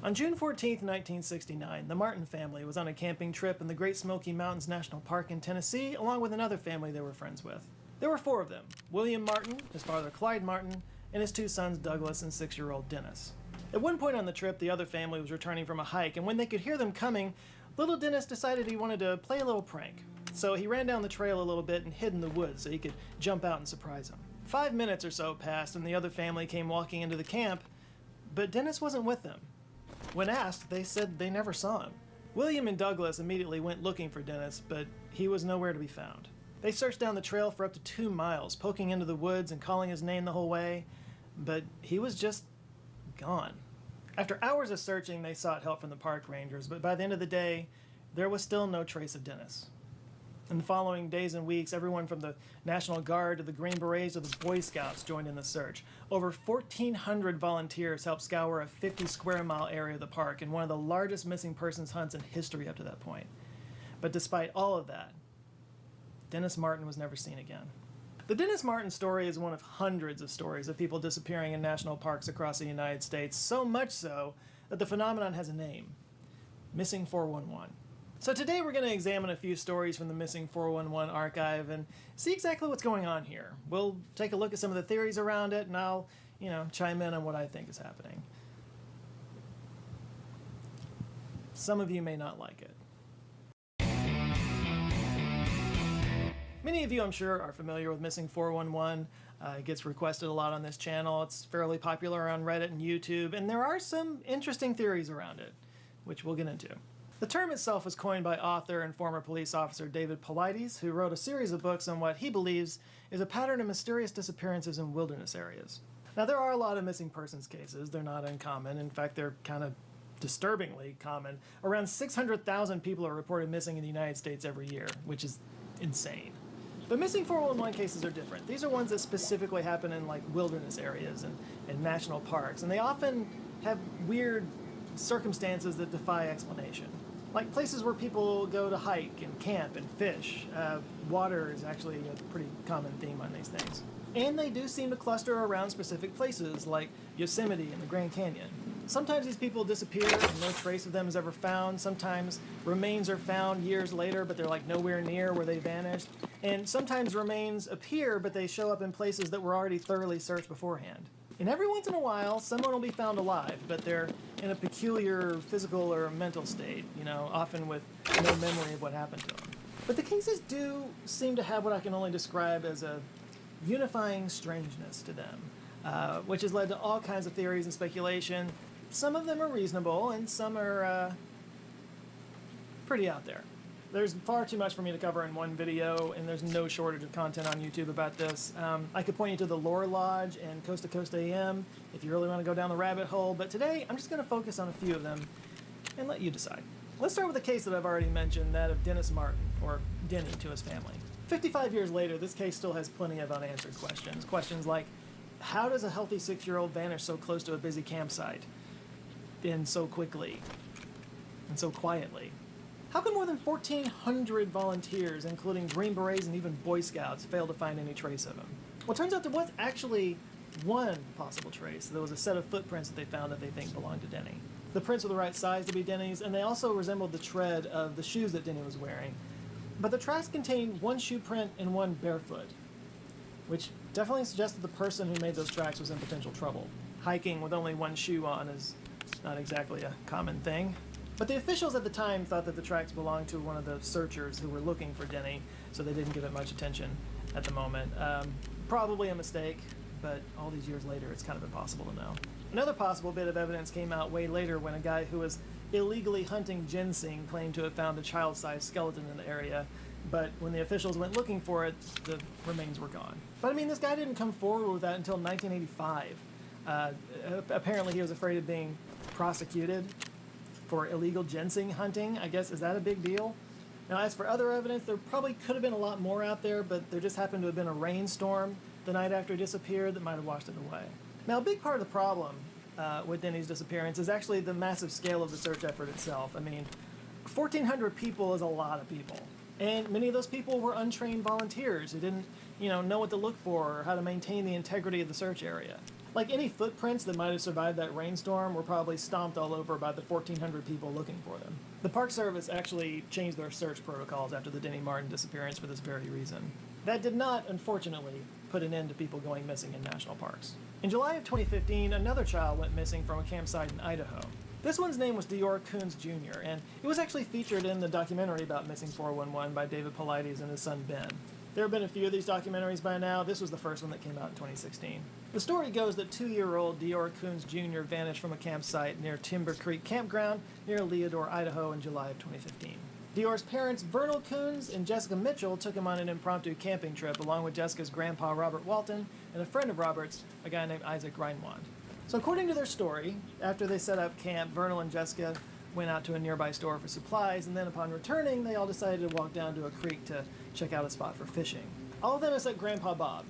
On June 14, 1969, the Martin family was on a camping trip in the Great Smoky Mountains National Park in Tennessee, along with another family they were friends with. There were four of them: William Martin, his father Clyde Martin, and his two sons Douglas and 6-year-old Dennis. At one point on the trip, the other family was returning from a hike, and when they could hear them coming, little Dennis decided he wanted to play a little prank. So he ran down the trail a little bit and hid in the woods so he could jump out and surprise them. 5 minutes or so passed and the other family came walking into the camp, but Dennis wasn't with them. When asked, they said they never saw him. William and Douglas immediately went looking for Dennis, but he was nowhere to be found. They searched down the trail for up to 2 miles, poking into the woods and calling his name the whole way, but he was just gone. After hours of searching, they sought help from the park rangers, but by the end of the day, there was still no trace of Dennis. In the following days and weeks, everyone from the National Guard to the Green Berets to the Boy Scouts joined in the search. Over 1,400 volunteers helped scour a 50-square-mile area of the park in one of the largest missing persons hunts in history up to that point. But despite all of that, Dennis Martin was never seen again. The Dennis Martin story is one of hundreds of stories of people disappearing in national parks across the United States, so much so that the phenomenon has a name: Missing 411. So today we're going to examine a few stories from the Missing 411 archive and see exactly what's going on here. We'll take a look at some of the theories around it, and I'll, chime in on what I think is happening. Some of you may not like it. Many of you, I'm sure, are familiar with Missing 411. It gets requested a lot on this channel. It's fairly popular on Reddit and YouTube, and there are some interesting theories around it, which we'll get into. The term itself was coined by author and former police officer David Paulides, who wrote a series of books on what he believes is a pattern of mysterious disappearances in wilderness areas. Now, there are a lot of missing persons cases. They're not uncommon. In fact, they're kind of disturbingly common. Around 600,000 people are reported missing in the United States every year, which is insane. But Missing 411 cases are different. These are ones that specifically happen in wilderness areas and national parks, and they often have weird circumstances that defy explanation. Like places where people go to hike and camp and fish. Water is actually a pretty common theme on these things. And they do seem to cluster around specific places like Yosemite and the Grand Canyon. Sometimes these people disappear and no trace of them is ever found. Sometimes remains are found years later, but they're nowhere near where they vanished. And sometimes remains appear, but they show up in places that were already thoroughly searched beforehand. And every once in a while, someone will be found alive, but they're in a peculiar physical or mental state, often with no memory of what happened to them. But the cases do seem to have what I can only describe as a unifying strangeness to them, which has led to all kinds of theories and speculation. Some of them are reasonable, and some are pretty out there. There's far too much for me to cover in one video, and there's no shortage of content on YouTube about this. I could point you to the Lore Lodge and Coast to Coast AM if you really want to go down the rabbit hole, but today I'm just going to focus on a few of them and let you decide. Let's start with the case that I've already mentioned, that of Dennis Martin, or Denny to his family. 55 years later, this case still has plenty of unanswered questions. Questions like, how does a healthy 6-year-old vanish so close to a busy campsite, and so quickly, and so quietly? How can more than 1,400 volunteers, including Green Berets and even Boy Scouts, fail to find any trace of him? Well, it turns out there was actually one possible trace. There was a set of footprints that they found that they think belonged to Denny. The prints were the right size to be Denny's, and they also resembled the tread of the shoes that Denny was wearing. But the tracks contained one shoe print and one barefoot, which definitely suggests that the person who made those tracks was in potential trouble. Hiking with only one shoe on is not exactly a common thing. But the officials at the time thought that the tracks belonged to one of the searchers who were looking for Denny, so they didn't give it much attention at the moment. Probably a mistake, but all these years later, it's kind of impossible to know. Another possible bit of evidence came out way later when a guy who was illegally hunting ginseng claimed to have found a child-sized skeleton in the area, but when the officials went looking for it, the remains were gone. But this guy didn't come forward with that until 1985. Apparently he was afraid of being prosecuted for illegal ginseng hunting. I guess, is that a big deal? Now, as for other evidence, there probably could have been a lot more out there, but there just happened to have been a rainstorm the night after he disappeared that might have washed it away. Now, a big part of the problem with Denny's disappearance is actually the massive scale of the search effort itself. 1,400 people is a lot of people. And many of those people were untrained volunteers who didn't, know what to look for or how to maintain the integrity of the search area. Like any footprints that might have survived that rainstorm were probably stomped all over by the 1,400 people looking for them. The Park Service actually changed their search protocols after the Denny Martin disappearance for this very reason. That did not, unfortunately, put an end to people going missing in national parks. In July of 2015, another child went missing from a campsite in Idaho. This one's name was Dior Coons Jr., and it was actually featured in the documentary about Missing 411 by David Paulides and his son Ben. There have been a few of these documentaries by now. This was the first one that came out in 2016. The story goes that 2-year-old Dior Coons Jr. vanished from a campsite near Timber Creek Campground near Leodore, Idaho in July of 2015. Dior's parents, Vernal Coons and Jessica Mitchell, took him on an impromptu camping trip along with Jessica's grandpa, Robert Walton, and a friend of Robert's, a guy named Isaac Reinwand. So according to their story, after they set up camp, Vernal and Jessica went out to a nearby store for supplies, and then upon returning, they all decided to walk down to a creek to check out a spot for fishing. All of them except Grandpa Bob.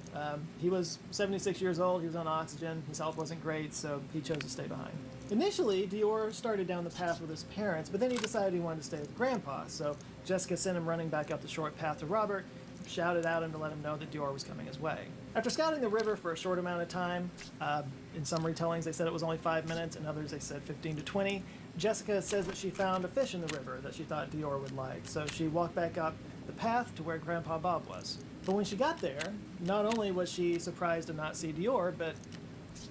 He was 76 years old, he was on oxygen, his health wasn't great, so he chose to stay behind. Initially, Dior started down the path with his parents, but then he decided he wanted to stay with Grandpa, so Jessica sent him running back up the short path to Robert, shouted at him to let him know that Dior was coming his way. After scouting the river for a short amount of time, in some retellings they said it was only 5 minutes, in others they said 15 to 20, Jessica says that she found a fish in the river that she thought Dior would like, so she walked back up the path to where Grandpa Bob was. But when she got there, not only was she surprised to not see Dior, but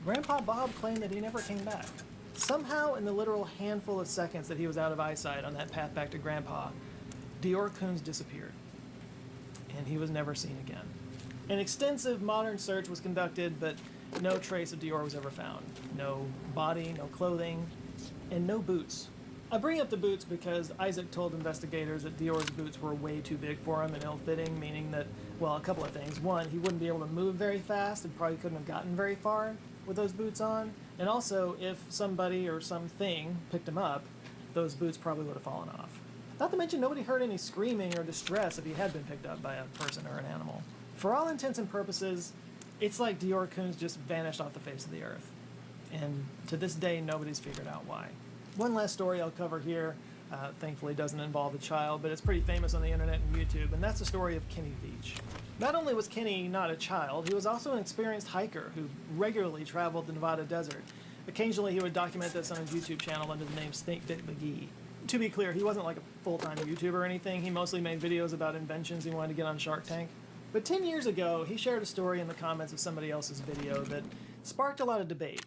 Grandpa Bob claimed that he never came back. Somehow, in the literal handful of seconds that he was out of eyesight on that path back to Grandpa, Dior Coons disappeared, and he was never seen again. An extensive modern search was conducted, but no trace of Dior was ever found. No body, no clothing, and no boots. I bring up the boots because Isaac told investigators that Dior's boots were way too big for him and ill-fitting, meaning that, well, a couple of things. One, he wouldn't be able to move very fast and probably couldn't have gotten very far with those boots on. And also, if somebody or something picked him up, those boots probably would have fallen off. Not to mention, nobody heard any screaming or distress if he had been picked up by a person or an animal. For all intents and purposes, it's like Dior Coons just vanished off the face of the earth. And to this day, nobody's figured out why. One last story I'll cover here, thankfully doesn't involve a child, but it's pretty famous on the internet and YouTube, and that's the story of Kenny Veach. Not only was Kenny not a child, he was also an experienced hiker who regularly traveled the Nevada desert. Occasionally he would document this on his YouTube channel under the name Snake Dick McGee. To be clear, he wasn't like a full-time YouTuber or anything. He mostly made videos about inventions he wanted to get on Shark Tank. But 10 years ago, he shared a story in the comments of somebody else's video that sparked a lot of debate.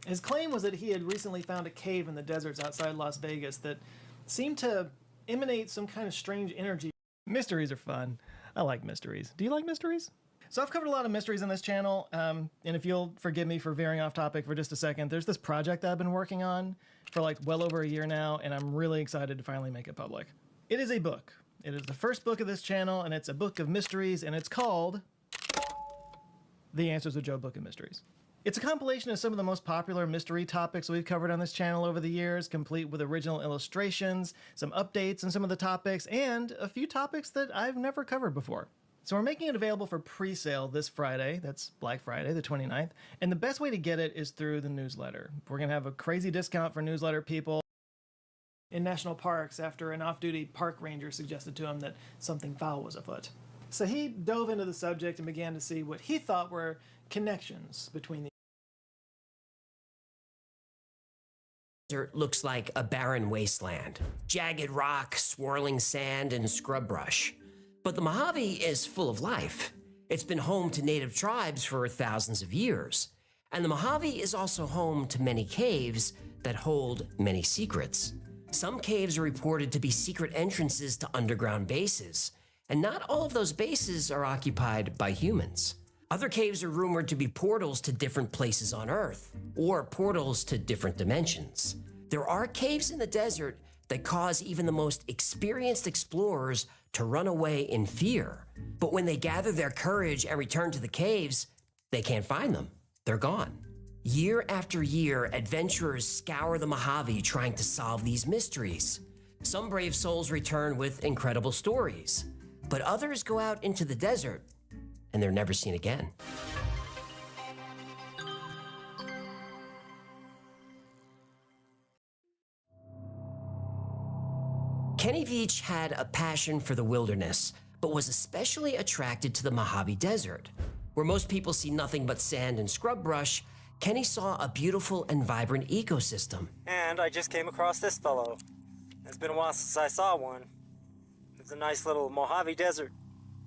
His claim was that he had recently found a cave in the deserts outside Las Vegas that seemed to emanate some kind of strange energy. Mysteries are fun. I like mysteries. Do you like mysteries? So I've covered a lot of mysteries on this channel, and if you'll forgive me for veering off topic for just a second, there's this project I've been working on for like well over a year now, and I'm really excited to finally make it public. It is a book. It is the first book of this channel, and it's a book of mysteries, and it's called The Answers of Joe Book of Mysteries. It's a compilation of some of the most popular mystery topics we've covered on this channel over the years, complete with original illustrations, some updates on some of the topics, and a few topics that I've never covered before. So we're making it available for pre-sale this Friday, that's Black Friday, the 29th, and the best way to get it is through the newsletter. We're going to have a crazy discount for newsletter people in national parks after an off-duty park ranger suggested to him that something foul was afoot. So he dove into the subject and began to see what he thought were connections between the desert looks like a barren wasteland. Jagged rock, swirling sand, and scrub brush. But the Mojave is full of life. It's been home to native tribes for thousands of years. And the Mojave is also home to many caves that hold many secrets. Some caves are reported to be secret entrances to underground bases, and not all of those bases are occupied by humans. Other caves are rumored to be portals to different places on Earth, or portals to different dimensions. There are caves in the desert that cause even the most experienced explorers to run away in fear. But when they gather their courage and return to the caves, they can't find them. They're gone. Year after year, adventurers scour the Mojave trying to solve these mysteries. Some brave souls return with incredible stories, but others go out into the desert and they're never seen again. Kenny Veach had a passion for the wilderness, but was especially attracted to the Mojave Desert. Where most people see nothing but sand and scrub brush, Kenny saw a beautiful and vibrant ecosystem. And I just came across this fellow. It's been a while since I saw one. It's a nice little Mojave Desert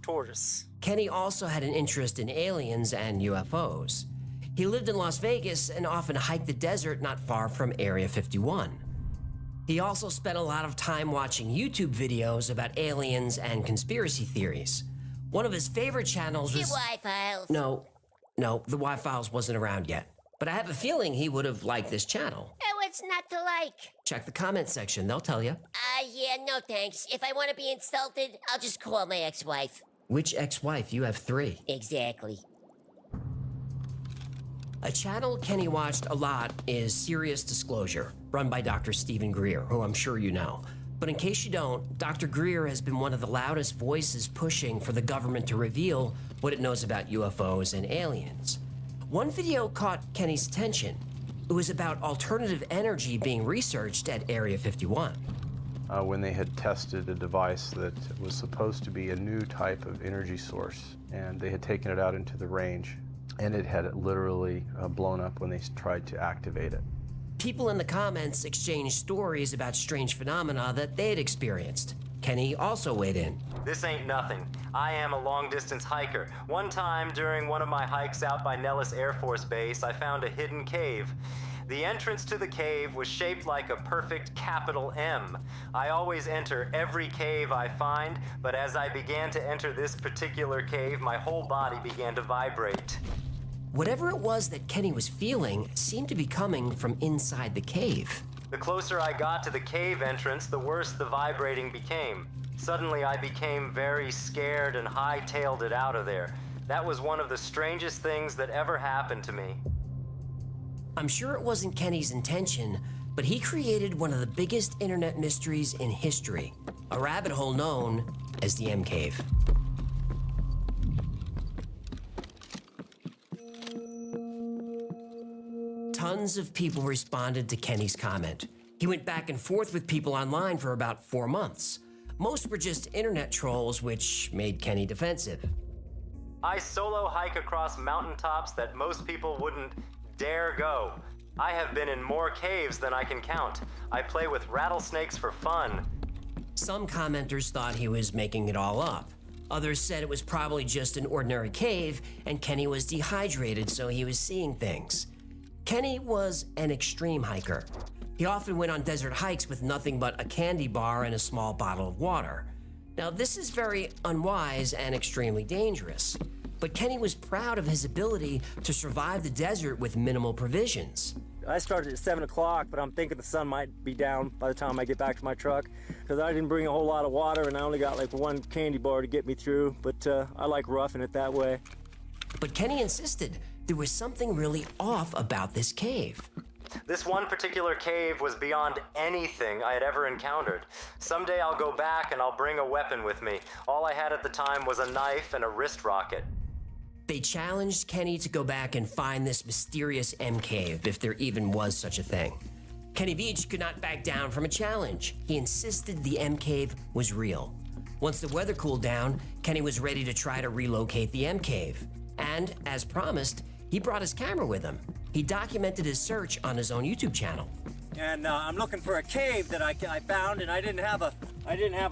tortoise. Kenny also had an interest in aliens and UFOs. He lived in Las Vegas and often hiked the desert not far from Area 51. He also spent a lot of time watching YouTube videos about aliens and conspiracy theories. One of his favorite channels was... The Y-Files. No, the Y-Files wasn't around yet. But I have a feeling he would have liked this channel. Oh, what's not to like? Check the comment section, they'll tell you. Yeah, no thanks. If I want to be insulted, I'll just call my ex-wife. Which ex-wife? You have 3. Exactly. A channel Kenny watched a lot is Serious Disclosure, run by Dr. Stephen Greer, who I'm sure you know. But in case you don't, Dr. Greer has been one of the loudest voices pushing for the government to reveal what it knows about UFOs and aliens. One video caught Kenny's attention. It was about alternative energy being researched at Area 51. When they had tested a device that was supposed to be a new type of energy source, and they had taken it out into the range, and it had literally blown up when they tried to activate it. People in the comments exchanged stories about strange phenomena that they had experienced. Kenny also weighed in. This ain't nothing. I am a long-distance hiker. One time during one of my hikes out by Nellis Air Force Base, I found a hidden cave. The entrance to the cave was shaped like a perfect capital M. I always enter every cave I find, but as I began to enter this particular cave, my whole body began to vibrate. Whatever it was that Kenny was feeling seemed to be coming from inside the cave. The closer I got to the cave entrance, the worse the vibrating became. Suddenly I became very scared and hightailed it out of there. That was one of the strangest things that ever happened to me. I'm sure it wasn't Kenny's intention, but he created one of the biggest internet mysteries in history, a rabbit hole known as the M Cave. Tons of people responded to Kenny's comment. He went back and forth with people online for about 4 months. Most were just internet trolls, which made Kenny defensive. I solo hike across mountaintops that most people wouldn't dare go. I have been in more caves than I can count. I play with rattlesnakes for fun. Some commenters thought he was making it all up. Others said it was probably just an ordinary cave and Kenny was dehydrated, so he was seeing things. Kenny was an extreme hiker. He often went on desert hikes with nothing but a candy bar and a small bottle of water. Now, this is very unwise and extremely dangerous, but Kenny was proud of his ability to survive the desert with minimal provisions. I started at 7 o'clock, but I'm thinking the sun might be down by the time I get back to my truck, because I didn't bring a whole lot of water and I only got like 1 candy bar to get me through, but I like roughing it that way. But Kenny insisted there was something really off about this cave. This one particular cave was beyond anything I had ever encountered. Someday I'll go back and I'll bring a weapon with me. All I had at the time was a knife and a wrist rocket. They challenged Kenny to go back and find this mysterious M cave, if there even was such a thing. Kenny Veach could not back down from a challenge. He insisted the M cave was real. Once the weather cooled down, Kenny was ready to try to relocate the M cave. And, as promised, he brought his camera with him. He documented his search on his own YouTube channel. And I'm looking for a cave that I found, and I didn't have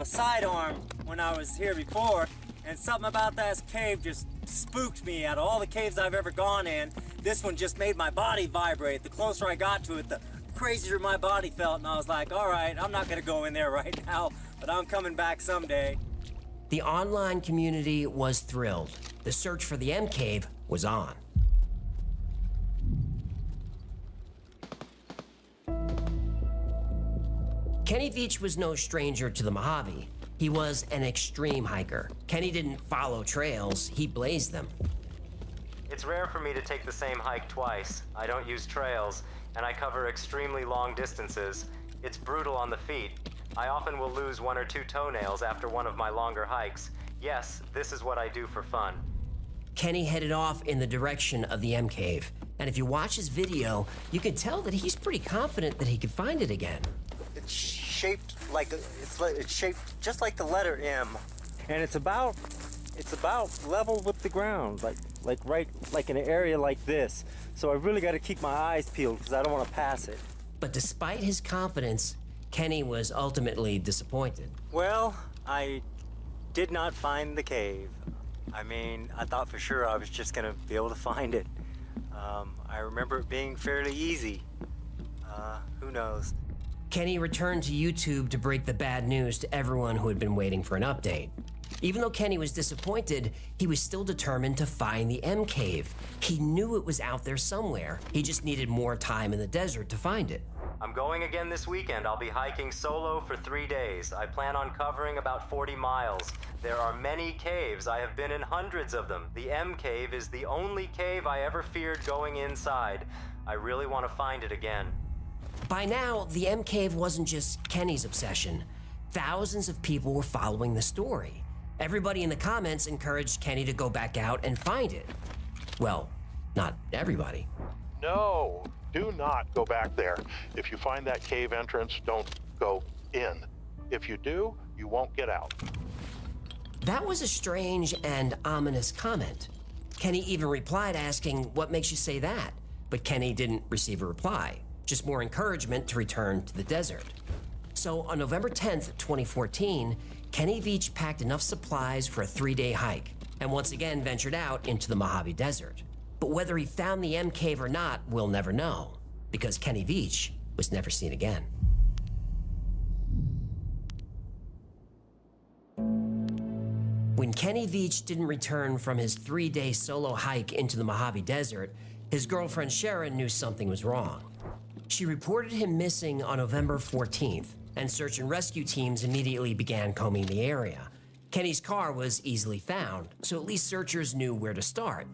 a sidearm when I was here before. And something about that cave just spooked me. Out of all the caves I've ever gone in, this one just made my body vibrate. The closer I got to it, the crazier my body felt. And I was like, all right, I'm not gonna go in there right now, but I'm coming back someday. The online community was thrilled. The search for the M cave was on. Kenny Veach was no stranger to the Mojave. He was an extreme hiker. Kenny didn't follow trails, he blazed them. It's rare for me to take the same hike twice. I don't use trails, and I cover extremely long distances. It's brutal on the feet. I often will lose 1 or 2 toenails after one of my longer hikes. Yes, this is what I do for fun. Kenny headed off in the direction of the M cave, and if you watch his video, you can tell that he's pretty confident that he could find it again. It's shaped it's shaped just like the letter M, and it's about level with the ground, like in an area like this. so I really got to keep my eyes peeled because I don't want to pass it. But despite his confidence, Kenny was ultimately disappointed. Well, I did not find the cave. I mean, I thought for sure I was just gonna be able to find it. I remember it being fairly easy. Who knows? Kenny returned to YouTube to break the bad news to everyone who had been waiting for an update. Even though Kenny was disappointed, he was still determined to find the M Cave. He knew it was out there somewhere. He just needed more time in the desert to find it. I'm going again this weekend. I'll be hiking solo for 3 days. I plan on covering about 40 miles. There are many caves. I have been in hundreds of them. The M Cave is the only cave I ever feared going inside. I really want to find it again. By now, the M Cave wasn't just Kenny's obsession. Thousands of people were following the story. Everybody in the comments encouraged Kenny to go back out and find it. Well, not everybody. No, do not go back there. If you find that cave entrance, don't go in. If you do, you won't get out. That was a strange and ominous comment. Kenny even replied asking, "What makes you say that?" But Kenny didn't receive a reply, just more encouragement to return to the desert. So on November 10th, 2014, Kenny Veach packed enough supplies for a 3-day hike and once again ventured out into the Mojave Desert. But whether he found the M Cave or not, we'll never know, because Kenny Veach was never seen again. When Kenny Veach didn't return from his 3-day solo hike into the Mojave Desert, his girlfriend Sharon knew something was wrong. She reported him missing on November 14th, and search and rescue teams immediately began combing the area. Kenny's car was easily found, so at least searchers knew where to start.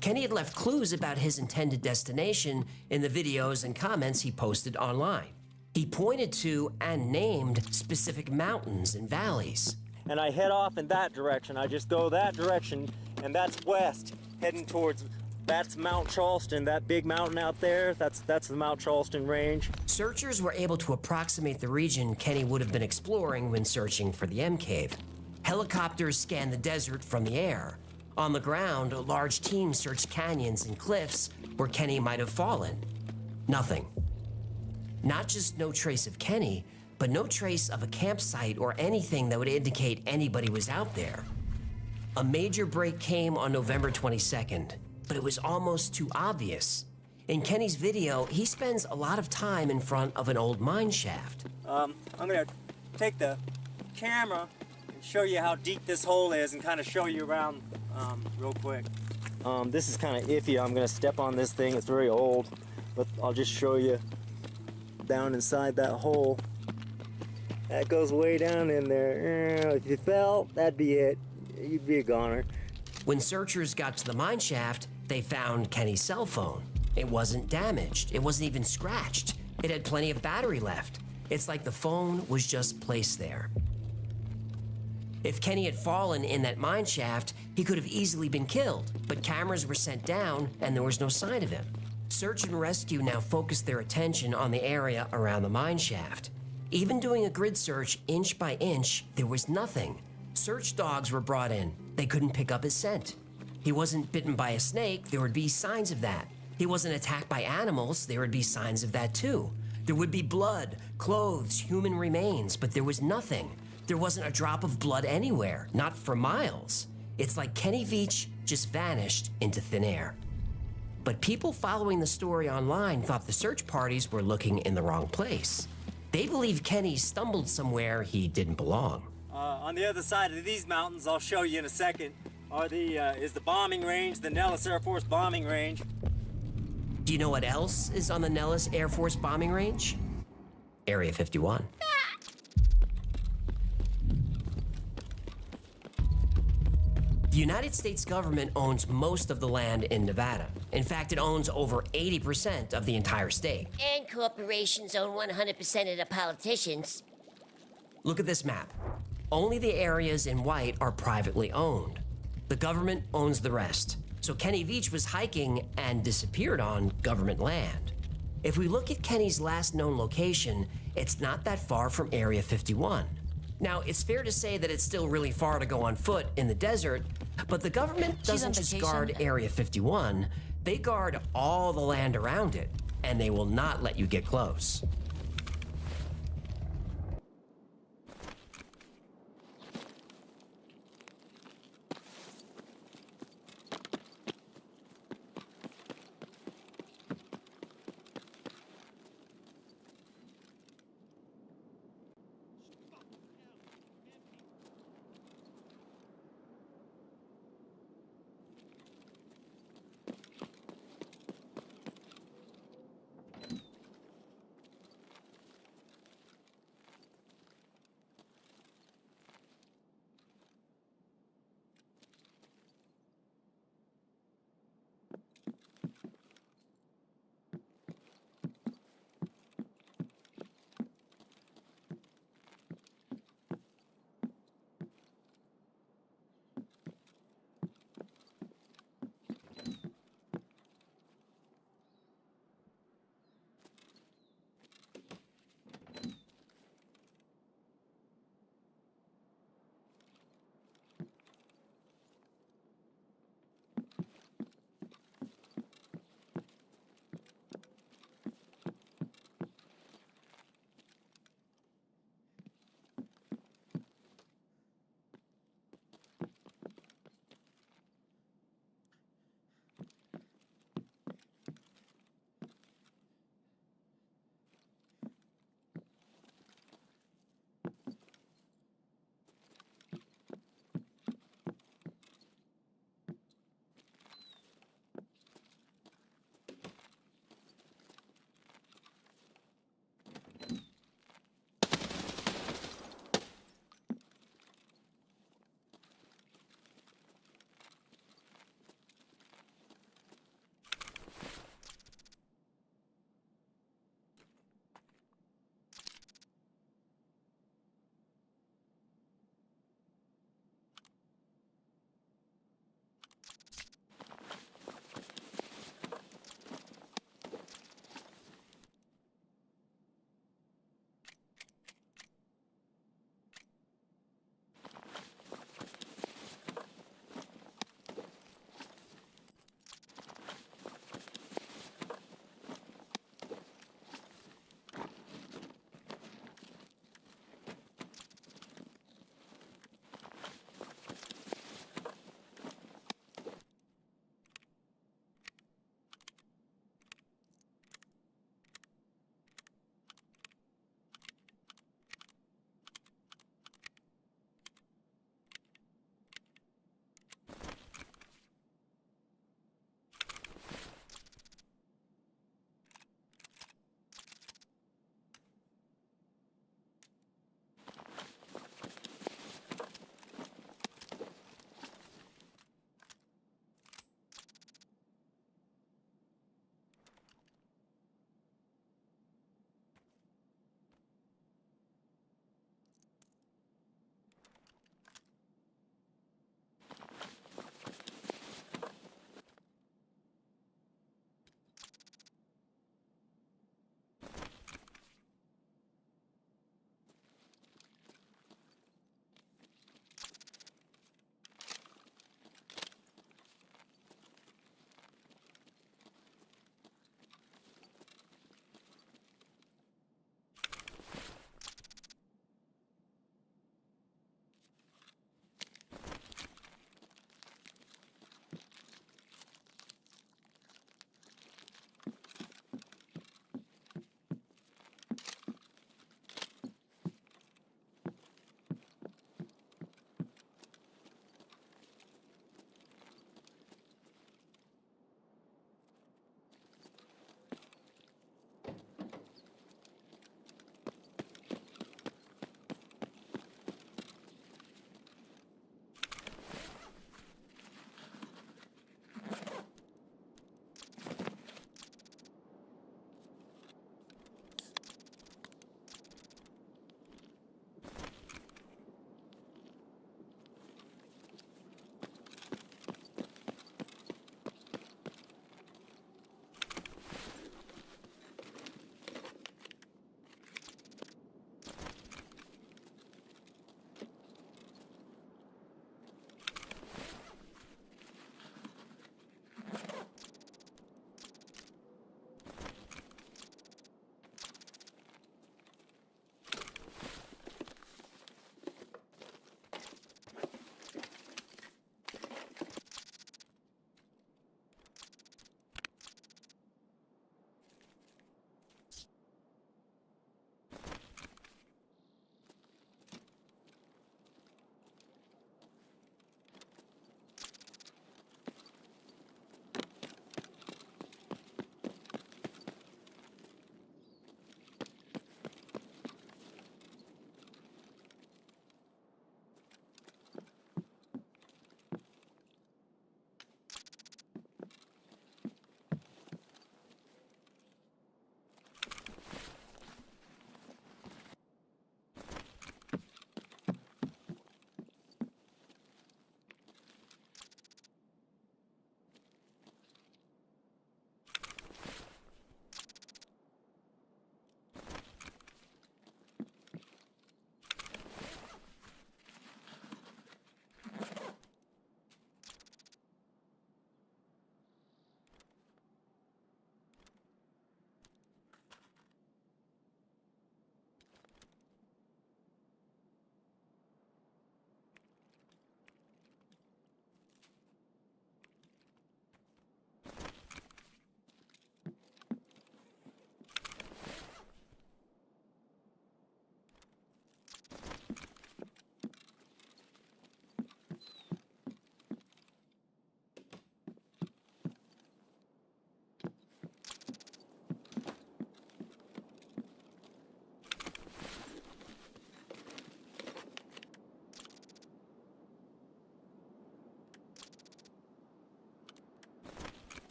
Kenny had left clues about his intended destination in the videos and comments he posted online. He pointed to and named specific mountains and valleys. And I head off in that direction. I just go that direction, and that's west, heading towards, that's Mount Charleston, that big mountain out there. That's the Mount Charleston range. Searchers were able to approximate the region Kenny would have been exploring when searching for the M Cave. Helicopters scanned the desert from the air. On the ground, a large team searched canyons and cliffs where Kenny might have fallen. Nothing. Not just no trace of Kenny, but no trace of a campsite or anything that would indicate anybody was out there. A major break came on November 22nd, but it was almost too obvious. In Kenny's video, he spends a lot of time in front of an old mine shaft. I'm gonna take the camera and show you how deep this hole is and kind of show you around real quick. This is kind of iffy. I'm gonna step on this thing. It's very old, but I'll just show you down inside that hole. That goes way down in there. If you fell, that'd be it. You'd be a goner. When searchers got to the mine shaft, they found Kenny's cell phone. It wasn't damaged. It wasn't even scratched. It had plenty of battery left. It's like the phone was just placed there. If Kenny had fallen in that mine shaft, he could have easily been killed, but cameras were sent down and there was no sign of him. Search and rescue now focused their attention on the area around the mine shaft. Even doing a grid search inch by inch, there was nothing. Search dogs were brought in. They couldn't pick up his scent. He wasn't bitten by a snake. There would be signs of that. He wasn't attacked by animals. There would be signs of that too. There would be blood, clothes, human remains, but there was nothing. There wasn't a drop of blood anywhere, not for miles. It's like Kenny Veach just vanished into thin air. But people following the story online thought the search parties were looking in the wrong place. They believe Kenny stumbled somewhere he didn't belong. On the other side of these mountains, I'll show you in a second, is the bombing range, the Nellis Air Force bombing range. Do you know what else is on the Nellis Air Force bombing range? Area 51. The United States government owns most of the land in Nevada. In fact, it owns over 80% of the entire state. And corporations own 100% of the politicians. Look at this map. Only the areas in white are privately owned. The government owns the rest. So Kenny Veach was hiking and disappeared on government land. If we look at Kenny's last known location, it's not that far from Area 51. Now, it's fair to say that it's still really far to go on foot in the desert, but the government doesn't just guard Area 51. They guard all the land around it, and they will not let you get close.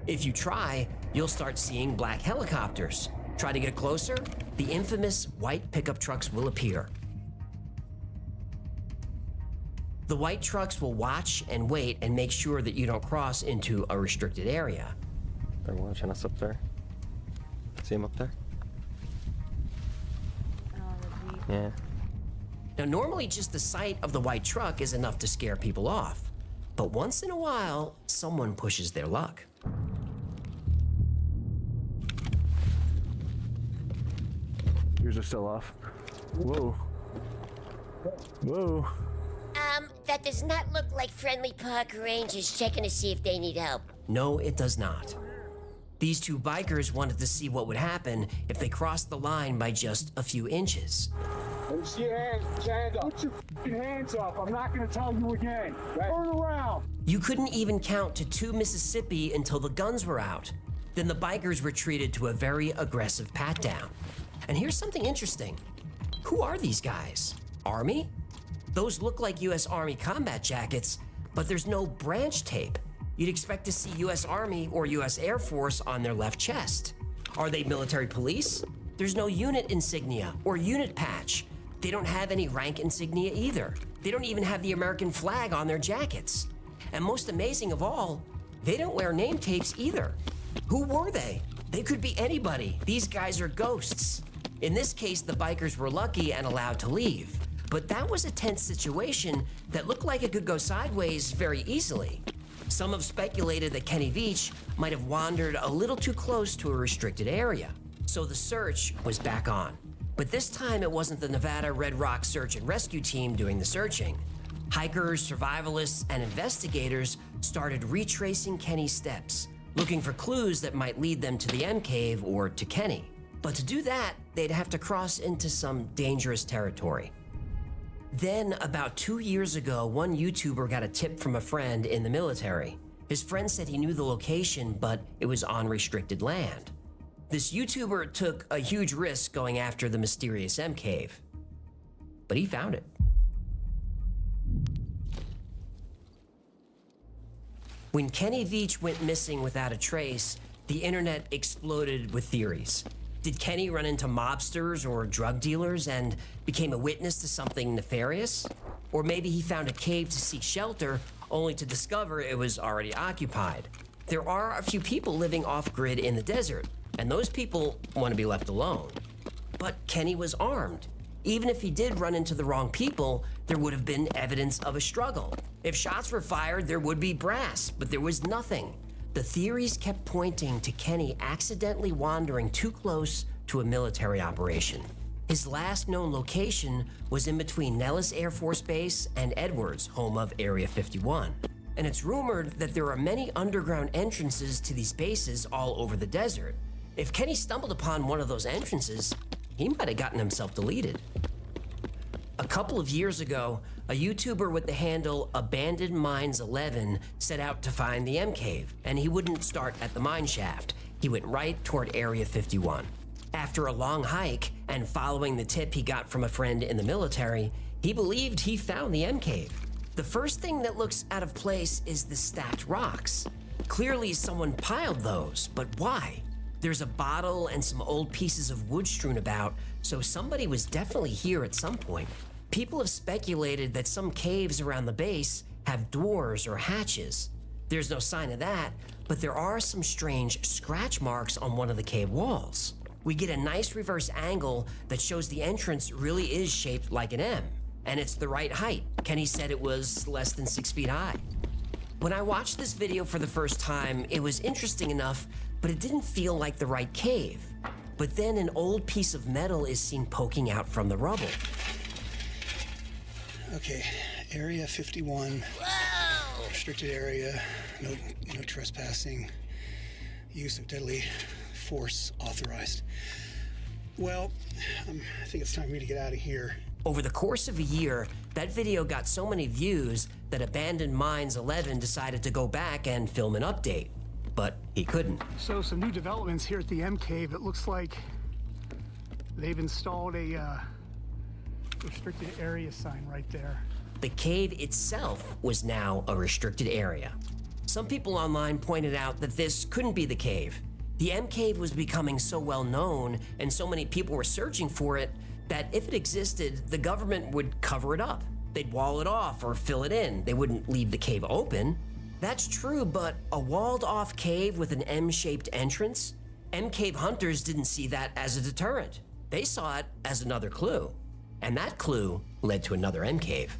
If you try, you'll start seeing black helicopters. Try to get closer, the infamous white pickup trucks will appear. The white trucks will watch and wait and make sure that you don't cross into a restricted area. They're watching us up there. See them up there? Yeah. Now, normally just the sight of the white truck is enough to scare people off. But once in a while, someone pushes their luck. Yours are still off. Whoa. Whoa. That does not look like friendly park rangers checking to see if they need help. No, it does not. These two bikers wanted to see what would happen if they crossed the line by just a few inches. Put your hands up. Put your f***ing hands up. I'm not going to tell you again. Turn around. You couldn't even count to 2 Mississippi until the guns were out. Then the bikers retreated to a very aggressive pat-down. And here's something interesting. Who are these guys? Army? Those look like U.S. Army combat jackets, but there's no branch tape. You'd expect to see U.S. Army or U.S. Air Force on their left chest. Are they military police? There's no unit insignia or unit patch. They don't have any rank insignia either. They don't even have the American flag on their jackets. And most amazing of all, they don't wear name tapes either. Who were they? They could be anybody. These guys are ghosts. In this case, the bikers were lucky and allowed to leave. But that was a tense situation that looked like it could go sideways very easily. Some have speculated that Kenny Veach might have wandered a little too close to a restricted area. So the search was back on. But this time it wasn't the Nevada Red Rock Search and Rescue Team doing the searching. Hikers, survivalists, and investigators started retracing Kenny's steps, looking for clues that might lead them to the M Cave or to Kenny. But to do that, they'd have to cross into some dangerous territory. Then, about 2 years ago, one YouTuber got a tip from a friend in the military. His friend said he knew the location, but it was on restricted land. This YouTuber took a huge risk going after the mysterious M Cave, but he found it. When Kenny Veach went missing without a trace, the internet exploded with theories. Did Kenny run into mobsters or drug dealers and became a witness to something nefarious? Or maybe he found a cave to seek shelter only to discover it was already occupied. There are a few people living off-grid in the desert, and those people want to be left alone. But Kenny was armed. Even if he did run into the wrong people, there would have been evidence of a struggle. If shots were fired, there would be brass, but there was nothing. The theories kept pointing to Kenny accidentally wandering too close to a military operation. His last known location was in between Nellis Air Force Base and Edwards, home of Area 51. And it's rumored that there are many underground entrances to these bases all over the desert. If Kenny stumbled upon one of those entrances, he might have gotten himself deleted. A couple of years ago, a YouTuber with the handle Abandoned Mines 11 set out to find the M Cave, and he wouldn't start at the mine shaft. He went right toward Area 51. After a long hike and following the tip he got from a friend in the military, he believed he found the M Cave. The first thing that looks out of place is the stacked rocks. Clearly someone piled those, but why? There's a bottle and some old pieces of wood strewn about, so somebody was definitely here at some point. People have speculated that some caves around the base have doors or hatches. There's no sign of that, but there are some strange scratch marks on one of the cave walls. We get a nice reverse angle that shows the entrance really is shaped like an M, and it's the right height. Kenny said it was less than 6 feet high. When I watched this video for the first time, it was interesting enough, but it didn't feel like the right cave. But then an old piece of metal is seen poking out from the rubble. Okay, Area 51, Whoa! restricted area, no trespassing, use of deadly force authorized. Well, I think it's time for me to get out of here. Over the course of a year, that video got so many views that Abandoned Mines 11 decided to go back and film an update. But he couldn't. So some new developments here at the M Cave. It looks like they've installed a restricted area sign right there. The cave itself was now a restricted area. Some people online pointed out that this couldn't be the cave. The M cave was becoming so well known and so many people were searching for it that if it existed, the government would cover it up. They'd wall it off or fill it in. They wouldn't leave the cave open. That's true, but a walled-off cave with an M-shaped entrance? M cave hunters didn't see that as a deterrent. They saw it as another clue. And that clue led to another M cave.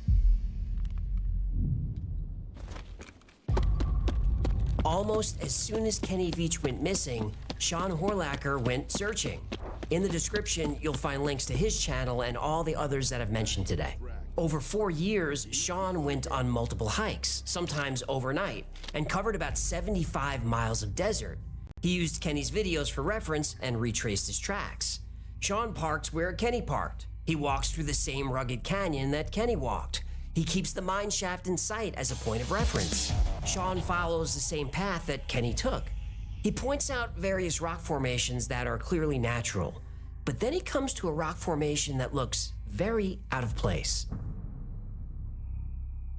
Almost as soon as Kenny Veach went missing, Sean Horlacher went searching. In the description, you'll find links to his channel and all the others that I've mentioned today. Over 4 years, Sean went on multiple hikes, sometimes overnight, and covered about 75 miles of desert. He used Kenny's videos for reference and retraced his tracks. Sean parks where Kenny parked. He walks through the same rugged canyon that Kenny walked. He keeps the mine shaft in sight as a point of reference. Sean follows the same path that Kenny took. He points out various rock formations that are clearly natural, but then he comes to a rock formation that looks very out of place.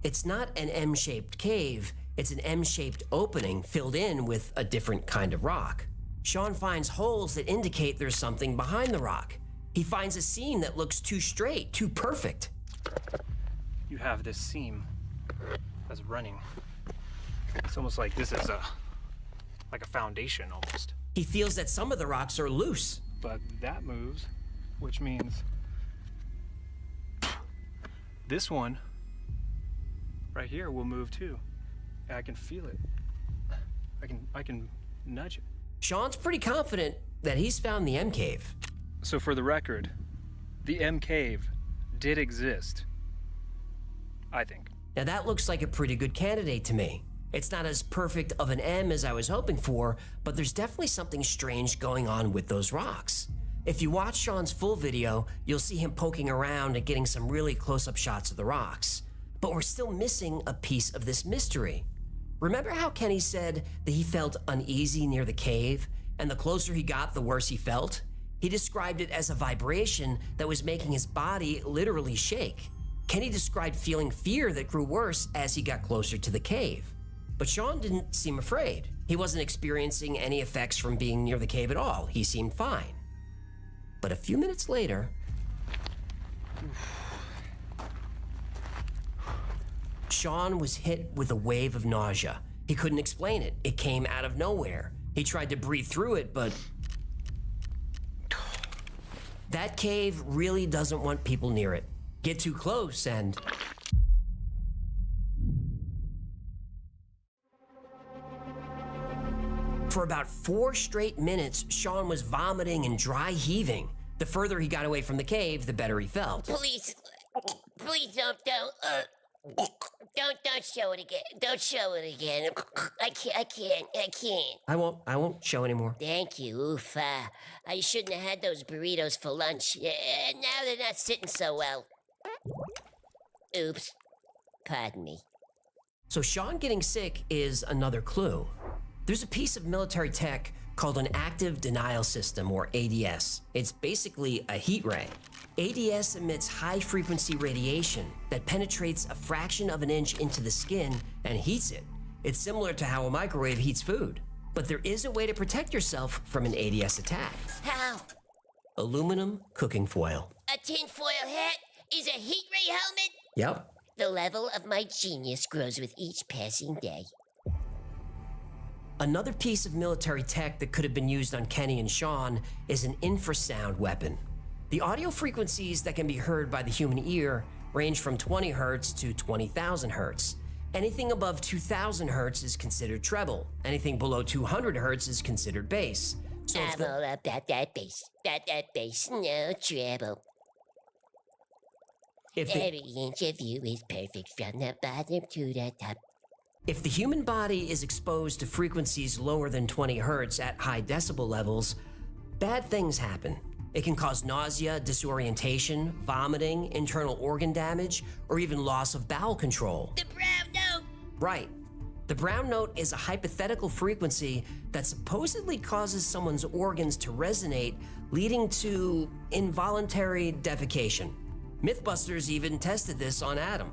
It's not an M-shaped cave, it's an M-shaped opening filled in with a different kind of rock. Sean finds holes that indicate there's something behind the rock. He finds a seam that looks too straight, too perfect. You have this seam that's running. It's almost like this is like a foundation almost. He feels that some of the rocks are loose. But that moves, which means this one right here will move too. And I can feel it. I can nudge it. Sean's pretty confident that he's found the M cave. So for the record, the M cave did exist, I think. Now that looks like a pretty good candidate to me. It's not as perfect of an M as I was hoping for, but there's definitely something strange going on with those rocks. If you watch Sean's full video, you'll see him poking around and getting some really close-up shots of the rocks. But we're still missing a piece of this mystery. Remember how Kenny said that he felt uneasy near the cave, and the closer he got, the worse he felt? He described it as a vibration that was making his body literally shake. Kenny described feeling fear that grew worse as he got closer to the cave. But Sean didn't seem afraid. He wasn't experiencing any effects from being near the cave at all. He seemed fine. But a few minutes later, Sean was hit with a wave of nausea. He couldn't explain it. It came out of nowhere. He tried to breathe through it, but that cave really doesn't want people near it. Get too close and for about 4 straight minutes, Sean was vomiting and dry heaving. The further he got away from the cave, the better he felt. Please don't show it again. Don't show it again. I can't. I won't show anymore. Thank you. Oof. I shouldn't have had those burritos for lunch. Now they're not sitting so well. Oops. Pardon me. So Sean getting sick is another clue. There's a piece of military tech called an active denial system, or ADS. It's basically a heat ray. ADS emits high-frequency radiation that penetrates a fraction of an inch into the skin and heats it. It's similar to how a microwave heats food. But there is a way to protect yourself from an ADS attack. How? Aluminum cooking foil. A tinfoil hat is a heat ray helmet? Yep. The level of my genius grows with each passing day. Another piece of military tech that could have been used on Kenny and Sean is an infrasound weapon. The audio frequencies that can be heard by the human ear range from 20 hertz to 20,000 hertz. Anything above 2,000 hertz is considered treble. Anything below 200 hertz is considered bass. So I'm all about that bass. That bass, no treble. Every inch of you is perfect from the bottom to the top. If the human body is exposed to frequencies lower than 20 hertz at high decibel levels, bad things happen. It can cause nausea, disorientation, vomiting, internal organ damage, or even loss of bowel control. The brown note! Right. The brown note is a hypothetical frequency that supposedly causes someone's organs to resonate, leading to involuntary defecation. Mythbusters even tested this on Adam.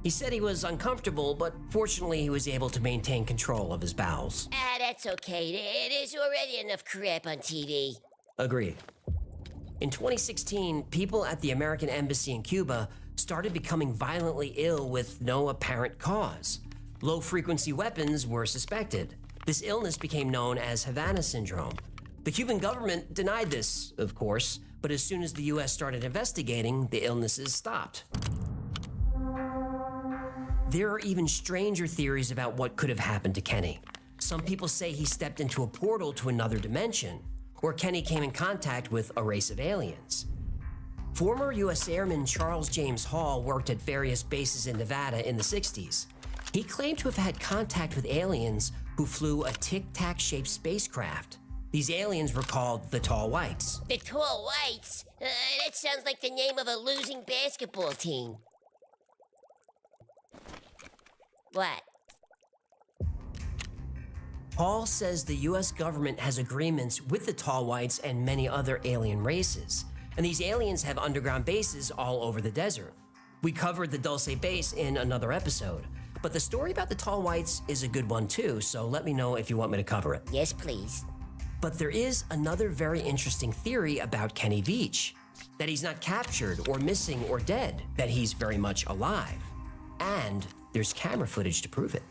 He said he was uncomfortable, but fortunately he was able to maintain control of his bowels. Ah, that's okay. There's already enough crap on TV. Agreed. In 2016, people at the American Embassy in Cuba started becoming violently ill with no apparent cause. Low-frequency weapons were suspected. This illness became known as Havana syndrome. The Cuban government denied this, of course, but as soon as the US started investigating, the illnesses stopped. There are even stranger theories about what could have happened to Kenny. Some people say he stepped into a portal to another dimension, or Kenny came in contact with a race of aliens. Former US Airman Charles James Hall worked at various bases in Nevada in the 60s. He claimed to have had contact with aliens who flew a tic-tac-shaped spacecraft. These aliens were called the Tall Whites. The Tall Whites? That sounds like the name of a losing basketball team. What? Hall says the US government has agreements with the Tall Whites and many other alien races, and these aliens have underground bases all over the desert. We covered the Dulce base in another episode, but the story about the Tall Whites is a good one too, so let me know if you want me to cover it. Yes, please. But there is another very interesting theory about Kenny Veach, that he's not captured or missing or dead, that he's very much alive. And there's camera footage to prove it.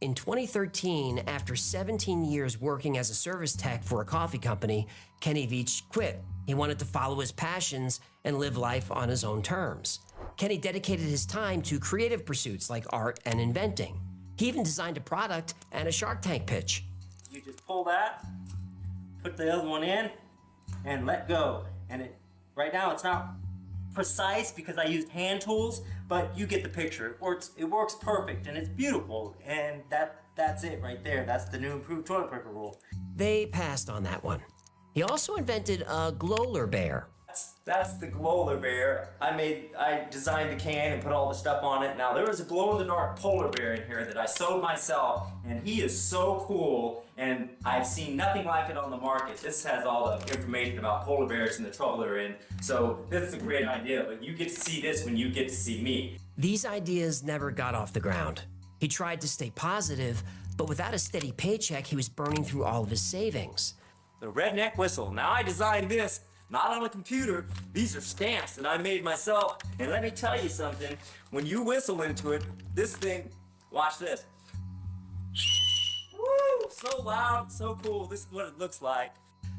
In 2013, after 17 years working as a service tech for a coffee company, Kenny Veach quit. He wanted to follow his passions and live life on his own terms. Kenny dedicated his time to creative pursuits like art and inventing. He even designed a product and a Shark Tank pitch. You just pull that, put the other one in, and let go. And right now it's not precise because I used hand tools, but you get the picture. It works perfect and it's beautiful, and that's it right there. That's the new improved toilet paper roll. They passed on that one. He also invented a Glowler bear. That's the Glowler bear. I designed the can and put all the stuff on it. Now there was a glow-in-the-dark polar bear in here that I sewed myself, and he is so cool, and I've seen nothing like it on the market. This has all the information about polar bears and the trouble they're in, so this is a great idea, but you get to see this when you get to see me. These ideas never got off the ground. He tried to stay positive, but without a steady paycheck, he was burning through all of his savings. The redneck whistle. Now I designed this, not on a computer. These are stamps that I made myself. And let me tell you something, when you whistle into it, this thing, watch this. Woo, so loud, so cool. This is what it looks like.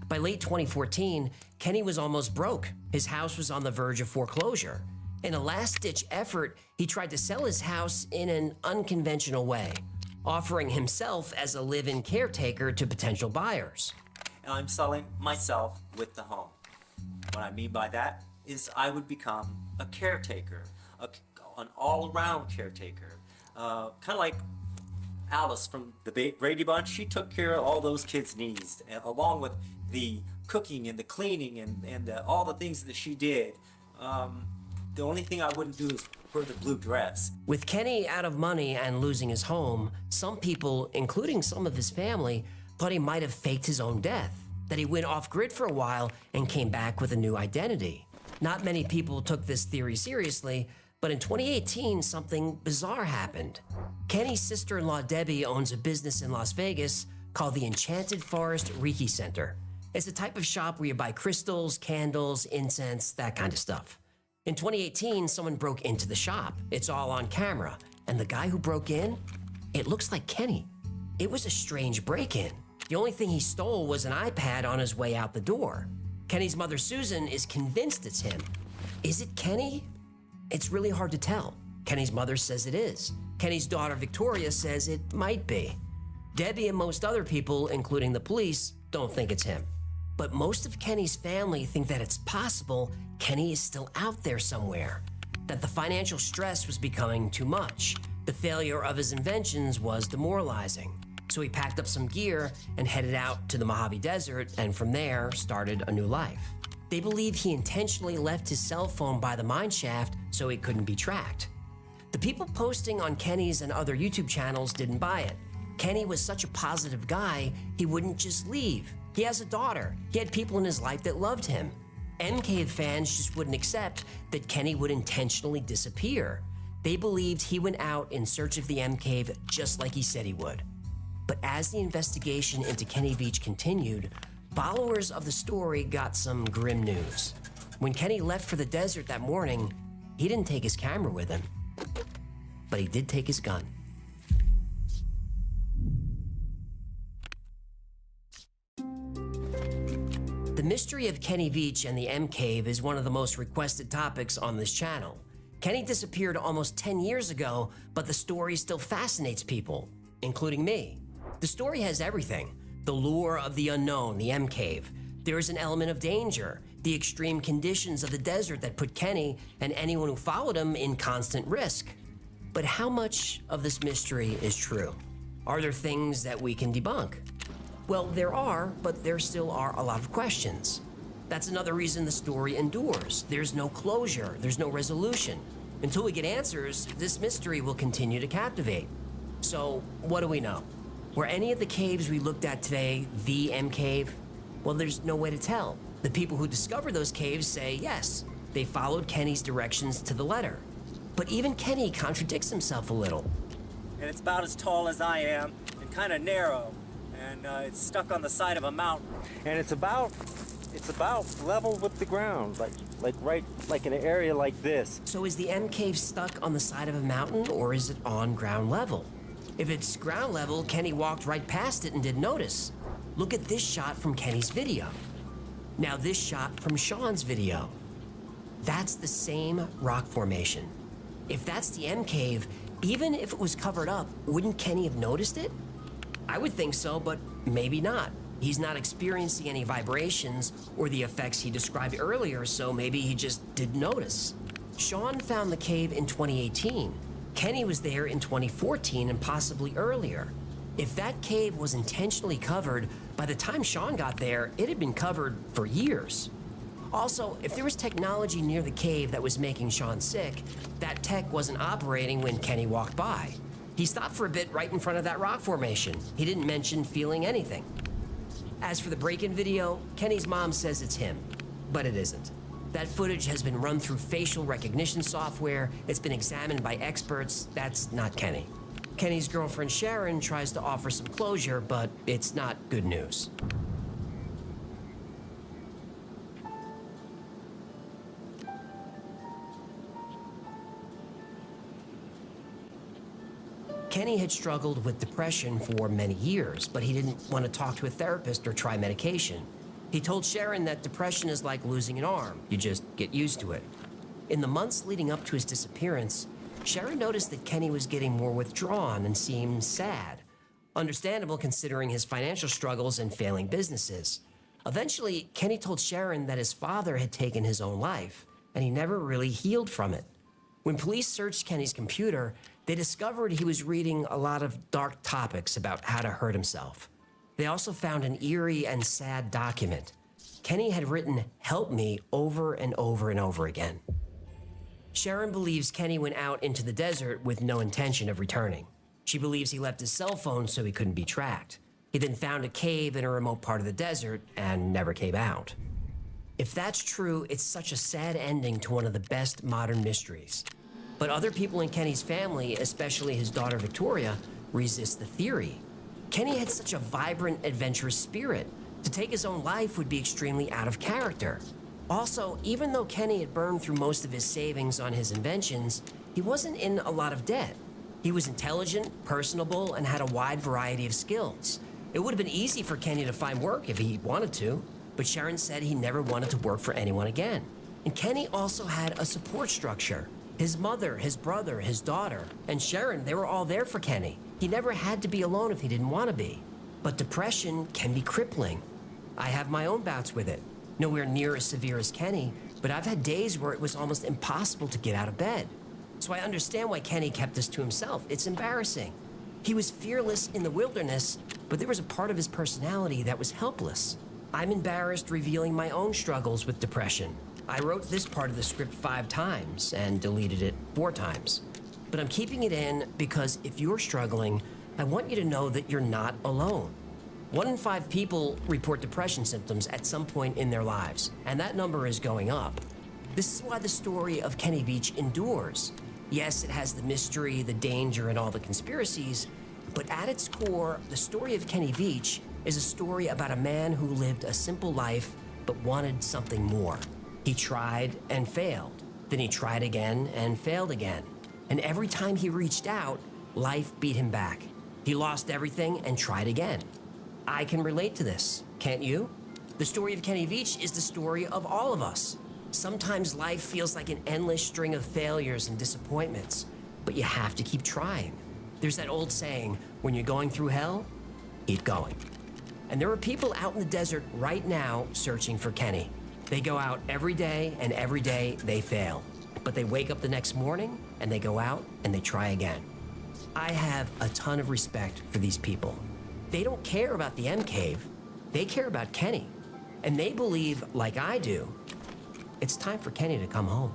By late 2014, Kenny was almost broke. His house was on the verge of foreclosure. In a last-ditch effort, he tried to sell his house in an unconventional way, offering himself as a live-in caretaker to potential buyers. And I'm selling myself with the home. What I mean by that is I would become a caretaker, an all-around caretaker. Kind of like Alice from the Brady Bunch. She took care of all those kids' needs, along with the cooking and the cleaning and all the things that she did. The only thing I wouldn't do is wear the blue dress. With Kenny out of money and losing his home, some people, including some of his family, thought he might have faked his own death, that he went off-grid for a while and came back with a new identity. Not many people took this theory seriously, but in 2018, something bizarre happened. Kenny's sister-in-law Debbie owns a business in Las Vegas called the Enchanted Forest Reiki Center. It's a type of shop where you buy crystals, candles, incense, that kind of stuff. In 2018, someone broke into the shop. It's all on camera, and the guy who broke in, it looks like Kenny. It was a strange break-in. The only thing he stole was an iPad on his way out the door. Kenny's mother, Susan, is convinced it's him. Is it Kenny? It's really hard to tell. Kenny's mother says it is. Kenny's daughter, Victoria, says it might be. Debbie and most other people, including the police, don't think it's him. But most of Kenny's family think that it's possible Kenny is still out there somewhere, that the financial stress was becoming too much. The failure of his inventions was demoralizing. So he packed up some gear and headed out to the Mojave Desert, and from there started a new life. They believe he intentionally left his cell phone by the mine shaft so he couldn't be tracked. The people posting on Kenny's and other YouTube channels didn't buy it. Kenny was such a positive guy, he wouldn't just leave. He has a daughter. He had people in his life that loved him. M-Cave fans just wouldn't accept that Kenny would intentionally disappear. They believed he went out in search of the M-Cave just like he said he would. But as the investigation into Kenny Veach continued, followers of the story got some grim news. When Kenny left for the desert that morning, he didn't take his camera with him, but he did take his gun. The mystery of Kenny Veach and the M-Cave is one of the most requested topics on this channel. Kenny disappeared almost 10 years ago, but the story still fascinates people, including me. The story has everything: the lure of the unknown, the M-Cave. There is an element of danger, the extreme conditions of the desert that put Kenny and anyone who followed him in constant risk. But how much of this mystery is true? Are there things that we can debunk? Well, there are, but there still are a lot of questions. That's another reason the story endures. There's no closure, there's no resolution. Until we get answers, this mystery will continue to captivate. So, what do we know? Were any of the caves we looked at today the M-Cave? Well, there's no way to tell. The people who discovered those caves say yes, they followed Kenny's directions to the letter. But even Kenny contradicts himself a little. And it's about as tall as I am and kind of narrow. And it's stuck on the side of a mountain. And it's about level with the ground, like in an area like this. So is the M-Cave stuck on the side of a mountain, or is it on ground level? If it's ground level, Kenny walked right past it and didn't notice. Look at this shot from Kenny's video. Now this shot from Sean's video. That's the same rock formation. If that's the M-Cave, even if it was covered up, wouldn't Kenny have noticed it? I would think so, but maybe not. He's not experiencing any vibrations or the effects he described earlier, so maybe he just didn't notice. Sean found the cave in 2018. Kenny was there in 2014 and possibly earlier. If that cave was intentionally covered, by the time Sean got there, it had been covered for years. Also, if there was technology near the cave that was making Sean sick, that tech wasn't operating when Kenny walked by. He stopped for a bit right in front of that rock formation. He didn't mention feeling anything. As for the break-in video, Kenny's mom says it's him, but it isn't. That footage has been run through facial recognition software. It's been examined by experts. That's not Kenny. Kenny's girlfriend Sharon tries to offer some closure, but it's not good news. Kenny had struggled with depression for many years, but he didn't want to talk to a therapist or try medication. He told Sharon that depression is like losing an arm. You just get used to it. In the months leading up to his disappearance, Sharon noticed that Kenny was getting more withdrawn and seemed sad. Understandable considering his financial struggles and failing businesses. Eventually, Kenny told Sharon that his father had taken his own life, and he never really healed from it. When police searched Kenny's computer, they discovered he was reading a lot of dark topics about how to hurt himself. They also found an eerie and sad document. Kenny had written, "Help me," over and over and over again. Sharon believes Kenny went out into the desert with no intention of returning. She believes he left his cell phone so he couldn't be tracked. He then found a cave in a remote part of the desert and never came out. If that's true, it's such a sad ending to one of the best modern mysteries. But other people in Kenny's family, especially his daughter Victoria, resist the theory. Kenny had such a vibrant, adventurous spirit. To take his own life would be extremely out of character. Also, even though Kenny had burned through most of his savings on his inventions, he wasn't in a lot of debt. He was intelligent, personable, and had a wide variety of skills. It would have been easy for Kenny to find work if he wanted to, but Sharon said he never wanted to work for anyone again. And Kenny also had a support structure. His mother, his brother, his daughter, and Sharon, they were all there for Kenny. He never had to be alone if he didn't want to be. But depression can be crippling. I have my own bouts with it. Nowhere near as severe as Kenny, but I've had days where it was almost impossible to get out of bed. So I understand why Kenny kept this to himself. It's embarrassing. He was fearless in the wilderness, but there was a part of his personality that was helpless. I'm embarrassed revealing my own struggles with depression. I wrote this part of the script 5 times and deleted it 4 times. But I'm keeping it in because if you're struggling, I want you to know that you're not alone. 1 in 5 people report depression symptoms at some point in their lives, and that number is going up. This is why the story of Kenny Beach endures. Yes, it has the mystery, the danger, and all the conspiracies, but at its core, the story of Kenny Beach is a story about a man who lived a simple life but wanted something more. He tried and failed. Then he tried again and failed again. And every time he reached out, life beat him back. He lost everything and tried again. I can relate to this, can't you? The story of Kenny Beach is the story of all of us. Sometimes life feels like an endless string of failures and disappointments, but you have to keep trying. There's that old saying, when you're going through hell, keep going. And there are people out in the desert right now searching for Kenny. They go out every day, and every day they fail. But they wake up the next morning, and they go out, and they try again. I have a ton of respect for these people. They don't care about the M Cave. They care about Kenny. And they believe, like I do, it's time for Kenny to come home.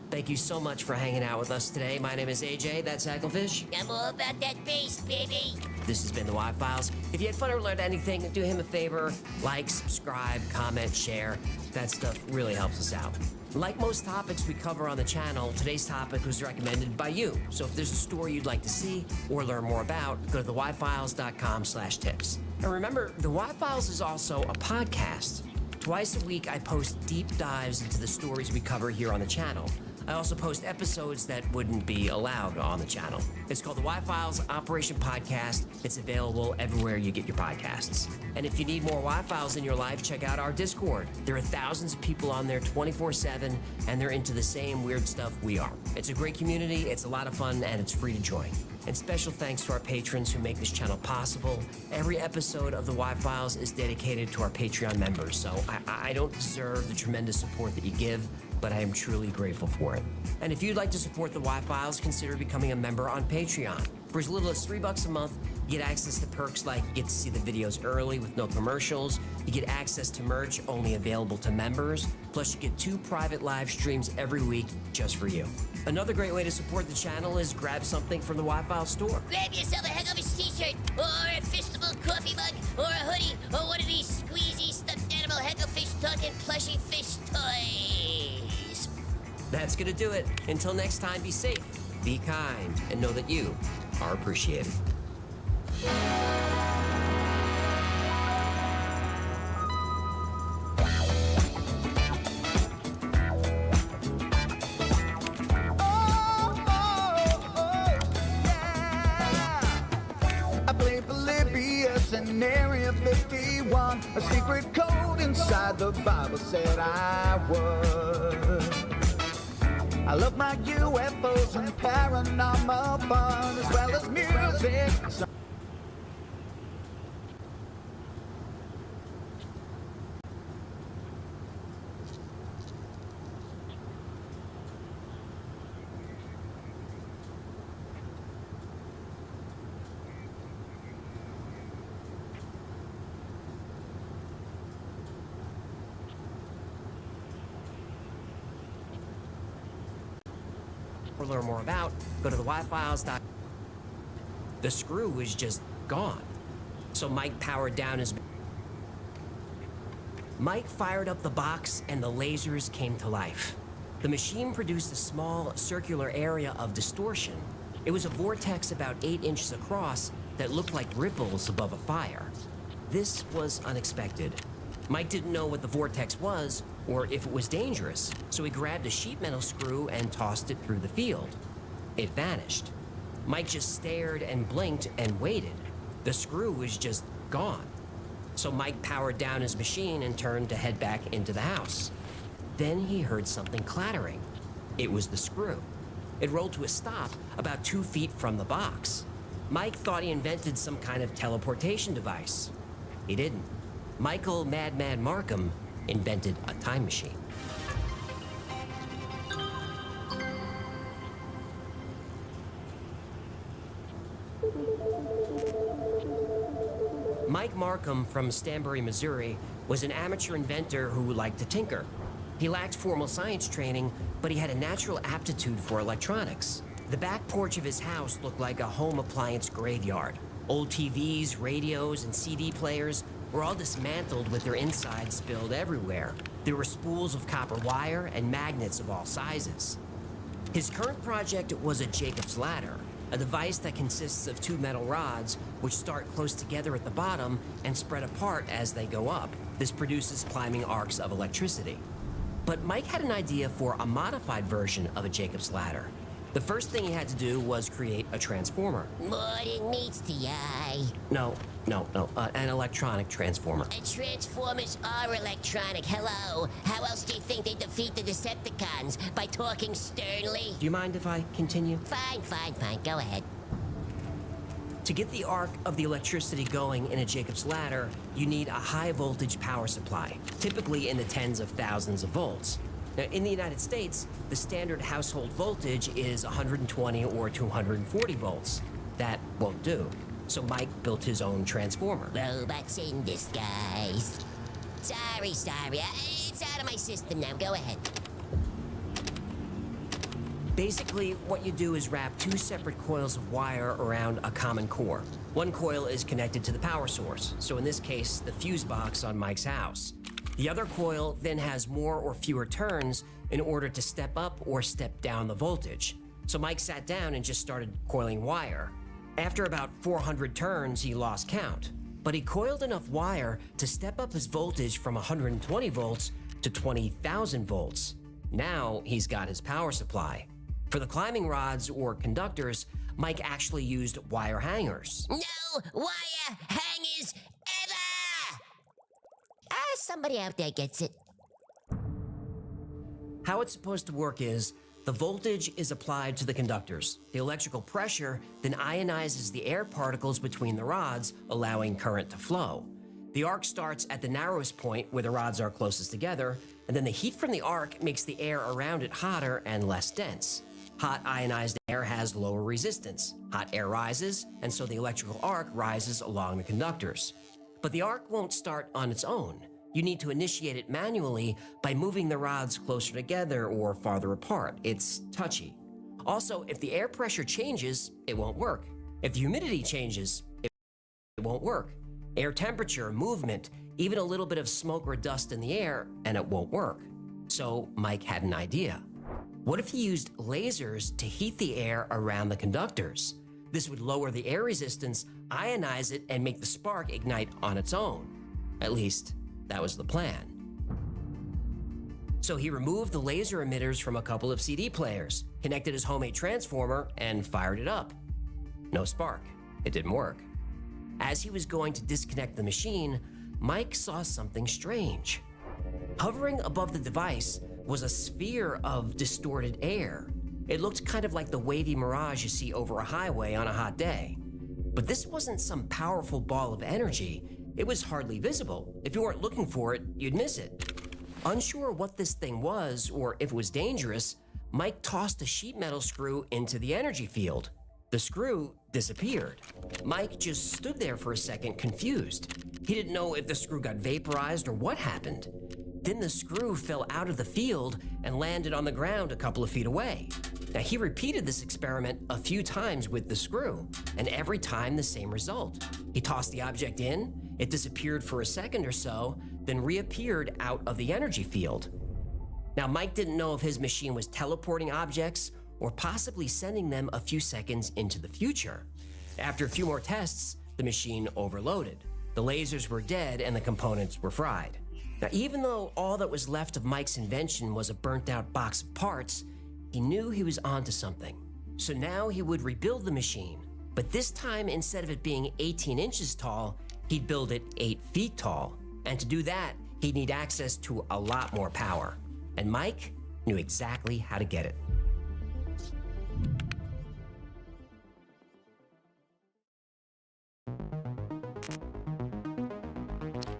Thank you so much for hanging out with us today. My name is AJ, that's Hacklefish. I'm all about that bass, baby. This has been the Y-Files. If you had fun or learned anything, do him a favor. Like, subscribe, comment, share. That stuff really helps us out. Like most topics we cover on the channel, today's topic was recommended by you. So if there's a story you'd like to see or learn more about, go to theyfiles.com/tips. And remember, the Y-Files is also a podcast. Twice a week, I post deep dives into the stories we cover here on the channel. I also post episodes that wouldn't be allowed on the channel. It's called the Y-Files Operation Podcast. It's available everywhere you get your podcasts. And if you need more Y-Files in your life, check out our Discord. There are thousands of people on there 24/7, and they're into the same weird stuff we are. It's a great community, it's a lot of fun, and it's free to join. And special thanks to our patrons who make this channel possible. Every episode of the Y-Files is dedicated to our Patreon members, so I don't deserve the tremendous support that you give, but I am truly grateful for it. And if you'd like to support the Y-Files, consider becoming a member on Patreon. For as little as $3 a month, you get access to perks like you get to see the videos early with no commercials, you get access to merch only available to members, plus you get 2 private live streams every week just for you. Another great way to support the channel is grab something from the Y-Files store. Grab yourself a Hacklefish t-shirt, or a Festival coffee mug, or a hoodie, or one of these squeezy stuffed animal Hacklefish talking plushy fish toys. That's gonna do it. Until next time, be safe, be kind, and know that you are appreciated. I played Polybius in Area 51. A secret code inside the Bible said I was. I love my UFOs and paranormal fun as well as music. Or learn more about, go to the Y-Files.com. The screw was just gone. So Mike powered down his... Mike fired up the box and the lasers came to life. The machine produced a small circular area of distortion. It was a vortex about 8 inches across that looked like ripples above a fire. This was unexpected. Mike didn't know what the vortex was or if it was dangerous, so he grabbed a sheet metal screw and tossed it through the field. It vanished. Mike just stared and blinked and waited. The screw was just gone. So Mike powered down his machine and turned to head back into the house. Then he heard something clattering. It was the screw. It rolled to a stop about 2 feet from the box. Mike thought he invented some kind of teleportation device. He didn't. Michael Madman Markham invented a time machine. Mike Markham from Stanbury, Missouri, was an amateur inventor who liked to tinker. He lacked formal science training, but he had a natural aptitude for electronics. The back porch of his house looked like a home appliance graveyard. Old TVs, radios, and CD players were all dismantled with their insides spilled everywhere. There were spools of copper wire and magnets of all sizes. His current project was a Jacob's ladder, a device that consists of 2 metal rods which start close together at the bottom and spread apart as they go up. This produces climbing arcs of electricity. But Mike had an idea for a modified version of a Jacob's ladder. The first thing he had to do was create a transformer. More than meets the eye. No, an electronic transformer. And transformers are electronic, hello. How else do you think they defeat the Decepticons? By talking sternly? Do you mind if I continue? Fine, go ahead. To get the arc of the electricity going in a Jacob's ladder, you need a high voltage power supply, typically in the tens of thousands of volts. Now, in the United States, the standard household voltage is 120 or 240 volts. That won't do. So Mike built his own transformer. Robots in disguise. Sorry. It's out of my system now. Go ahead. Basically, what you do is wrap 2 separate coils of wire around a common core. One coil is connected to the power source, so in this case, the fuse box on Mike's house. The other coil then has more or fewer turns in order to step up or step down the voltage. So Mike sat down and just started coiling wire. After about 400 turns, he lost count. But he coiled enough wire to step up his voltage from 120 volts to 20,000 volts. Now he's got his power supply. For the climbing rods or conductors, Mike actually used wire hangers. No wire hangers ever! Somebody out there gets it. How it's supposed to work is, the voltage is applied to the conductors. The electrical pressure then ionizes the air particles between the rods, allowing current to flow. The arc starts at the narrowest point where the rods are closest together, and then the heat from the arc makes the air around it hotter and less dense. Hot ionized air has lower resistance. Hot air rises, and so the electrical arc rises along the conductors. But the arc won't start on its own. You need to initiate it manually by moving the rods closer together or farther apart. It's touchy. Also, if the air pressure changes, it won't work. If the humidity changes, it won't work. Air temperature, movement, even a little bit of smoke or dust in the air, and it won't work. So Mike had an idea. What if he used lasers to heat the air around the conductors? This would lower the air resistance, ionize it, and make the spark ignite on its own. At least, that was the plan. So he removed the laser emitters from a couple of CD players, connected his homemade transformer, and fired it up. No spark. It didn't work. As he was going to disconnect the machine, Mike saw something strange. Hovering above the device was a sphere of distorted air. It looked kind of like the wavy mirage you see over a highway on a hot day. But this wasn't some powerful ball of energy. It was hardly visible. If you weren't looking for it, you'd miss it. Unsure what this thing was or if it was dangerous, Mike tossed a sheet metal screw into the energy field. The screw disappeared. Mike just stood there for a second, confused. He didn't know if the screw got vaporized or what happened. Then the screw fell out of the field and landed on the ground a couple of feet away. Now, he repeated this experiment a few times with the screw, and every time the same result. He tossed the object in, it disappeared for a second or so, then reappeared out of the energy field. Now, Mike didn't know if his machine was teleporting objects or possibly sending them a few seconds into the future. After a few more tests, the machine overloaded. The lasers were dead and the components were fried. Now, even though all that was left of Mike's invention was a burnt-out box of parts, he knew he was onto something. So now he would rebuild the machine, but this time, instead of it being 18 inches tall, he'd build it 8 feet tall. And to do that, he'd need access to a lot more power. And Mike knew exactly how to get it.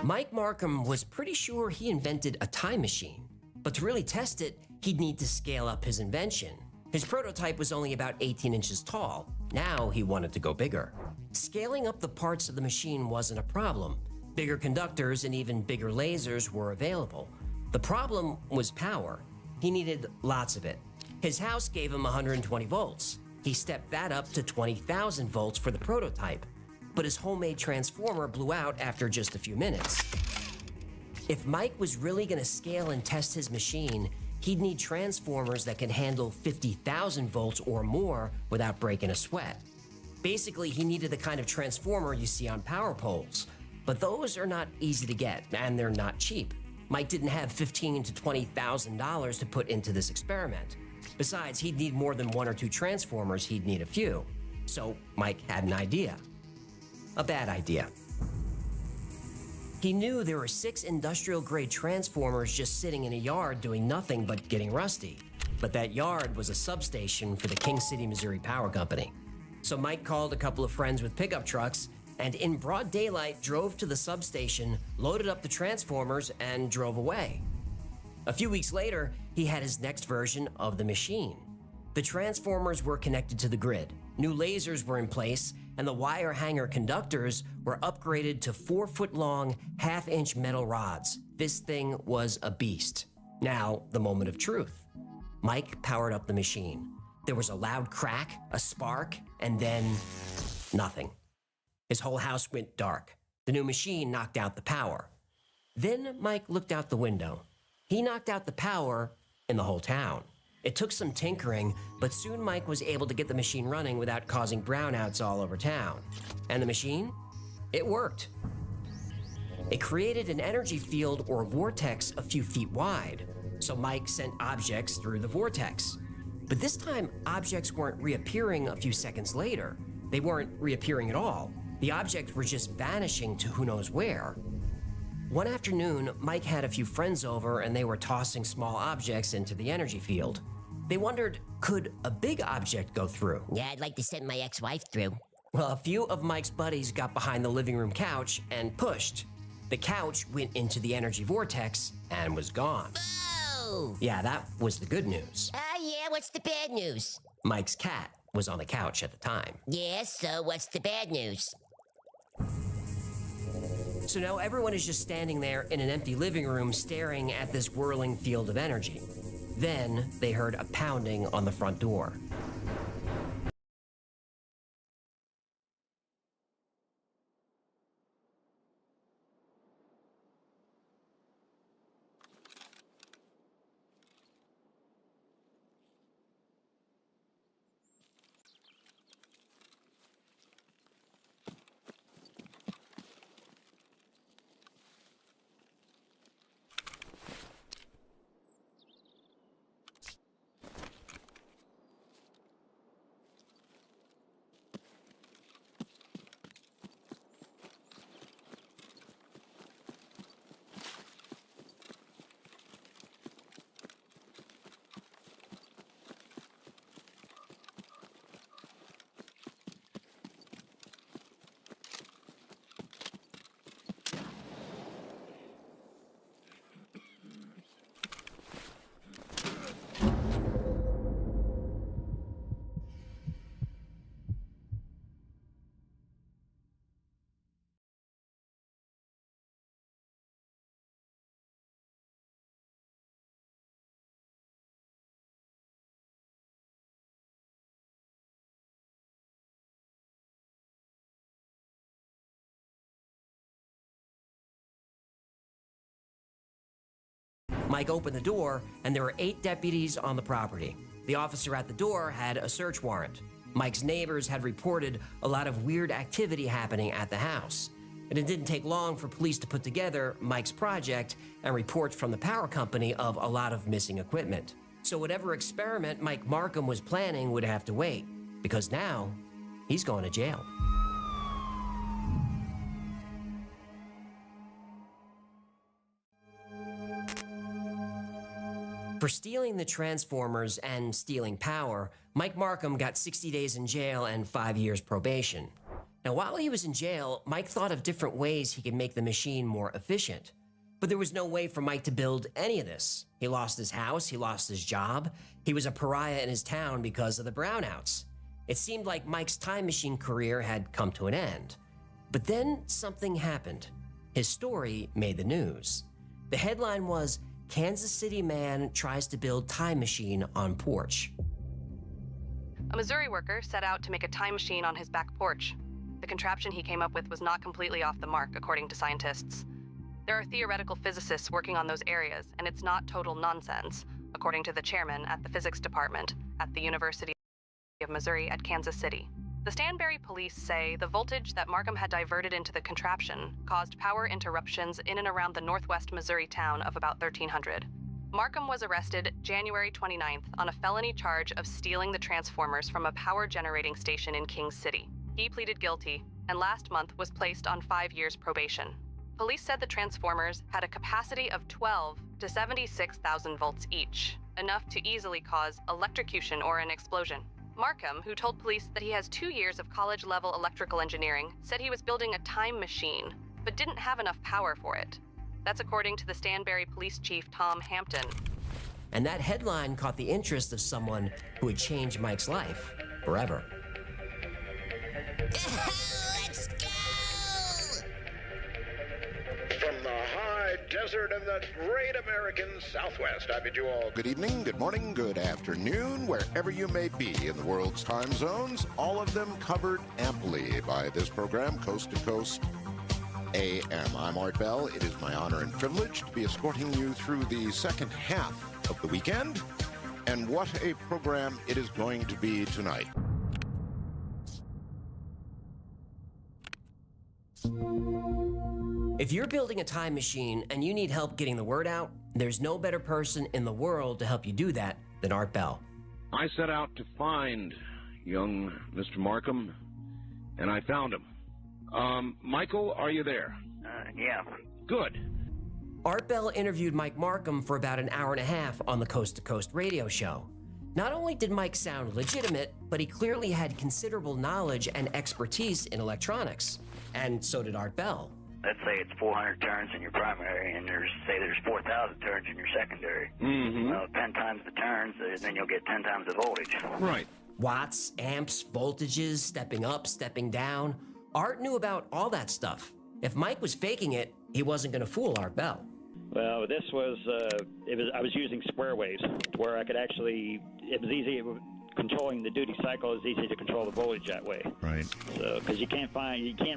Mike Markham was pretty sure he invented a time machine, but to really test it, he'd need to scale up his invention. His prototype was only about 18 inches tall. Now he wanted to go bigger. Scaling up the parts of the machine wasn't a problem. Bigger conductors and even bigger lasers were available. The problem was power. He needed lots of it. His house gave him 120 volts. He stepped that up to 20,000 volts for the prototype, but his homemade transformer blew out after just a few minutes. If Mike was really going to scale and test his machine, he'd need transformers that can handle 50,000 volts or more without breaking a sweat. Basically, he needed the kind of transformer you see on power poles, but those are not easy to get, and they're not cheap. Mike didn't have $15,000 to $20,000 to put into this experiment. Besides, he'd need more than 1 or 2 transformers, he'd need a few. So Mike had an idea. A bad idea. He knew there were 6 industrial-grade transformers just sitting in a yard doing nothing but getting rusty. But that yard was a substation for the King City, Missouri Power Company. So Mike called a couple of friends with pickup trucks and in broad daylight drove to the substation, loaded up the transformers, and drove away. A few weeks later, he had his next version of the machine. The transformers were connected to the grid, new lasers were in place, and the wire hanger conductors were upgraded to 4-foot-long, half-inch metal rods. This thing was a beast. Now, the moment of truth. Mike powered up the machine. There was a loud crack, a spark, and then nothing. His whole house went dark. The new machine knocked out the power. Then Mike looked out the window. He knocked out the power in the whole town. It took some tinkering, but soon Mike was able to get the machine running without causing brownouts all over town. And the machine? It worked. It created an energy field or vortex a few feet wide, so Mike sent objects through the vortex. But this time, objects weren't reappearing a few seconds later. They weren't reappearing at all. The objects were just vanishing to who knows where. One afternoon, Mike had a few friends over and they were tossing small objects into the energy field. They wondered, could a big object go through? Yeah, I'd like to send my ex-wife through. Well, a few of Mike's buddies got behind the living room couch and pushed. The couch went into the energy vortex and was gone. Oh! Yeah, that was the good news. Yeah, what's the bad news? Mike's cat was on the couch at the time. Yeah, so what's the bad news? So now everyone is just standing there in an empty living room staring at this whirling field of energy. Then they heard a pounding on the front door. Mike opened the door, and there were 8 deputies on the property. The officer at the door had a search warrant. Mike's neighbors had reported a lot of weird activity happening at the house. And it didn't take long for police to put together Mike's project and reports from the power company of a lot of missing equipment. So whatever experiment Mike Markham was planning would have to wait, because now he's going to jail. For stealing the transformers and stealing power, Mike Markham got 60 days in jail and 5 years probation. Now, while he was in jail, Mike thought of different ways he could make the machine more efficient. But there was no way for Mike to build any of this. He lost his house, he lost his job, he was a pariah in his town because of the brownouts. It seemed like Mike's time machine career had come to an end. But then something happened. His story made the news. The headline was, "Kansas City man tries to build time machine on porch." A Missouri worker set out to make a time machine on his back porch. The contraption he came up with was not completely off the mark, according to scientists. There are theoretical physicists working on those areas, and it's not total nonsense, according to the chairman at the physics department at the University of Missouri at Kansas City. The Stanberry police say the voltage that Markham had diverted into the contraption caused power interruptions in and around the northwest Missouri town of about 1300. Markham was arrested January 29th on a felony charge of stealing the transformers from a power generating station in Kings City. He pleaded guilty, and last month was placed on 5 years probation. Police said the transformers had a capacity of 12 to 76,000 volts each, enough to easily cause electrocution or an explosion. Markham, who told police that he has 2 years of college-level electrical engineering, said he was building a time machine, but didn't have enough power for it. That's according to the Stanberry Police Chief Tom Hampton. And that headline caught the interest of someone who would change Mike's life forever. Let's go! From the high desert of the great American Southwest, I bid you all good evening, good morning, good afternoon, wherever you may be in the world's time zones, all of them covered amply by this program, Coast to Coast AM. I'm Art Bell. It is my honor and privilege to be escorting you through the second half of the weekend, and what a program it is going to be tonight. If you're building a time machine and you need help getting the word out, there's no better person in the world to help you do that than Art Bell. I set out to find young Mr. Markham, and I found him. Michael, are you there? Yeah. Good. Art Bell interviewed Mike Markham for about an hour and a half on the Coast to Coast radio show. Not only did Mike sound legitimate, but he clearly had considerable knowledge and expertise in electronics. And so did Art Bell. Let's say it's 400 turns in your primary, and there's 4,000 turns in your secondary. Mm-hmm. Well, 10 times the turns, then you'll get 10 times the voltage. Right. Watts, amps, voltages, stepping up, stepping down. Art knew about all that stuff. If Mike was faking it, he wasn't going to fool Art Bell. Well, this was, I was using square waves, where I could actually, it was easy, controlling the duty cycle is easy to control the voltage that way. Right. So, because you can't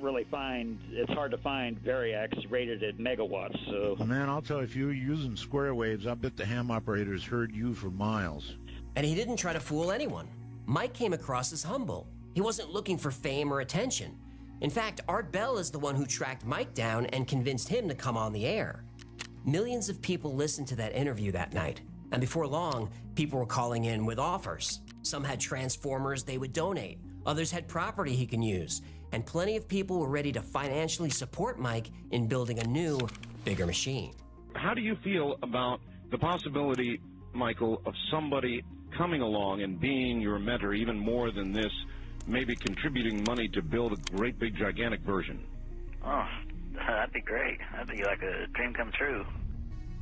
really find, it's hard to find variacs rated at megawatts, so. Well, man, I'll tell you, if you were using square waves, I bet the ham operators heard you for miles. And he didn't try to fool anyone. Mike came across as humble. He wasn't looking for fame or attention. In fact, Art Bell is the one who tracked Mike down and convinced him to come on the air. Millions of people listened to that interview that night, and before long, people were calling in with offers. Some had transformers they would donate, others had property he can use, and plenty of people were ready to financially support Mike in building a new, bigger machine. How do you feel about the possibility, Michael, of somebody coming along and being your mentor even more than this, maybe contributing money to build a great big gigantic version? Oh, that'd be great. That'd be like a dream come true.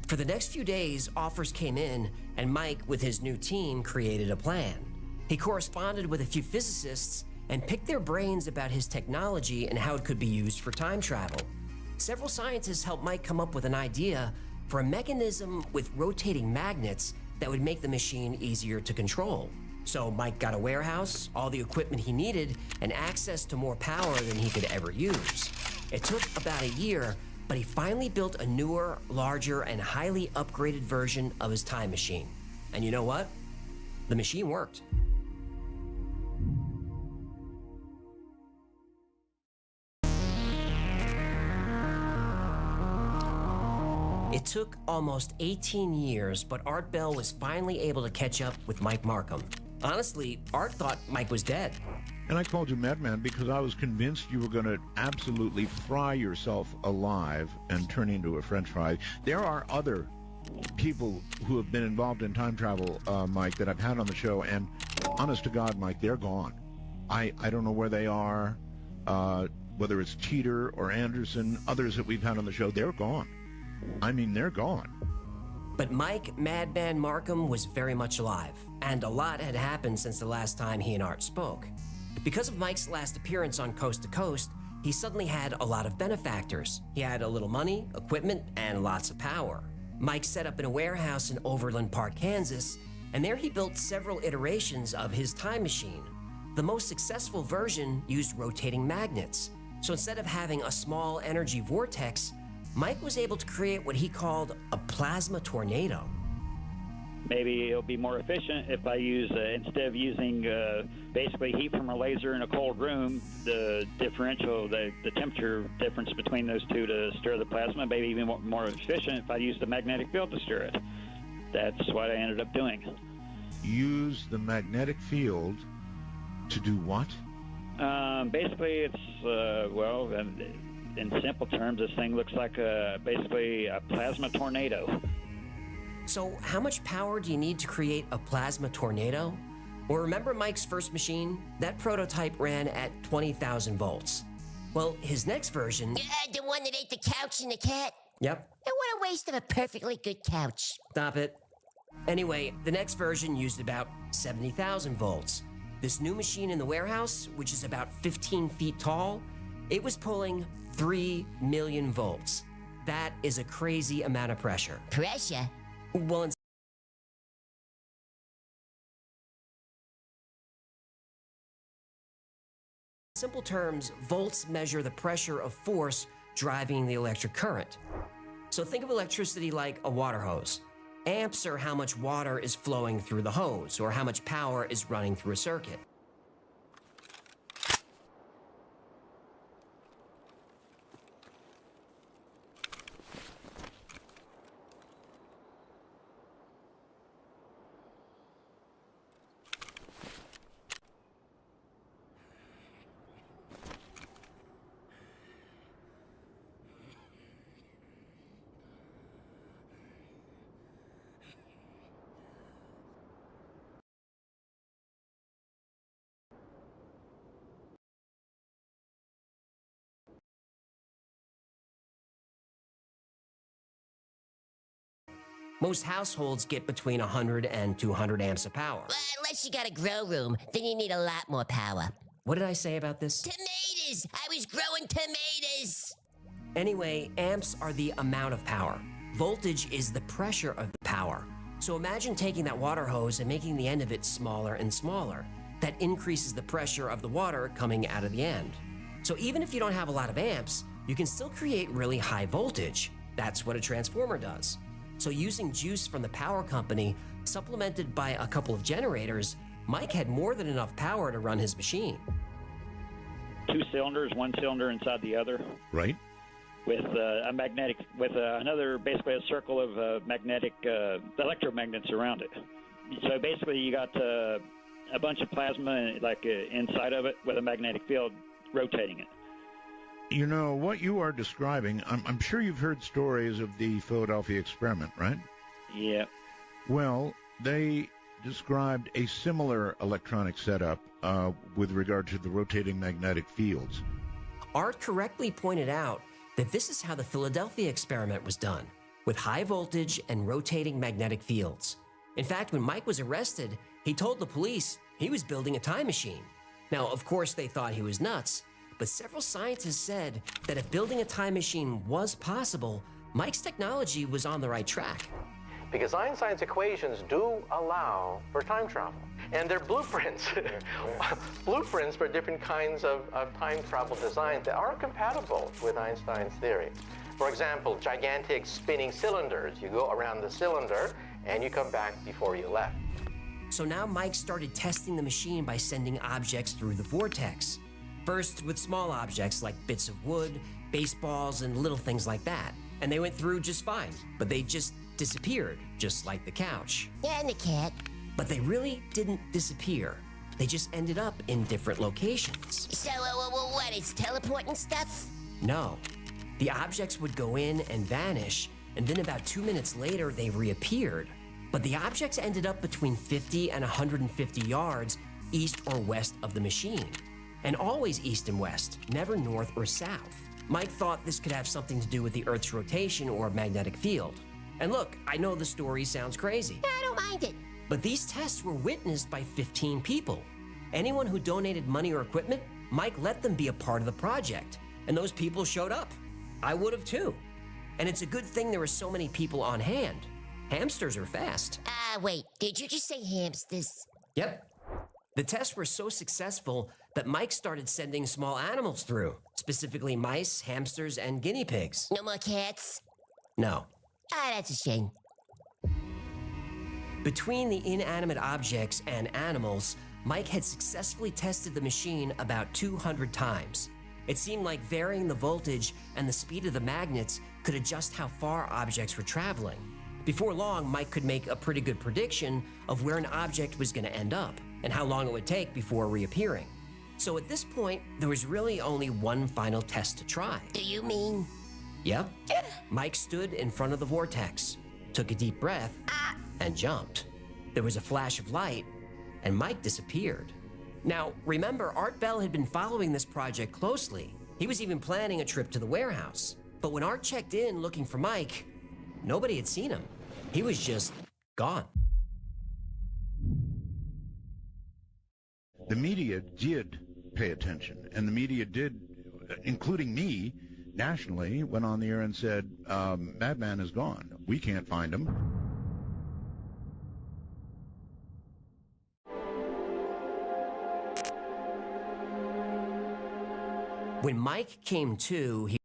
For the next few days, offers came in, and Mike, with his new team, created a plan. He corresponded with a few physicists and picked their brains about his technology and how it could be used for time travel. Several scientists helped Mike come up with an idea for a mechanism with rotating magnets that would make the machine easier to control. So Mike got a warehouse, all the equipment he needed, and access to more power than he could ever use. It took about a year, but he finally built a newer, larger, and highly upgraded version of his time machine. And you know what? The machine worked. It took almost 18 years, but Art Bell was finally able to catch up with Mike Markham. Honestly, Art thought Mike was dead. And I called you madman because I was convinced you were going to absolutely fry yourself alive and turn into a french fry. There are other people who have been involved in time travel, Mike, that I've had on the show, and honest to God, Mike, they're gone. I don't know where they are, whether it's Teeter or Anderson, others that we've had on the show, they're gone. I mean, they're gone. But Mike Madman Markham was very much alive, and a lot had happened since the last time he and Art spoke. Because of Mike's last appearance on Coast to Coast, he suddenly had a lot of benefactors. He had a little money, equipment, and lots of power. Mike set up in a warehouse in Overland Park, Kansas, And there he built several iterations of his time machine. The most successful version used rotating magnets. So instead of having a small energy vortex, Mike was able to create what he called a plasma tornado. Maybe it'll be more efficient if I use, instead of using basically heat from a laser in a cold room, the differential, the temperature difference between those two to stir the plasma, maybe even more efficient if I use the magnetic field to stir it. That's what I ended up doing. Use the magnetic field to do what? Basically, it's, well, in simple terms, this thing looks like basically a plasma tornado. So how much power do you need to create a plasma tornado? Well, remember Mike's first machine? That prototype ran at 20,000 volts. Well, his next version... The one that ate the couch and the cat? Yep. And what a waste of a perfectly good couch. Stop it. Anyway, the next version used about 70,000 volts. This new machine in the warehouse, which is about 15 feet tall, it was pulling 3 million volts. That is a crazy amount of pressure. Pressure? Well, in simple terms, volts measure the pressure of force driving the electric current. So think of electricity like a water hose. Amps are how much water is flowing through the hose, or how much power is running through a circuit. Most households get between 100 and 200 amps of power. Well, unless you got a grow room, then you need a lot more power. What did I say about this? Tomatoes! I was growing tomatoes! Anyway, amps are the amount of power. Voltage is the pressure of the power. So imagine taking that water hose and making the end of it smaller and smaller. That increases the pressure of the water coming out of the end. So even if you don't have a lot of amps, you can still create really high voltage. That's what a transformer does. So using juice from the power company, supplemented by a couple of generators, Mike had more than enough power to run his machine. 2 cylinders, 1 cylinder inside the other. Right. With a magnetic, with another, basically a circle of magnetic electromagnets around it. So basically you got a bunch of plasma like inside of it with a magnetic field rotating it. You know, what you are describing, I'm sure you've heard stories of the Philadelphia experiment, right? Yeah. Well, they described a similar electronic setup with regard to the rotating magnetic fields. Art correctly pointed out that this is how the Philadelphia experiment was done, with high voltage and rotating magnetic fields. In fact, when Mike was arrested, he told the police he was building a time machine. Now, of course, they thought he was nuts, but several scientists said that if building a time machine was possible, Mike's technology was on the right track. Because Einstein's equations do allow for time travel. And they're blueprints, blueprints for different kinds of time travel designs that are compatible with Einstein's theory. For example, gigantic spinning cylinders. You go around the cylinder and you come back before you left. So now Mike started testing the machine by sending objects through the vortex. First with small objects like bits of wood, baseballs, and little things like that. And they went through just fine, but they just disappeared, just like the couch. And the cat. But they really didn't disappear. They just ended up in different locations. So, what, it's teleporting stuff? No. The objects would go in and vanish, and then about 2 minutes later, they reappeared. But the objects ended up between 50 and 150 yards east or west of the machine. And always east and west, never north or south. Mike thought this could have something to do with the Earth's rotation or magnetic field. And look, I know the story sounds crazy. I don't mind it. But these tests were witnessed by 15 people. Anyone who donated money or equipment, Mike let them be a part of the project. And those people showed up. I would have too. And it's a good thing there were so many people on hand. Hamsters are fast. Wait, did you just say hamsters? Yep. The tests were so successful that Mike started sending small animals through, specifically mice, hamsters, and guinea pigs. No more cats? No. That's a shame. Between the inanimate objects and animals, Mike had successfully tested the machine about 200 times. It seemed like varying the voltage and the speed of the magnets could adjust how far objects were traveling. Before long, Mike could make a pretty good prediction of where an object was going to end up and how long it would take before reappearing. So at this point, there was really only one final test to try. Do you mean? Yep. Mike stood in front of the vortex, took a deep breath, and jumped. There was a flash of light, and Mike disappeared. Now, remember, Art Bell had been following this project closely. He was even planning a trip to the warehouse. But when Art checked in looking for Mike, nobody had seen him. He was just gone. The media did pay attention, and the media did, including me, nationally, went on the air and said, Madman is gone. We can't find him. When Mike came to, he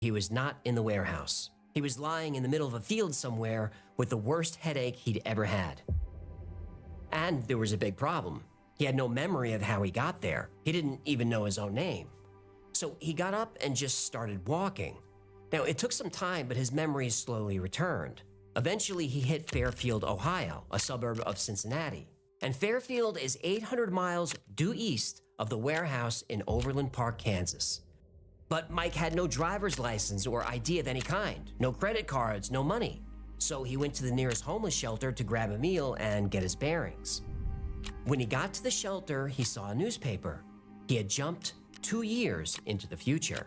he was not in the warehouse. He was lying in the middle of a field somewhere with the worst headache he'd ever had. And there was a big problem. He had no memory of how he got there. He didn't even know his own name. So he got up and just started walking. Now, it took some time, but his memories slowly returned. Eventually, he hit Fairfield, Ohio, a suburb of Cincinnati. And Fairfield is 800 miles due east of the warehouse in Overland Park, Kansas. But Mike had no driver's license or ID of any kind, no credit cards, no money. So he went to the nearest homeless shelter to grab a meal and get his bearings. When he got to the shelter, he saw a newspaper. He had jumped 2 years into the future.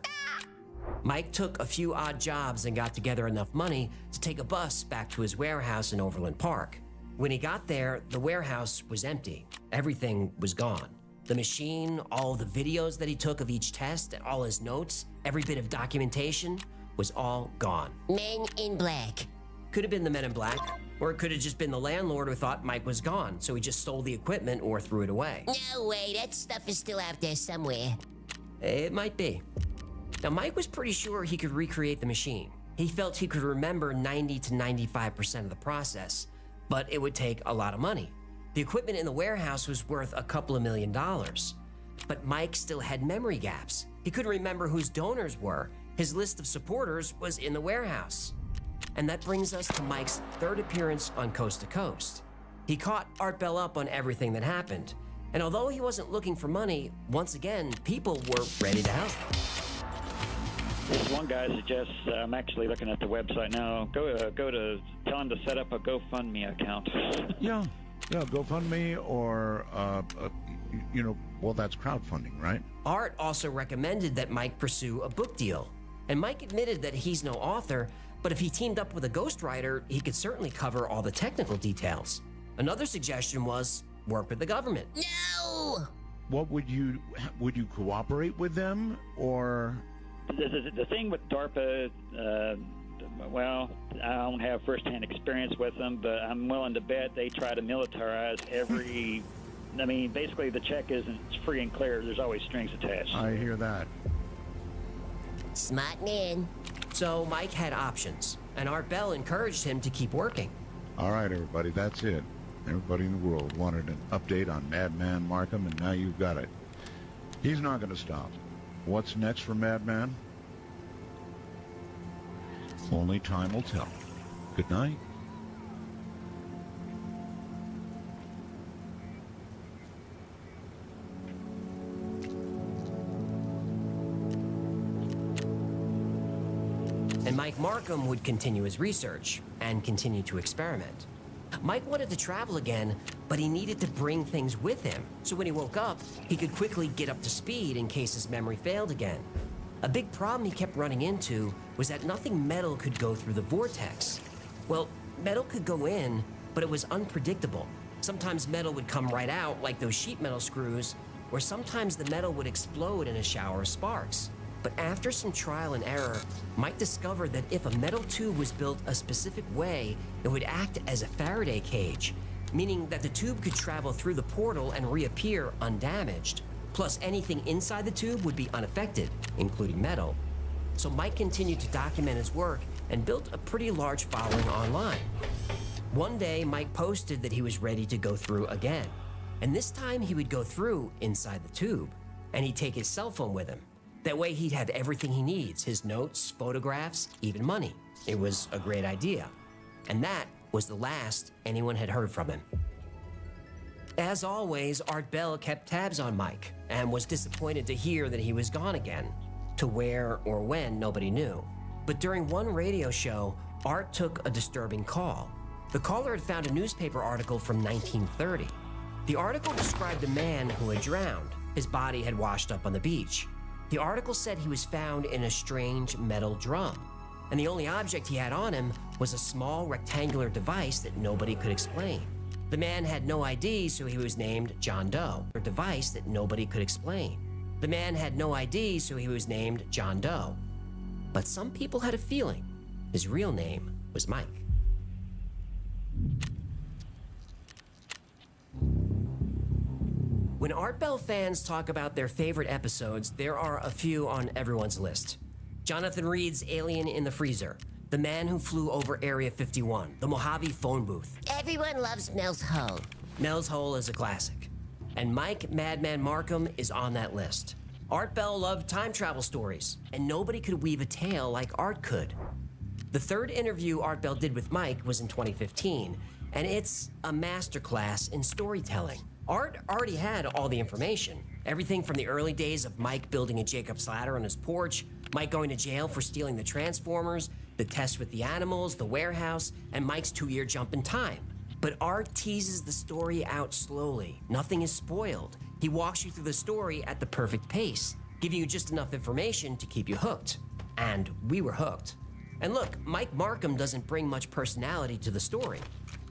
Mike took a few odd jobs and got together enough money to take a bus back to his warehouse in Overland Park. When he got there, the warehouse was empty. Everything was gone. The machine, all the videos that he took of each test, and all his notes, every bit of documentation was all gone. Men in Black. Could have been the Men in Black, or it could have just been the landlord who thought Mike was gone, so he just stole the equipment or threw it away. No way, that stuff is still out there somewhere. It might be. Now, Mike was pretty sure he could recreate the machine. He felt he could remember 90 to 95% of the process, but it would take a lot of money. The equipment in the warehouse was worth a couple of $1 million. But Mike still had memory gaps. He couldn't remember whose donors were. His list of supporters was in the warehouse. And that brings us to Mike's third appearance on Coast to Coast. He caught Art Bell up on everything that happened. And although he wasn't looking for money, once again, people were ready to help. This one guy suggests, I'm actually looking at the website now, go to tell him to set up a GoFundMe account. Yeah, GoFundMe or, well, that's crowdfunding, right? Art also recommended that Mike pursue a book deal. And Mike admitted that he's no author, but if he teamed up with a ghostwriter, he could certainly cover all the technical details. Another suggestion was work with the government. No! What would you cooperate with them, or? The thing with DARPA, well, I don't have firsthand experience with them, but I'm willing to bet they try to militarize every. I mean, basically, the check isn't free and clear. There's always strings attached. I hear that. Smart man. So Mike had options, and Art Bell encouraged him to keep working. All right, everybody, that's it. Everybody in the world wanted an update on Madman Markham, and now you've got it. He's not going to stop. What's next for Madman? Only time will tell. Good night. And Mike Markham would continue his research and continue to experiment. Mike wanted to travel again, but he needed to bring things with him, so when he woke up, he could quickly get up to speed in case his memory failed again. A big problem he kept running into was that nothing metal could go through the vortex. Well, metal could go in, but it was unpredictable. Sometimes metal would come right out like those sheet metal screws, or sometimes the metal would explode in a shower of sparks. But after some trial and error, Mike discovered that if a metal tube was built a specific way, it would act as a Faraday cage, meaning that the tube could travel through the portal and reappear undamaged. Plus, anything inside the tube would be unaffected, including metal. So Mike continued to document his work and built a pretty large following online. One day, Mike posted that he was ready to go through again. And this time, he would go through inside the tube, and he'd take his cell phone with him. That way he'd have everything he needs, his notes, photographs, even money. It was a great idea. And that was the last anyone had heard from him. As always, Art Bell kept tabs on Mike and was disappointed to hear that he was gone again. To where or when, nobody knew. But during one radio show, Art took a disturbing call. The caller had found a newspaper article from 1930. The article described a man who had drowned. His body had washed up on the beach. The article said he was found in a strange metal drum, and the only object he had on him was a small rectangular device that nobody could explain. The man had no ID, so he was named John Doe, a device that nobody could explain. The man had no ID, so he was named John Doe. But some people had a feeling his real name was Mike. When Art Bell fans talk about their favorite episodes, there are a few on everyone's list. Jonathan Reed's Alien in the Freezer, The Man Who Flew Over Area 51, The Mojave Phone Booth. Everyone loves Mel's Hole. Mel's Hole is a classic. And Mike Madman Markham is on that list. Art Bell loved time travel stories, and nobody could weave a tale like Art could. The third interview Art Bell did with Mike was in 2015, and it's a masterclass in storytelling. Art already had all the information. Everything from the early days of Mike building a Jacob's ladder on his porch, Mike going to jail for stealing the Transformers, the test with the animals, the warehouse, and Mike's 2-year jump in time. But Art teases the story out slowly. Nothing is spoiled. He walks you through the story at the perfect pace, giving you just enough information to keep you hooked. And we were hooked. And look, Mike Markham doesn't bring much personality to the story.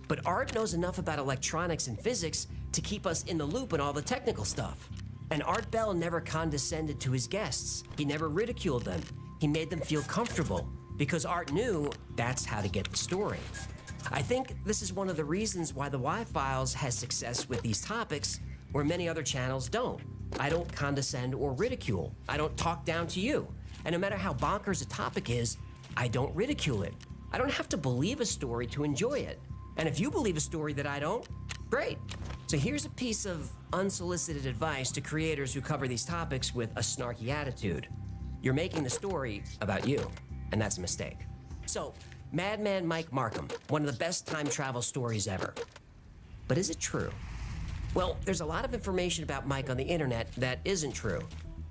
But Art knows enough about electronics and physics to keep us in the loop on all the technical stuff. And Art Bell never condescended to his guests. He never ridiculed them. He made them feel comfortable, because Art knew that's how to get the story. I think this is one of the reasons why the Y-Files has success with these topics where many other channels don't. I don't condescend or ridicule. I don't talk down to you. And no matter how bonkers a topic is, I don't ridicule it. I don't have to believe a story to enjoy it. And if you believe a story that I don't, great. So here's a piece of unsolicited advice to creators who cover these topics with a snarky attitude. You're making the story about you, and that's a mistake. So, Madman Mike Markham, one of the best time travel stories ever. But is it true? Well, there's a lot of information about Mike on the internet that isn't true.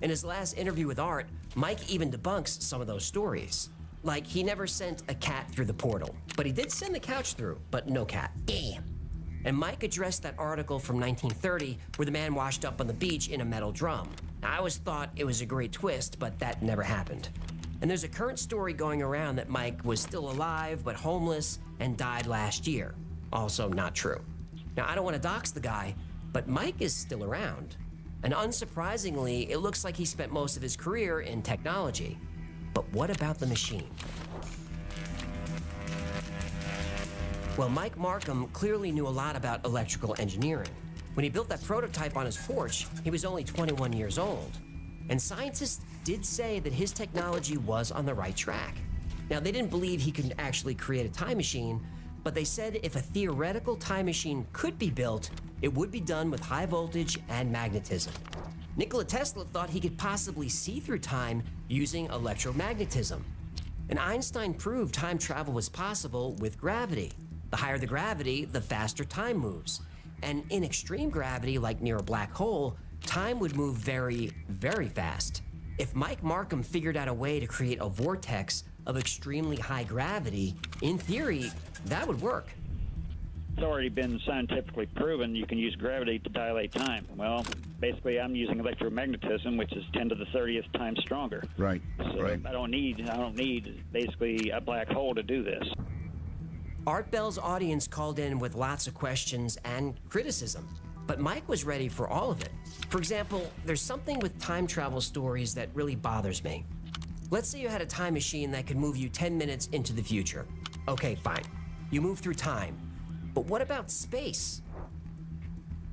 In his last interview with Art, Mike even debunks some of those stories. Like, he never sent a cat through the portal, but he did send the couch through, but no cat. Damn. And Mike addressed that article from 1930 where the man washed up on the beach in a metal drum. Now, I always thought it was a great twist, but that never happened. And there's a current story going around that Mike was still alive but homeless and died last year. Also not true. Now, I don't want to dox the guy, but Mike is still around. And unsurprisingly, it looks like he spent most of his career in technology. But what about the machine? Well, Mike Markham clearly knew a lot about electrical engineering. When he built that prototype on his porch, he was only 21 years old. And scientists did say that his technology was on the right track. Now, they didn't believe he could actually create a time machine, but they said if a theoretical time machine could be built, it would be done with high voltage and magnetism. Nikola Tesla thought he could possibly see through time using electromagnetism. And Einstein proved time travel was possible with gravity. The higher the gravity, the faster time moves. And in extreme gravity, like near a black hole, time would move very, very fast. If Mike Markham figured out a way to create a vortex of extremely high gravity, in theory, that would work. It's already been scientifically proven you can use gravity to dilate time. Well, basically, I'm using electromagnetism, which is 10 to the 30th times stronger. Right. So right. I don't need basically a black hole to do this. Art Bell's audience called in with lots of questions and criticism, but Mike was ready for all of it. For example, there's something with time travel stories that really bothers me. Let's say you had a time machine that could move you 10 minutes into the future. Okay, fine. You move through time. But what about space?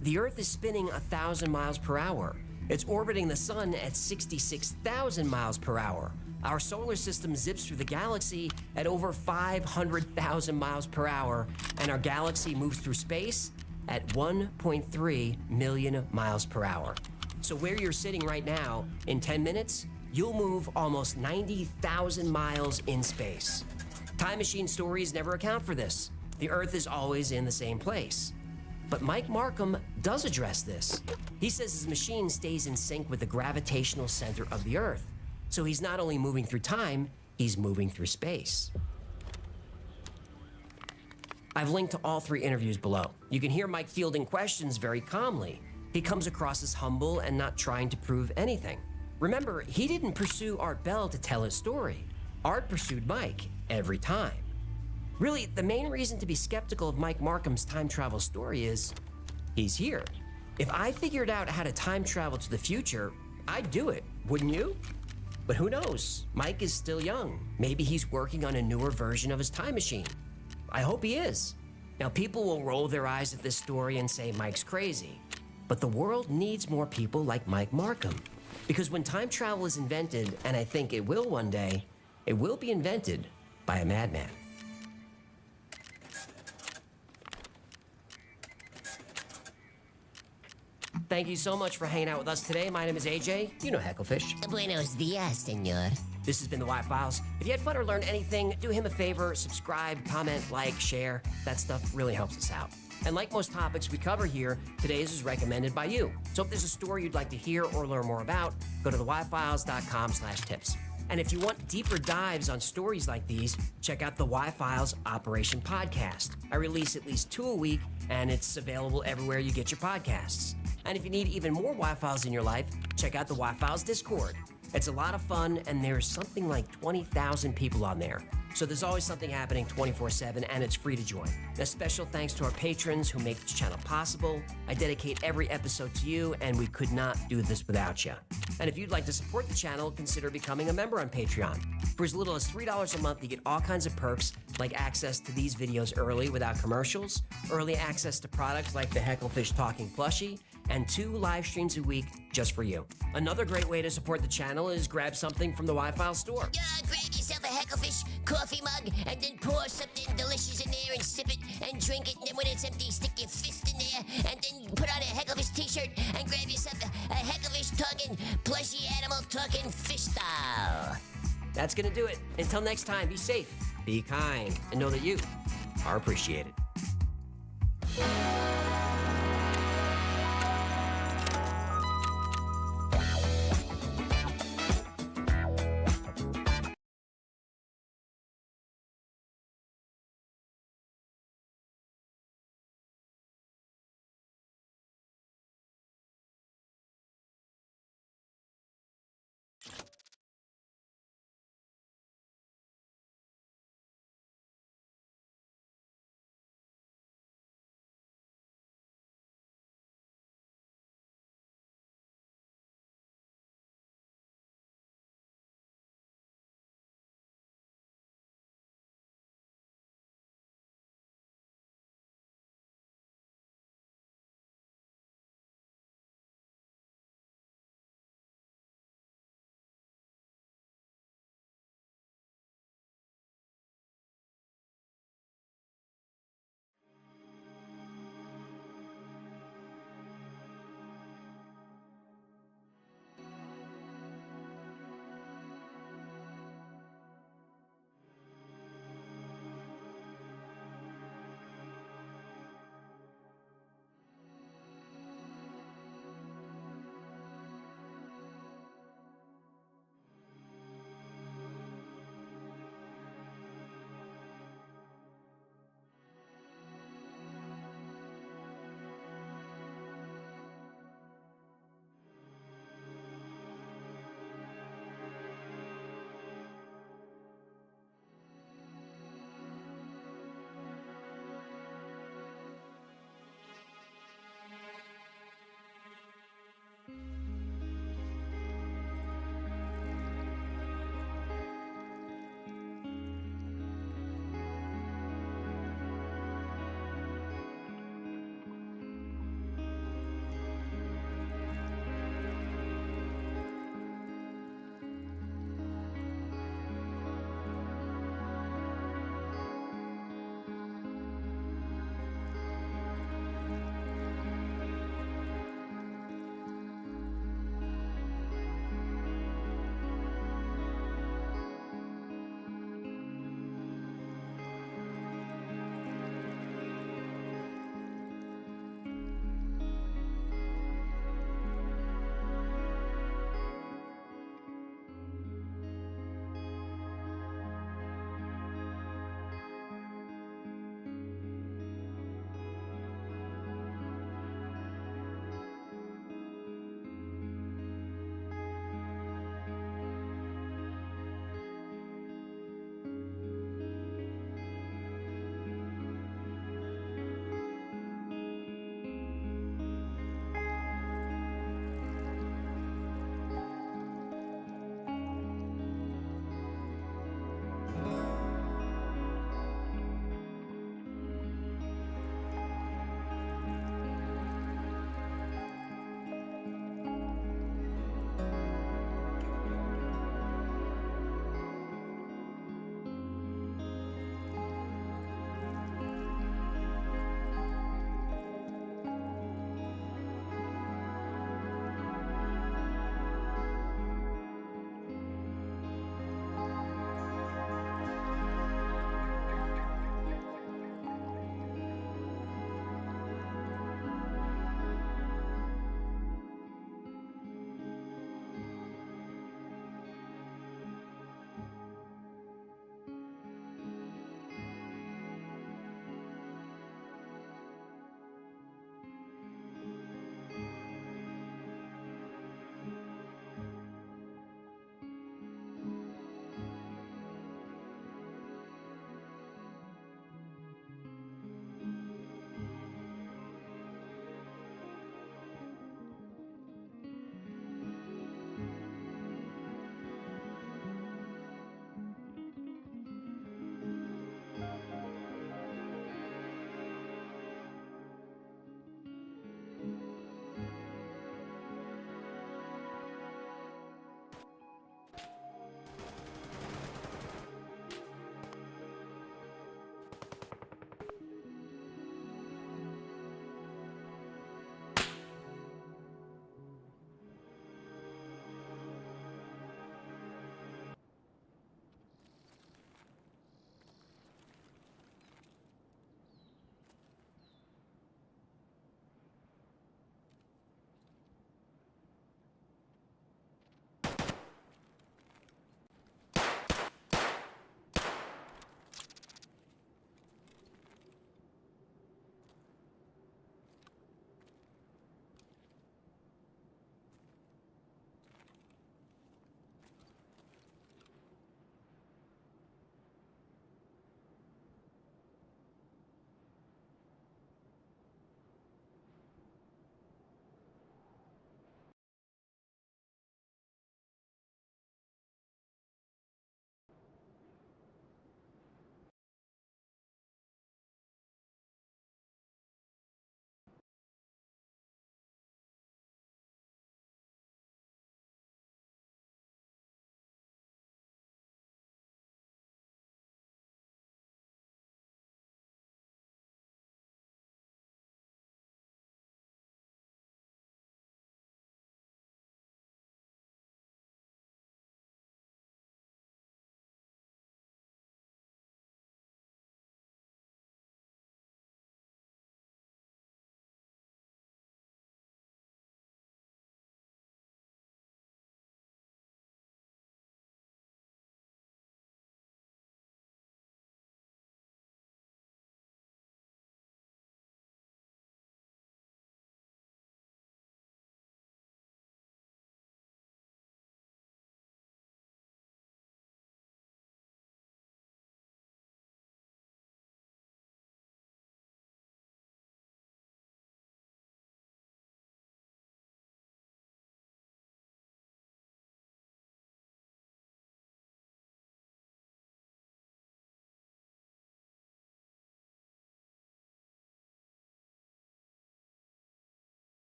The Earth is spinning 1,000 miles per hour. It's orbiting the sun at 66,000 miles per hour. Our solar system zips through the galaxy at over 500,000 miles per hour, and our galaxy moves through space at 1.3 million miles per hour. So where you're sitting right now, in 10 minutes, you'll move almost 90,000 miles in space. Time machine stories never account for this. The Earth is always in the same place. But Mike Markham does address this. He says his machine stays in sync with the gravitational center of the Earth. So he's not only moving through time, he's moving through space. I've linked to all 3 interviews below. You can hear Mike fielding questions very calmly. He comes across as humble and not trying to prove anything. Remember, he didn't pursue Art Bell to tell his story. Art pursued Mike every time. Really, the main reason to be skeptical of Mike Markham's time travel story is he's here. If I figured out how to time travel to the future, I'd do it, wouldn't you? But who knows? Mike is still young. Maybe he's working on a newer version of his time machine. I hope he is. Now, people will roll their eyes at this story and say Mike's crazy. But the world needs more people like Mike Markham. Because when time travel is invented, and I think it will one day, it will be invented by a madman. Thank you so much for hanging out with us today. My name is AJ. You know Hecklefish. Buenos dias, senor. This has been the Y Files. If you had fun or learned anything, do him a favor, subscribe, comment, like, share. That stuff really helps us out. And like most topics we cover here, today's is recommended by you. So if there's a story you'd like to hear or learn more about, go to theyfiles.com/tips. And if you want deeper dives on stories like these, check out the Y Files Operation Podcast. I release at least 2 a week, and it's available everywhere you get your podcasts. And if you need even more Y Files in your life, check out the Y Files Discord. It's a lot of fun, and there's something like 20,000 people on there. So there's always something happening 24/7, and it's free to join. A special thanks to our patrons who make this channel possible. I dedicate every episode to you, and we could not do this without you. And if you'd like to support the channel, consider becoming a member on Patreon. For as little as $3 a month, you get all kinds of perks, like access to these videos early without commercials, early access to products like the Hecklefish Talking Plushie, and 2 live streams a week just for you. Another great way to support the channel is grab something from the Y-File store. Grab yourself a Hecklefish coffee mug and then pour something delicious in there and sip it and drink it. And then when it's empty, stick your fist in there and then put on a Hecklefish t-shirt and grab yourself a Hecklefish talking plushie animal talking fish doll. That's gonna do it. Until next time, be safe, be kind, and know that you are appreciated.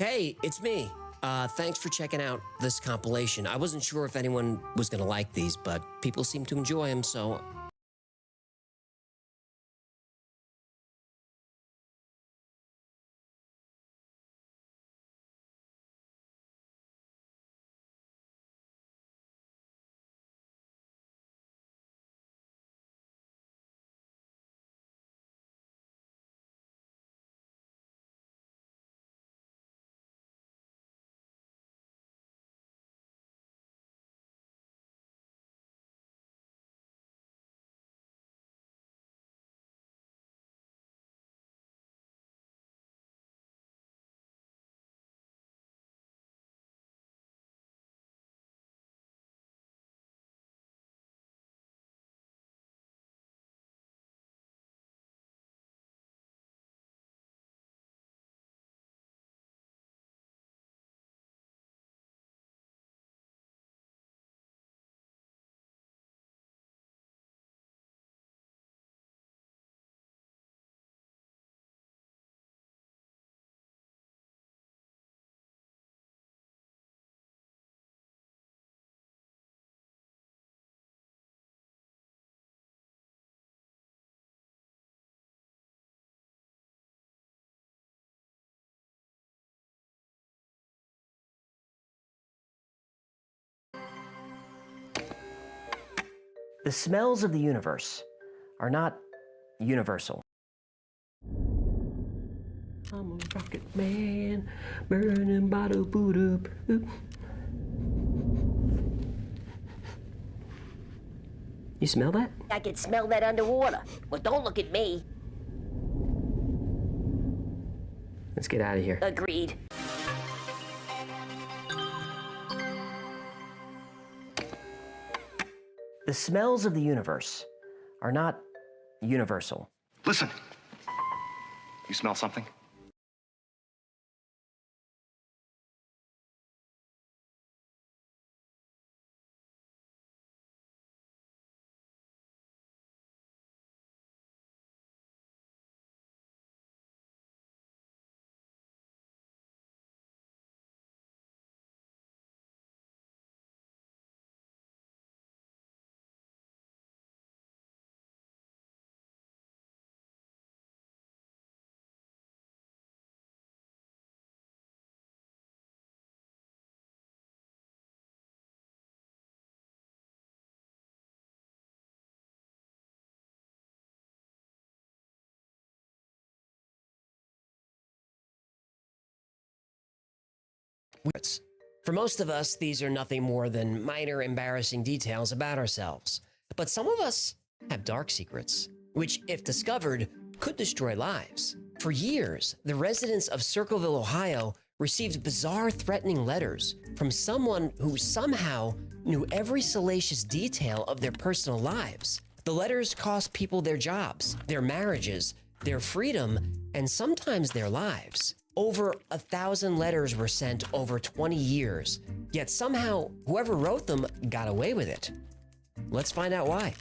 Hey, it's me. Thanks for checking out this compilation. I wasn't sure if anyone was going to like these, but people seem to enjoy them, so... The smells of the universe are not universal. I'm a rocket man, burning by the boot. You smell that? I can smell that underwater. Well, don't look at me. Let's get out of here. Agreed. The smells of the universe are not universal. Listen. You smell something? For most of us, these are nothing more than minor embarrassing details about ourselves. But some of us have dark secrets, which, if discovered, could destroy lives. For years, the residents of Circleville, Ohio, received bizarre, threatening letters from someone who somehow knew every salacious detail of their personal lives. The letters cost people their jobs, their marriages, their freedom, and sometimes their lives. Over 1,000 letters were sent over 20 years, yet somehow whoever wrote them got away with it. Let's find out why.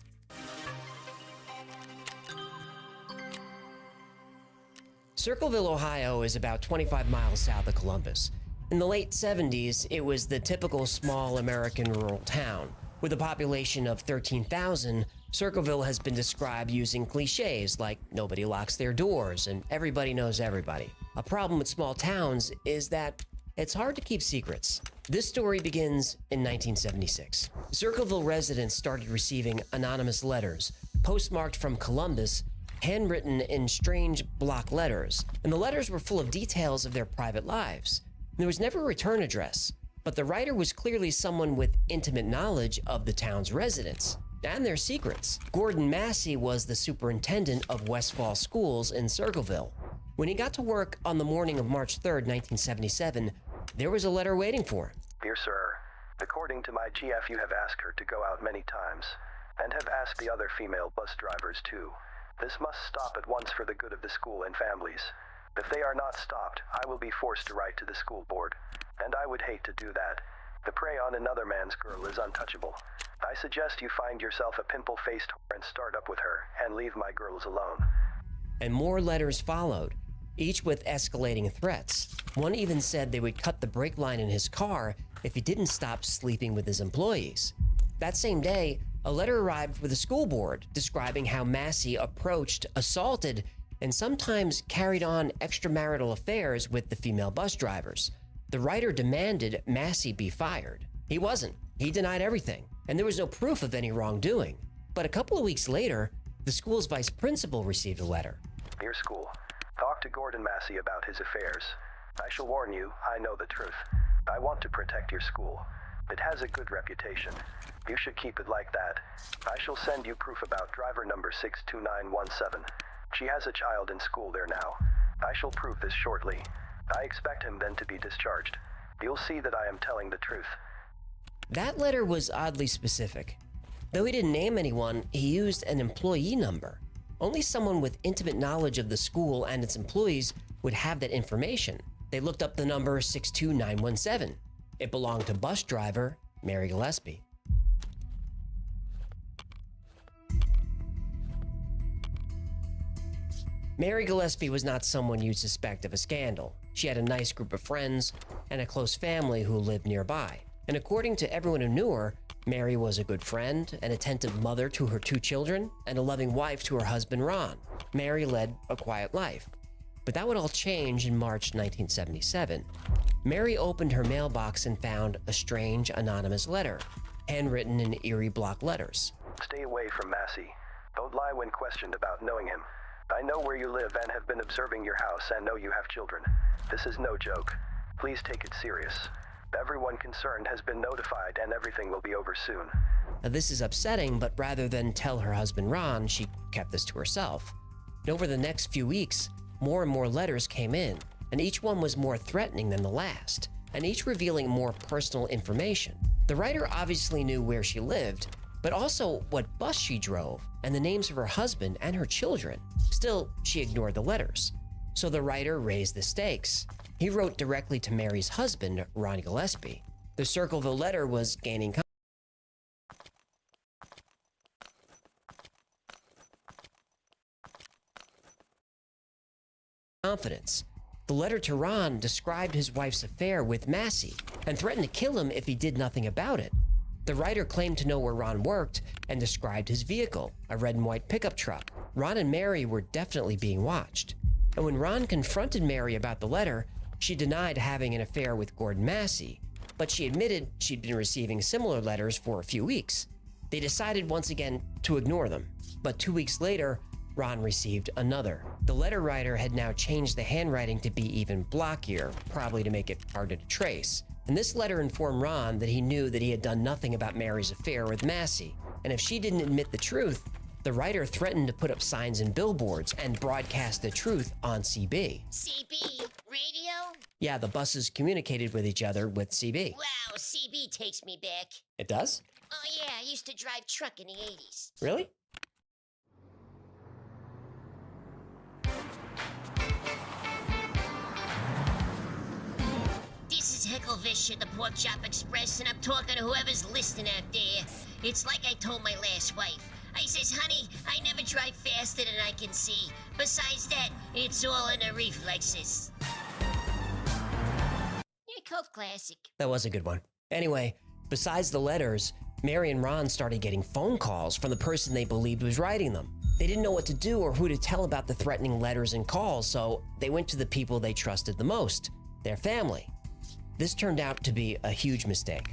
Circleville, Ohio is about 25 miles south of Columbus. In the late 70s, it was the typical small American rural town. With a population of 13,000, Circleville has been described using cliches like nobody locks their doors and everybody knows everybody. A problem with small towns is that it's hard to keep secrets. This story begins in 1976. Circleville residents started receiving anonymous letters, postmarked from Columbus, handwritten in strange block letters, and the letters were full of details of their private lives. There was never a return address, but the writer was clearly someone with intimate knowledge of the town's residents and their secrets. Gordon Massey was the superintendent of Westfall Schools in Circleville. When he got to work on the morning of March 3rd, 1977, there was a letter waiting for him. Dear sir, according to my GF, you have asked her to go out many times, and have asked the other female bus drivers too. This must stop at once for the good of the school and families. If they are not stopped, I will be forced to write to the school board, and I would hate to do that. The prey on another man's girl is untouchable. I suggest you find yourself a pimple-faced whore and start up with her, and leave my girls alone. And more letters followed. each with escalating threats. One even said they would cut the brake line in his car if he didn't stop sleeping with his employees. That same day, a letter arrived with the school board describing how Massey approached, assaulted, and sometimes carried on extramarital affairs with the female bus drivers. The writer demanded Massey be fired. He wasn't. He denied everything, and there was no proof of any wrongdoing. But a couple of weeks later, the school's vice principal received a letter. Dear school, talk to Gordon Massey about his affairs. I shall warn you, I know the truth. I want to protect your school. It has a good reputation. You should keep it like that. I shall send you proof about driver number 62917. She has a child in school there now. I shall prove this shortly. I expect him then to be discharged. You'll see that I am telling the truth. That letter was oddly specific. Though he didn't name anyone, he used an employee number. Only someone with intimate knowledge of the school and its employees would have that information. They looked up the number 62917. It belonged to bus driver Mary Gillespie. Mary Gillespie was not someone you'd suspect of a scandal. She had a nice group of friends and a close family who lived nearby. And according to everyone who knew her, Mary was a good friend, an attentive mother to her 2 children, and a loving wife to her husband, Ron. Mary led a quiet life. But that would all change in March 1977. Mary opened her mailbox and found a strange anonymous letter, handwritten in eerie block letters. Stay away from Massey. Don't lie when questioned about knowing him. I know where you live and have been observing your house and know you have children. This is no joke. Please take it serious. Everyone concerned has been notified and everything will be over soon. Now, this is upsetting, but rather than tell her husband Ron, she kept this to herself. And over the next few weeks, more and more letters came in, and each one was more threatening than the last, and each revealing more personal information. The writer obviously knew where she lived, but also what bus she drove, and the names of her husband and her children. Still, she ignored the letters. So the writer raised the stakes. He wrote directly to Mary's husband, Ron Gillespie. The Circleville letter was gaining confidence. The letter to Ron described his wife's affair with Massey and threatened to kill him if he did nothing about it. The writer claimed to know where Ron worked and described his vehicle, a red and white pickup truck. Ron and Mary were definitely being watched. And when Ron confronted Mary about the letter, she denied having an affair with Gordon Massey, but she admitted she'd been receiving similar letters for a few weeks. They decided once again to ignore them, but 2 weeks later, Ron received another. The letter writer had now changed the handwriting to be even blockier, probably to make it harder to trace. And this letter informed Ron that he knew that he had done nothing about Mary's affair with Massey, and if she didn't admit the truth, the writer threatened to put up signs and billboards and broadcast the truth on CB. CB? Radio? Yeah, the buses communicated with each other with CB. Wow, CB takes me back. It does? Oh yeah, I used to drive truck in the 80s. Really? This is Hecklevish at the Pork Chop Express, and I'm talking to whoever's listening out there. It's like I told my last wife. I says, honey, I never drive faster than I can see. Besides that, it's all in the reflexes. Yeah, cult classic. That was a good one. Anyway, besides the letters, Mary and Ron started getting phone calls from the person they believed was writing them. They didn't know what to do or who to tell about the threatening letters and calls, so they went to the people they trusted the most, their family. This turned out to be a huge mistake.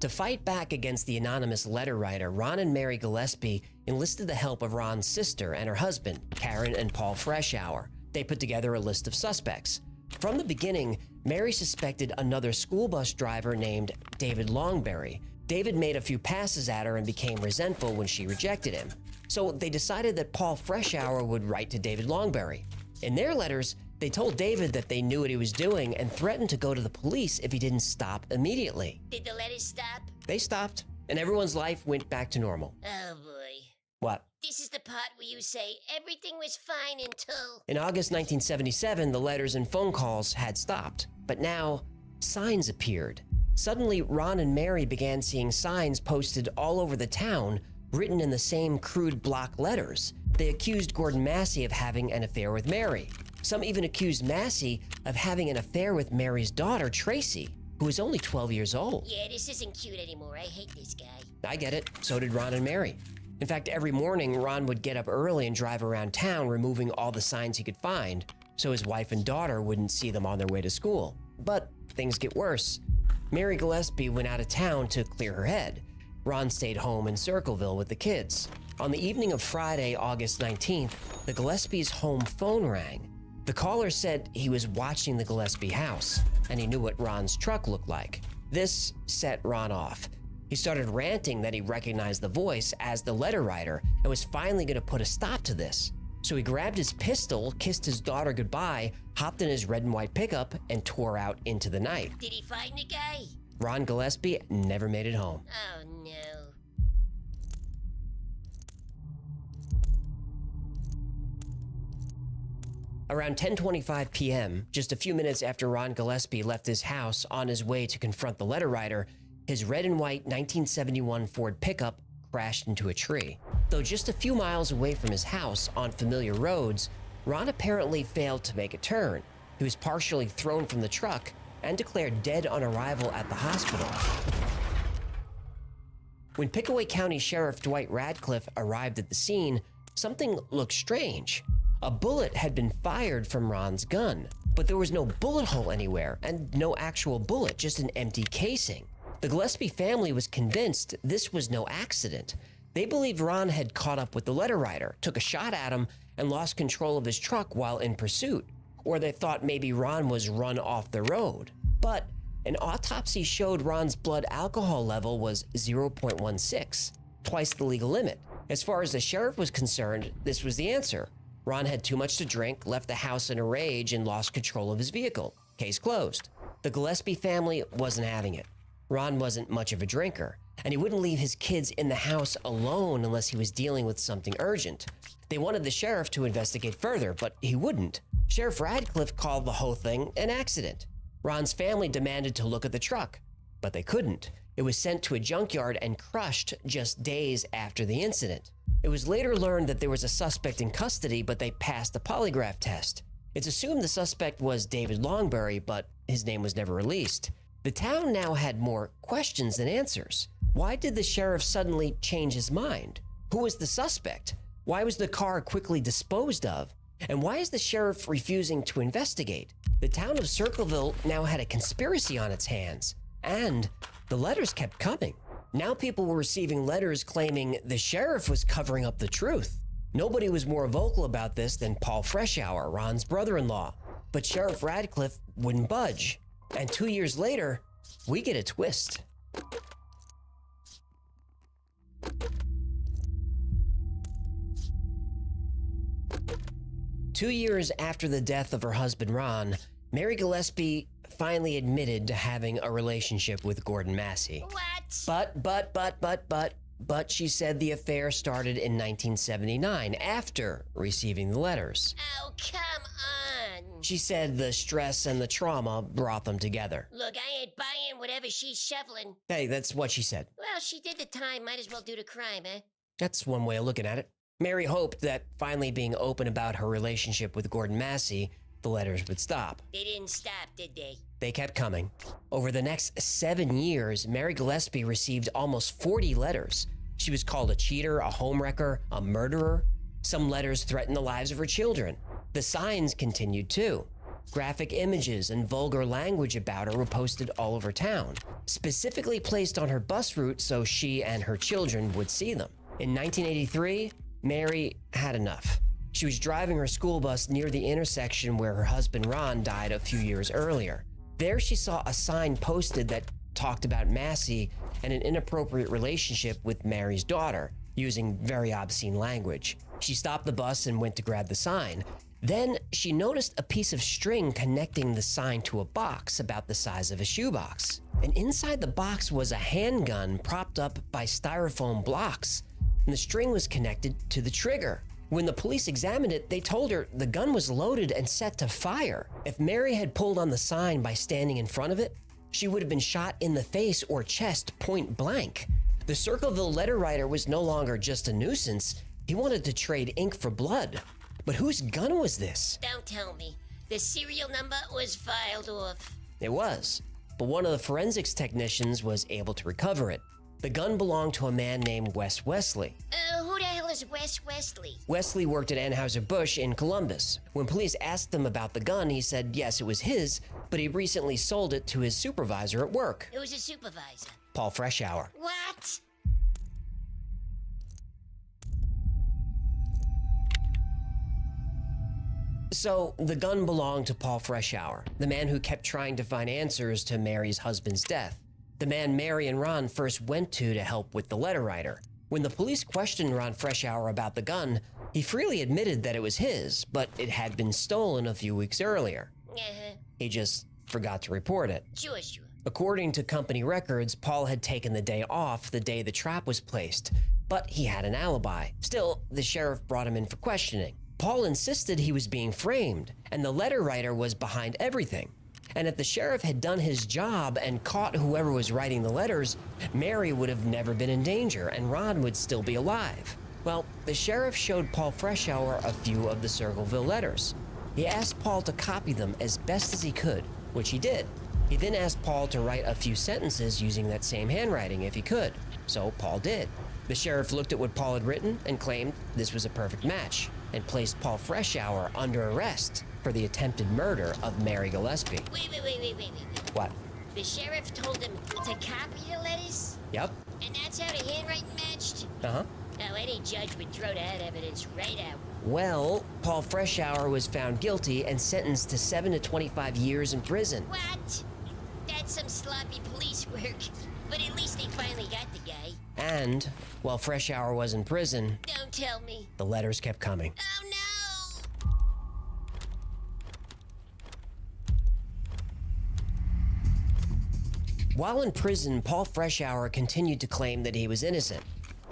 To fight back against the anonymous letter writer, Ron and Mary Gillespie enlisted the help of Ron's sister and her husband, Karen and Paul Freshour. They put together a list of suspects. From the beginning, Mary suspected another school bus driver named David Longberry. David made a few passes at her and became resentful when she rejected him. So they decided that Paul Freshour would write to David Longberry. In their letters, they told David that they knew what he was doing and threatened to go to the police if he didn't stop immediately. Did the letters stop? They stopped, and everyone's life went back to normal. Oh boy. What? This is the part where you say everything was fine until... In August 1977, the letters and phone calls had stopped, but now signs appeared. Suddenly, Ron and Mary began seeing signs posted all over the town written in the same crude block letters. They accused Gordon Massey of having an affair with Mary. Some even accused Massey of having an affair with Mary's daughter, Tracy, who was only 12 years old. Yeah, this isn't cute anymore. I hate this guy. I get it. So did Ron and Mary. In fact, every morning, Ron would get up early and drive around town, removing all the signs he could find, so his wife and daughter wouldn't see them on their way to school. But things get worse. Mary Gillespie went out of town to clear her head. Ron stayed home in Circleville with the kids. On the evening of Friday, August 19th, the Gillespies' home phone rang. The caller said he was watching the Gillespie house, and he knew what Ron's truck looked like. This set Ron off. He started ranting that he recognized the voice as the letter writer and was finally going to put a stop to this. So he grabbed his pistol, kissed his daughter goodbye, hopped in his red and white pickup, and tore out into the night. Did he find the guy? Ron Gillespie never made it home. Oh, no. Around 10:25 p.m., just a few minutes after Ron Gillespie left his house on his way to confront the letter writer, his red and white 1971 Ford pickup crashed into a tree. Though just a few miles away from his house on familiar roads, Ron apparently failed to make a turn. He was partially thrown from the truck and declared dead on arrival at the hospital. When Pickaway County Sheriff Dwight Radcliffe arrived at the scene, something looked strange. A bullet had been fired from Ron's gun, but there was no bullet hole anywhere and no actual bullet, just an empty casing. The Gillespie family was convinced this was no accident. They believed Ron had caught up with the letter writer, took a shot at him, and lost control of his truck while in pursuit. Or they thought maybe Ron was run off the road. But an autopsy showed Ron's blood alcohol level was 0.16, twice the legal limit. As far as the sheriff was concerned, this was the answer. Ron had too much to drink, left the house in a rage, and lost control of his vehicle. Case closed. The Gillespie family wasn't having it. Ron wasn't much of a drinker, and he wouldn't leave his kids in the house alone unless he was dealing with something urgent. They wanted the sheriff to investigate further, but he wouldn't. Sheriff Radcliffe called the whole thing an accident. Ron's family demanded to look at the truck, but they couldn't. It was sent to a junkyard and crushed just days after the incident. It was later learned that there was a suspect in custody, but they passed a polygraph test. It's assumed the suspect was David Longberry, but his name was never released. The town now had more questions than answers. Why did the sheriff suddenly change his mind? Who was the suspect? Why was the car quickly disposed of? And why is the sheriff refusing to investigate? The town of Circleville now had a conspiracy on its hands, and the letters kept coming. Now people were receiving letters claiming the sheriff was covering up the truth. Nobody was more vocal about this than Paul Freshour, Ron's brother-in-law. But Sheriff Radcliffe wouldn't budge. And 2 years later, we get a twist. Two years after the death of her husband, Ron, Mary Gillespie finally admitted to having a relationship with Gordon Massey. What? But she said the affair started in 1979, after receiving the letters. Oh, come on. She said the stress and the trauma brought them together. Look, I ain't buying whatever she's shoveling. Hey, that's what she said. Well, she did the time, might as well do the crime, eh? That's one way of looking at it. Mary hoped that finally being open about her relationship with Gordon Massey, the letters would stop. They didn't stop, did they? They kept coming. Over the next 7 years, Mary Gillespie received almost 40 letters. She was called a cheater, a homewrecker, a murderer. Some letters threatened the lives of her children. The signs continued too. Graphic images and vulgar language about her were posted all over town, specifically placed on her bus route so she and her children would see them. In 1983, Mary had enough. She was driving her school bus near the intersection where her husband Ron died a few years earlier. There she saw a sign posted that talked about Massey and an inappropriate relationship with Mary's daughter, using very obscene language. She stopped the bus and went to grab the sign. Then she noticed a piece of string connecting the sign to a box about the size of a shoebox. And inside the box was a handgun propped up by styrofoam blocks, and the string was connected to the trigger. When the police examined it, they told her the gun was loaded and set to fire. If Mary had pulled on the sign by standing in front of it, she would have been shot in the face or chest point blank. The Circleville letter writer was no longer just a nuisance. He wanted to trade ink for blood. But whose gun was this? Don't tell me. The serial number was filed off. It was, but one of the forensics technicians was able to recover it. The gun belonged to a man named Wes Wesley. Who the hell is Wes Wesley? Wesley worked at Anheuser-Busch in Columbus. When police asked him about the gun, he said yes, it was his, but he recently sold it to his supervisor at work. Who's a supervisor? Paul Freshour. What? So, the gun belonged to Paul Freshour, the man who kept trying to find answers to Mary's husband's death. The man Mary and Ron first went to help with the letter writer. When the police questioned Ron Freshour about the gun, he freely admitted that it was his, but it had been stolen a few weeks earlier. He just forgot to report it. Sure. According to company records, Paul had taken the day off the day the trap was placed, but he had an alibi. Still, the sheriff brought him in for questioning. Paul insisted he was being framed, and the letter writer was behind everything. And if the sheriff had done his job and caught whoever was writing the letters, Mary would have never been in danger, and Ron would still be alive. Well, the sheriff showed Paul Freshour a few of the Circleville letters. He asked Paul to copy them as best as he could, which he did. He then asked Paul to write a few sentences using that same handwriting if he could, so Paul did. The sheriff looked at what Paul had written and claimed this was a perfect match, and placed Paul Freshour under arrest for the attempted murder of Mary Gillespie. Wait. What? The sheriff told him to copy the letters? Yep. And that's how the handwriting matched? Uh-huh. Oh, any judge would throw that evidence right out. Well, Paul Freshour was found guilty and sentenced to 7 to 25 years in prison. What? That's some sloppy police work. But at least they finally got the guy. And while Freshour was in prison, Don't tell me. the letters kept coming. Oh, no! While in prison, Paul Freshour continued to claim that he was innocent.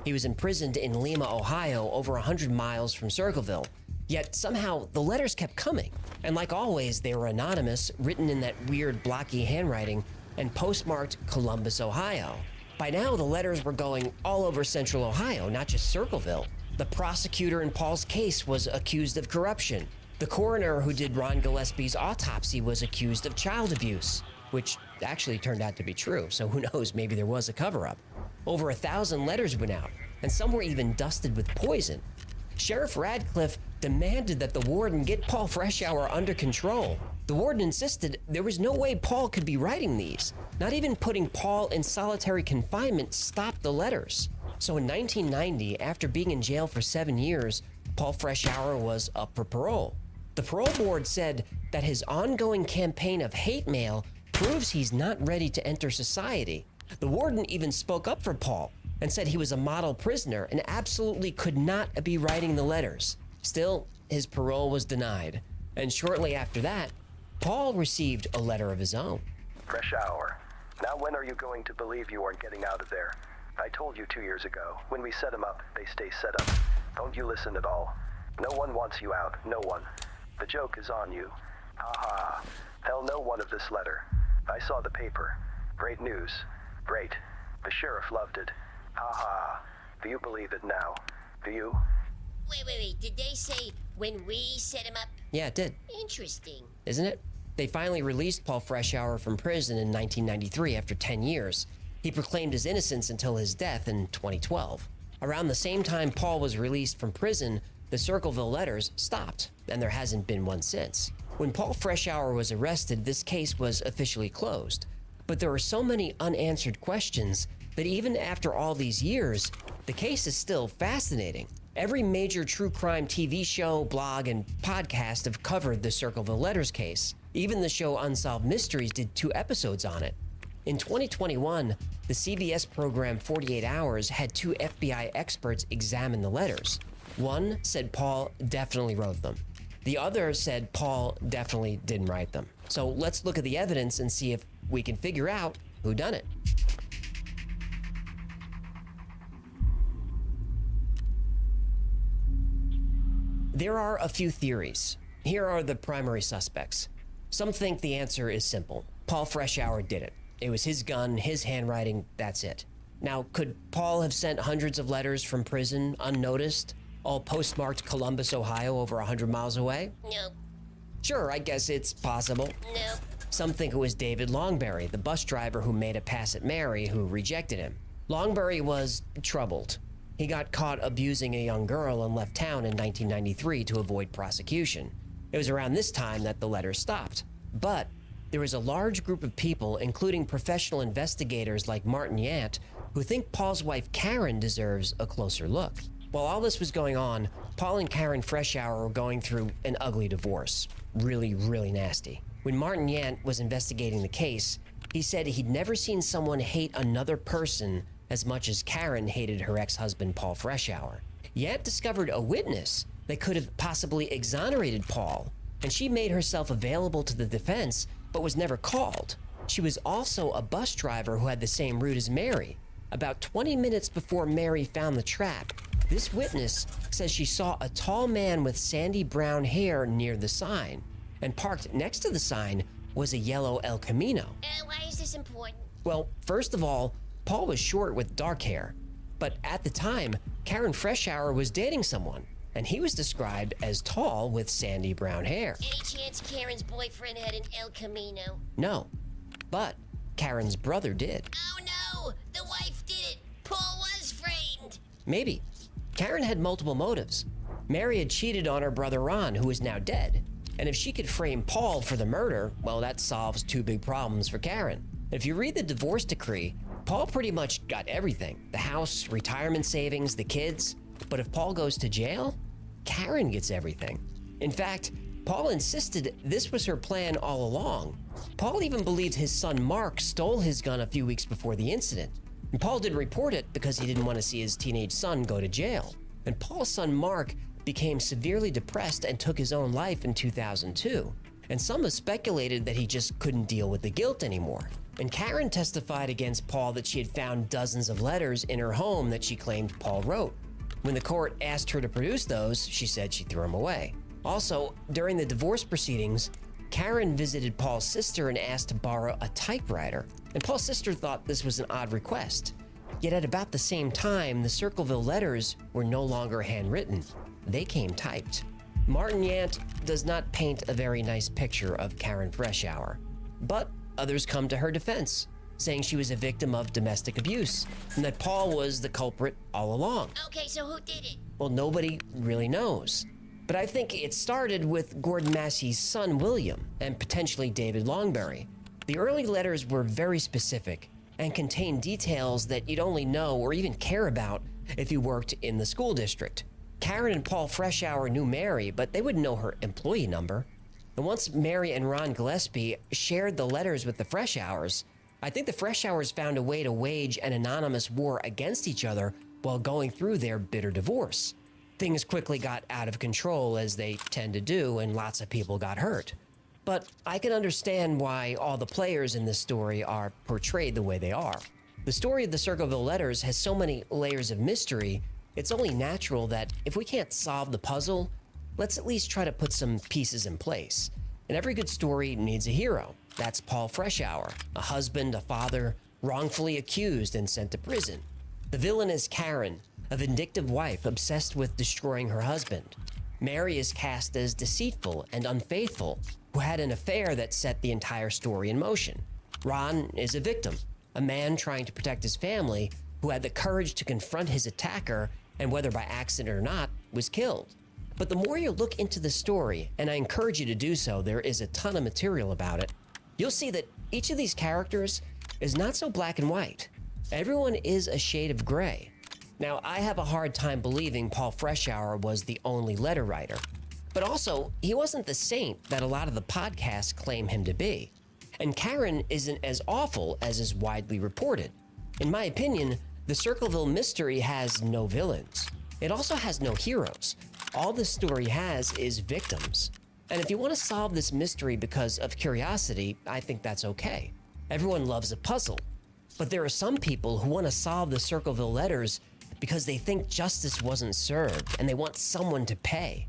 He was imprisoned in Lima, Ohio, over 100 miles from Circleville. Yet somehow the letters kept coming. And like always, they were anonymous, written in that weird blocky handwriting, and postmarked Columbus, Ohio. By now, the letters were going all over central Ohio, not just Circleville. The prosecutor in Paul's case was accused of corruption. The coroner who did Ron Gillespie's autopsy was accused of child abuse, which actually turned out to be true, so who knows, maybe there was a cover-up. Over 1,000 letters went out, and some were even dusted with poison. Sheriff Radcliffe demanded that the warden get Paul Freshour under control. The warden insisted there was no way Paul could be writing these. Not even putting Paul in solitary confinement stopped the letters. So in 1990, after being in jail for 7 years, Paul Freshour was up for parole. The parole board said that his ongoing campaign of hate mail proves he's not ready to enter society. The warden even spoke up for Paul and said he was a model prisoner and absolutely could not be writing the letters. Still, his parole was denied. And shortly after that, Paul received a letter of his own. Freshour. Now when are you going to believe you aren't getting out of there? I told you 2 years ago. When we set them up, they stay set up. Don't you listen at all. No one wants you out. No one. The joke is on you. Ha ha. Tell no one of this letter. I saw the paper. Great news. Great. The sheriff loved it. Ha ha. Do you believe it now? Do you? Wait. Did they say when we set him up? Yeah, it did. Interesting. Isn't it? They finally released Paul Freshour from prison in 1993 after 10 years. He proclaimed his innocence until his death in 2012. Around the same time Paul was released from prison, the Circleville letters stopped, and there hasn't been one since. When Paul Freshour was arrested, this case was officially closed. But there are so many unanswered questions that even after all these years, the case is still fascinating. Every major true crime TV show, blog, and podcast have covered the Circleville letters case. Even the show Unsolved Mysteries did 2 episodes on it. In 2021, the CBS program 48 Hours had 2 FBI experts examine the letters. One said Paul definitely wrote them. The other said Paul definitely didn't write them. So let's look at the evidence and see if we can figure out who done it. There are a few theories. Here are the primary suspects. Some think the answer is simple. Paul Freshour did it. It was his gun, his handwriting, that's it. Now, could Paul have sent hundreds of letters from prison unnoticed, all postmarked Columbus, Ohio, over 100 miles away? No. Sure, I guess it's possible. No. Some think it was David Longberry, the bus driver who made a pass at Mary, who rejected him. Longberry was troubled. He got caught abusing a young girl and left town in 1993 to avoid prosecution. It was around this time that the letters stopped. But there was a large group of people, including professional investigators like Martin Yant, who think Paul's wife Karen deserves a closer look. While all this was going on, Paul and Karen Freshour were going through an ugly divorce. Really, really nasty. When Martin Yant was investigating the case, he said he'd never seen someone hate another person as much as Karen hated her ex-husband Paul Freshour. Yant discovered a witness that could have possibly exonerated Paul, and she made herself available to the defense but was never called. She was also a bus driver who had the same route as Mary. About 20 minutes before Mary found the trap, this witness says she saw a tall man with sandy brown hair near the sign, and parked next to the sign was a yellow El Camino. Why is this important? Well, first of all, Paul was short with dark hair, but at the time, Karen Freshour was dating someone, and he was described as tall with sandy brown hair. Any chance Karen's boyfriend had an El Camino? No, but Karen's brother did. Oh no! The wife did it! Paul was framed! Maybe. Karen had multiple motives. Mary had cheated on her brother Ron, who is now dead. And if she could frame Paul for the murder, well, that solves two big problems for Karen. If you read the divorce decree, Paul pretty much got everything. The house, retirement savings, the kids. But if Paul goes to jail, Karen gets everything. In fact, Paul insisted this was her plan all along. Paul even believed his son Mark stole his gun a few weeks before the incident. And Paul didn't report it because he didn't want to see his teenage son go to jail. And Paul's son Mark became severely depressed and took his own life in 2002. And some have speculated that he just couldn't deal with the guilt anymore. And Karen testified against Paul that she had found dozens of letters in her home that she claimed Paul wrote. When the court asked her to produce those, she said she threw them away. Also, during the divorce proceedings, Karen visited Paul's sister and asked to borrow a typewriter. And Paul's sister thought this was an odd request. Yet at about the same time, the Circleville letters were no longer handwritten. They came typed. Martin Yant does not paint a very nice picture of Karen Freshour, but others come to her defense, saying she was a victim of domestic abuse and that Paul was the culprit all along. Okay, so who did it? Well, nobody really knows. But I think it started with Gordon Massey's son, William, and potentially David Longberry. The early letters were very specific and contained details that you'd only know or even care about if you worked in the school district. Karen and Paul Freshour knew Mary, but they wouldn't know her employee number. And once Mary and Ron Gillespie shared the letters with the Freshours, I think the Freshours found a way to wage an anonymous war against each other while going through their bitter divorce. Things quickly got out of control, as they tend to do, and lots of people got hurt. But I can understand why all the players in this story are portrayed the way they are. The story of the Circleville letters has so many layers of mystery, it's only natural that if we can't solve the puzzle, let's at least try to put some pieces in place. And every good story needs a hero. That's Paul Freshour, a husband, a father, wrongfully accused and sent to prison. The villain is Karen, a vindictive wife obsessed with destroying her husband. Mary is cast as deceitful and unfaithful, who had an affair that set the entire story in motion. Ron is a victim, a man trying to protect his family who had the courage to confront his attacker and, whether by accident or not, was killed. But the more you look into the story, and I encourage you to do so, there is a ton of material about it, you'll see that each of these characters is not so black and white. Everyone is a shade of gray. Now, I have a hard time believing Paul Freshour was the only letter writer, but also, he wasn't the saint that a lot of the podcasts claim him to be. And Karen isn't as awful as is widely reported. In my opinion, the Circleville mystery has no villains. It also has no heroes. All the story has is victims. And if you want to solve this mystery because of curiosity, I think that's okay. Everyone loves a puzzle. But there are some people who want to solve the Circleville letters because they think justice wasn't served and they want someone to pay.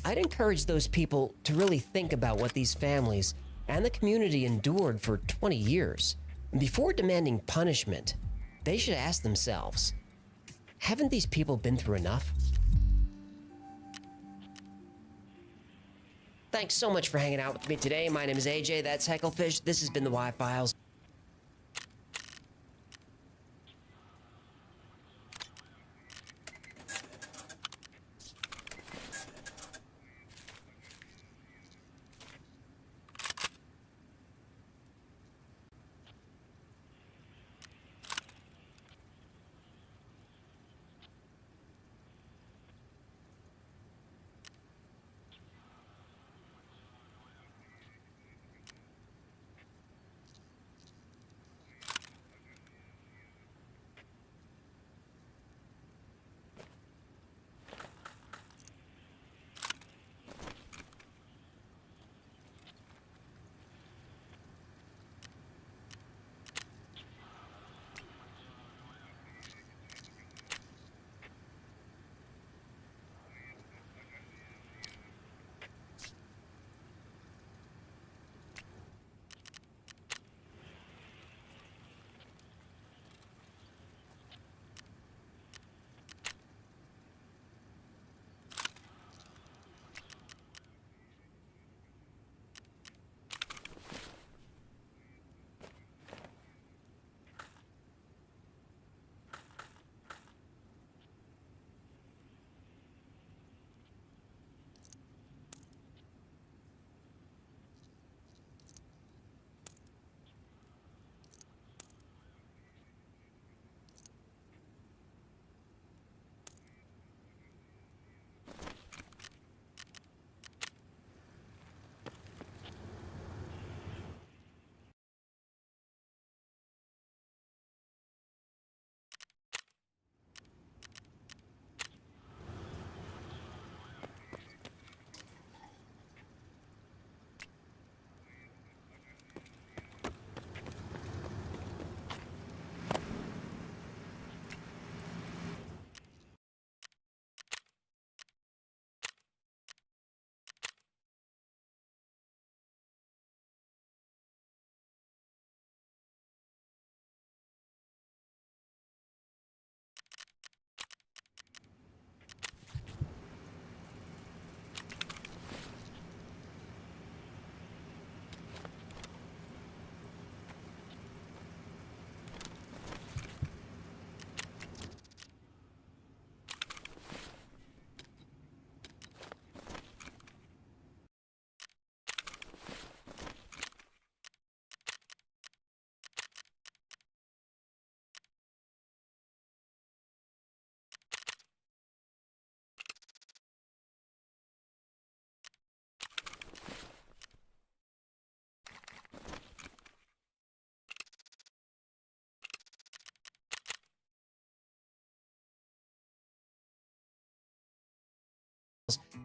I'd encourage those people to really think about what these families and the community endured for 20 years. And before demanding punishment, they should ask themselves, haven't these people been through enough? Thanks so much for hanging out with me today. My name is AJ, that's Hecklefish. This has been the Y-Files.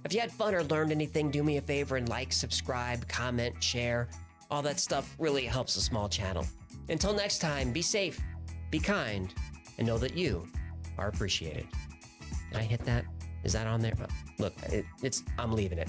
If you had fun or learned anything, do me a favor and like, subscribe, comment, share. All that stuff really helps a small channel. Until next time, be safe, be kind, and know that you are appreciated. Did I hit that? Is that on there? Look, I'm leaving it.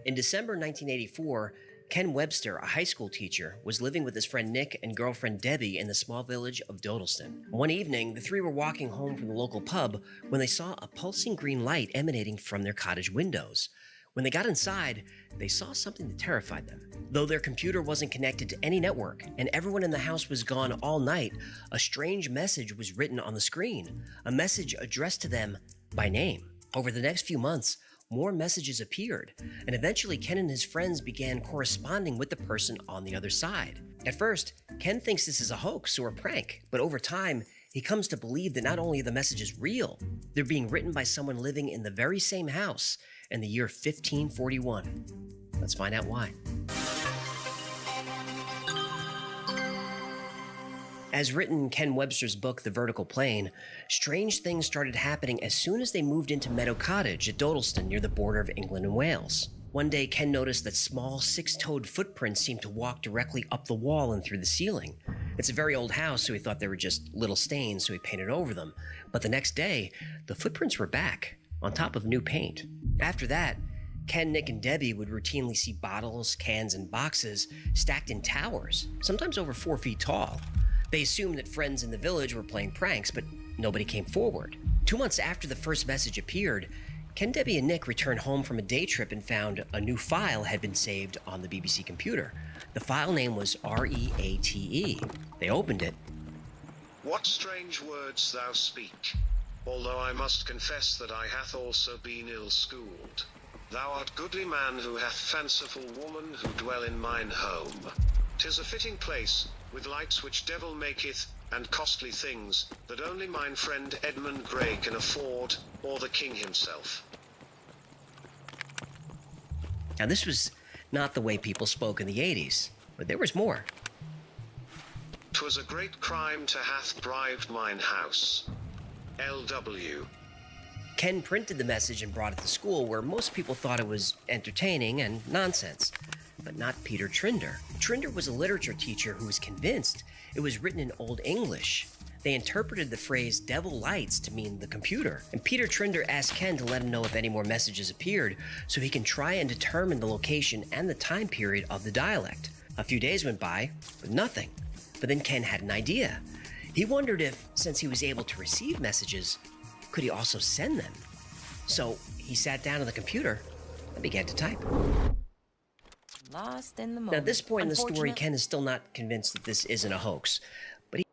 In December 1984, Ken Webster, a high school teacher, was living with his friend Nick and girlfriend Debbie in the small village of Dodleston. One evening, the three were walking home from the local pub when they saw a pulsing green light emanating from their cottage windows. When they got inside, they saw something that terrified them. Though their computer wasn't connected to any network and everyone in the house was gone all night, a strange message was written on the screen, a message addressed to them by name. Over the next few months, more messages appeared, and eventually Ken and his friends began corresponding with the person on the other side. At first, Ken thinks this is a hoax or a prank, but over time, he comes to believe that not only are the messages real, they're being written by someone living in the very same house in the year 1541. Let's find out why. As written in Ken Webster's book, The Vertical Plane, strange things started happening as soon as they moved into Meadow Cottage at Dodleston near the border of England and Wales. One day, Ken noticed that small, six-toed footprints seemed to walk directly up the wall and through the ceiling. It's a very old house, so he thought they were just little stains, so he painted over them. But the next day, the footprints were back, on top of new paint. After that, Ken, Nick, and Debbie would routinely see bottles, cans, and boxes stacked in towers, sometimes over 4 feet tall. They assumed that friends in the village were playing pranks, but nobody came forward. 2 months after the first message appeared, Ken, Debbie, and Nick returned home from a day trip and found a new file had been saved on the BBC computer. The file name was REATE. They opened it. What strange words thou speak, although I must confess that I hath also been ill-schooled. Thou art goodly man who hath fanciful woman who dwell in mine home. 'Tis a fitting place, with lights which devil maketh, and costly things, that only mine friend Edmund Grey can afford, or the king himself. Now, this was not the way people spoke in the 80s, but there was more. 'Twas a great crime to hath bribed mine house. L.W. Ken printed the message and brought it to school, where most people thought it was entertaining and nonsense, but not Peter Trinder. Trinder was a literature teacher who was convinced it was written in Old English. They interpreted the phrase devil lights to mean the computer, and Peter Trinder asked Ken to let him know if any more messages appeared so he can try and determine the location and the time period of the dialect. A few days went by, but nothing. But then Ken had an idea. He wondered if, since he was able to receive messages, could he also send them? So he sat down on the computer and began to type. Lost in the Now, moment. at this point in the story, Unfortunate- Ken is still not convinced that this isn't a hoax, but he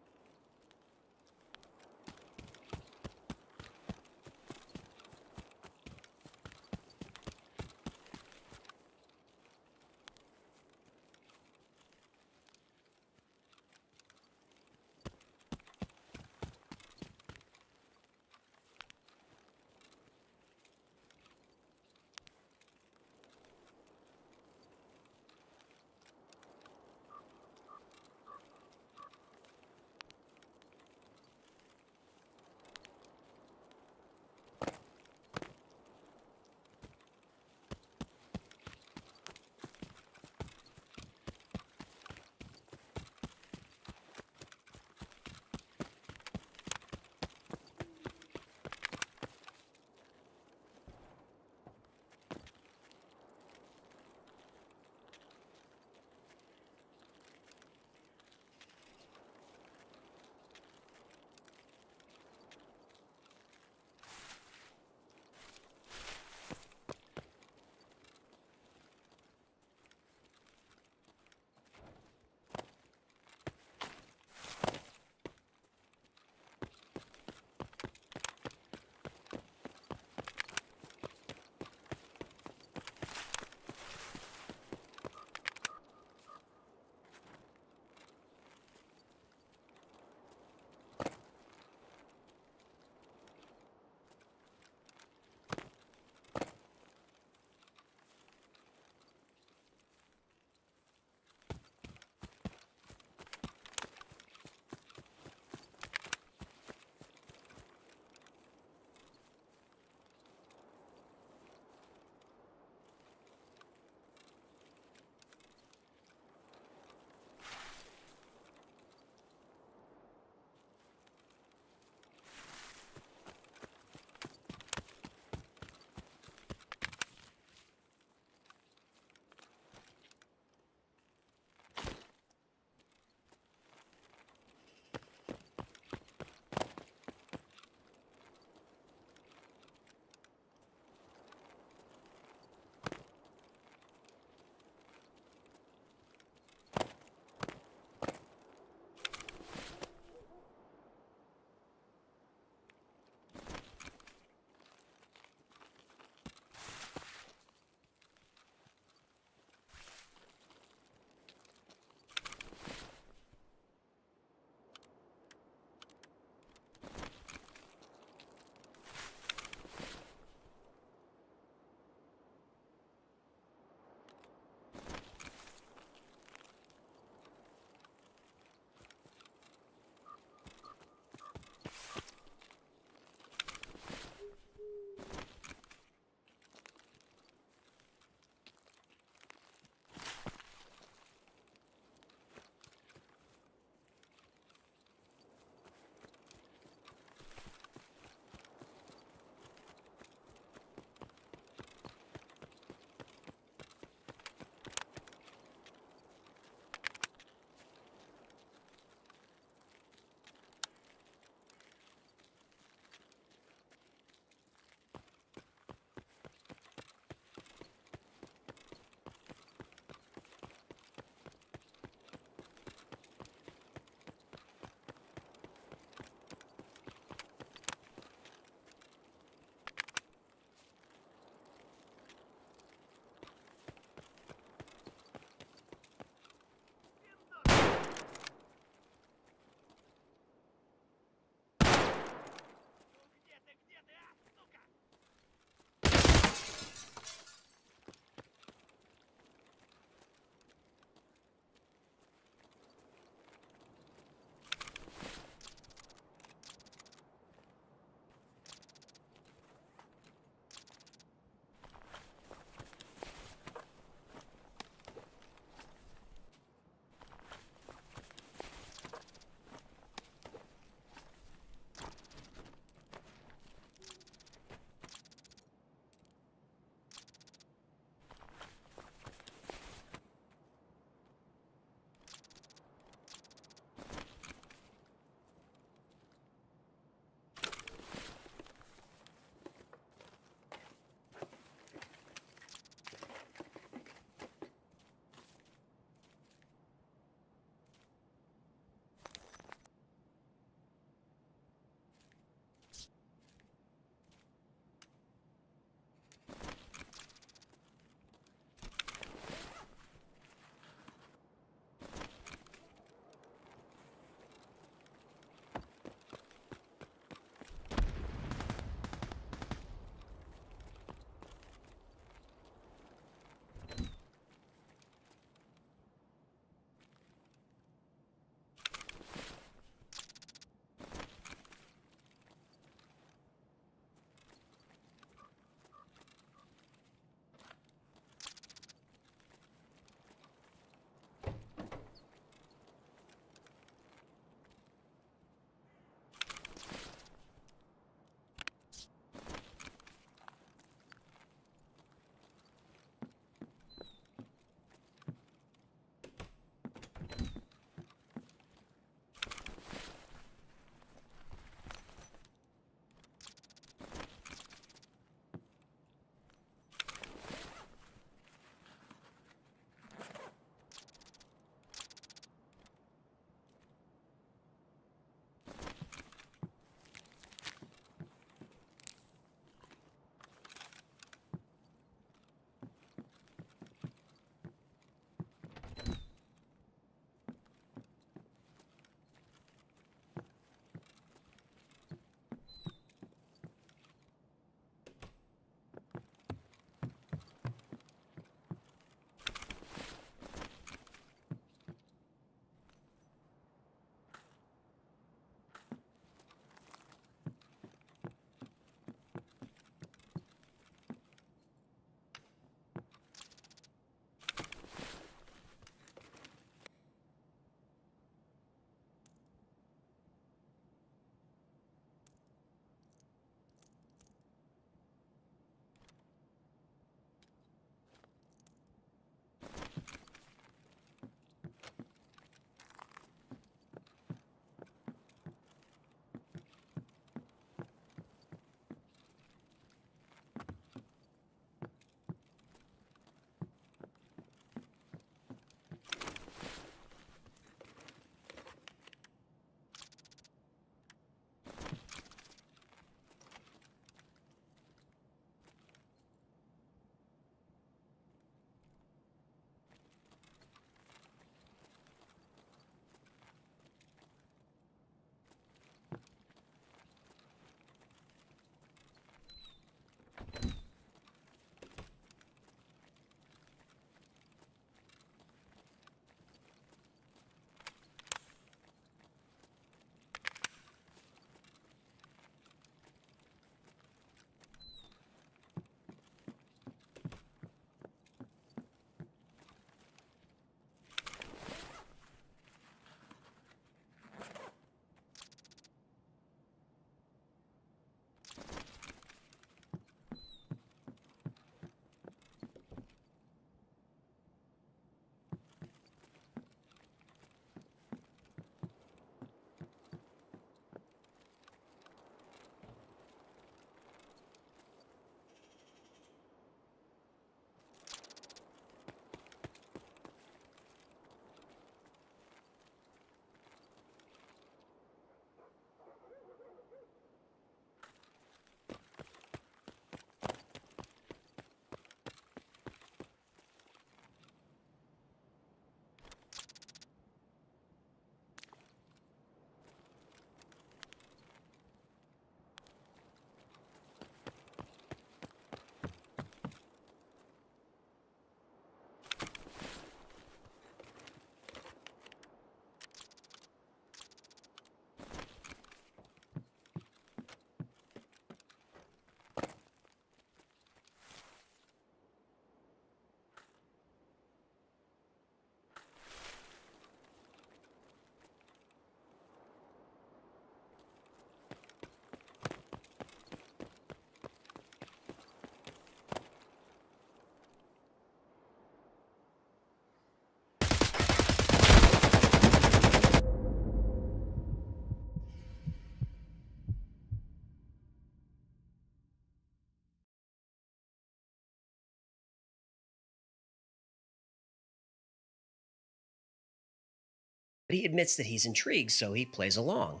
But he admits that he's intrigued, so he plays along.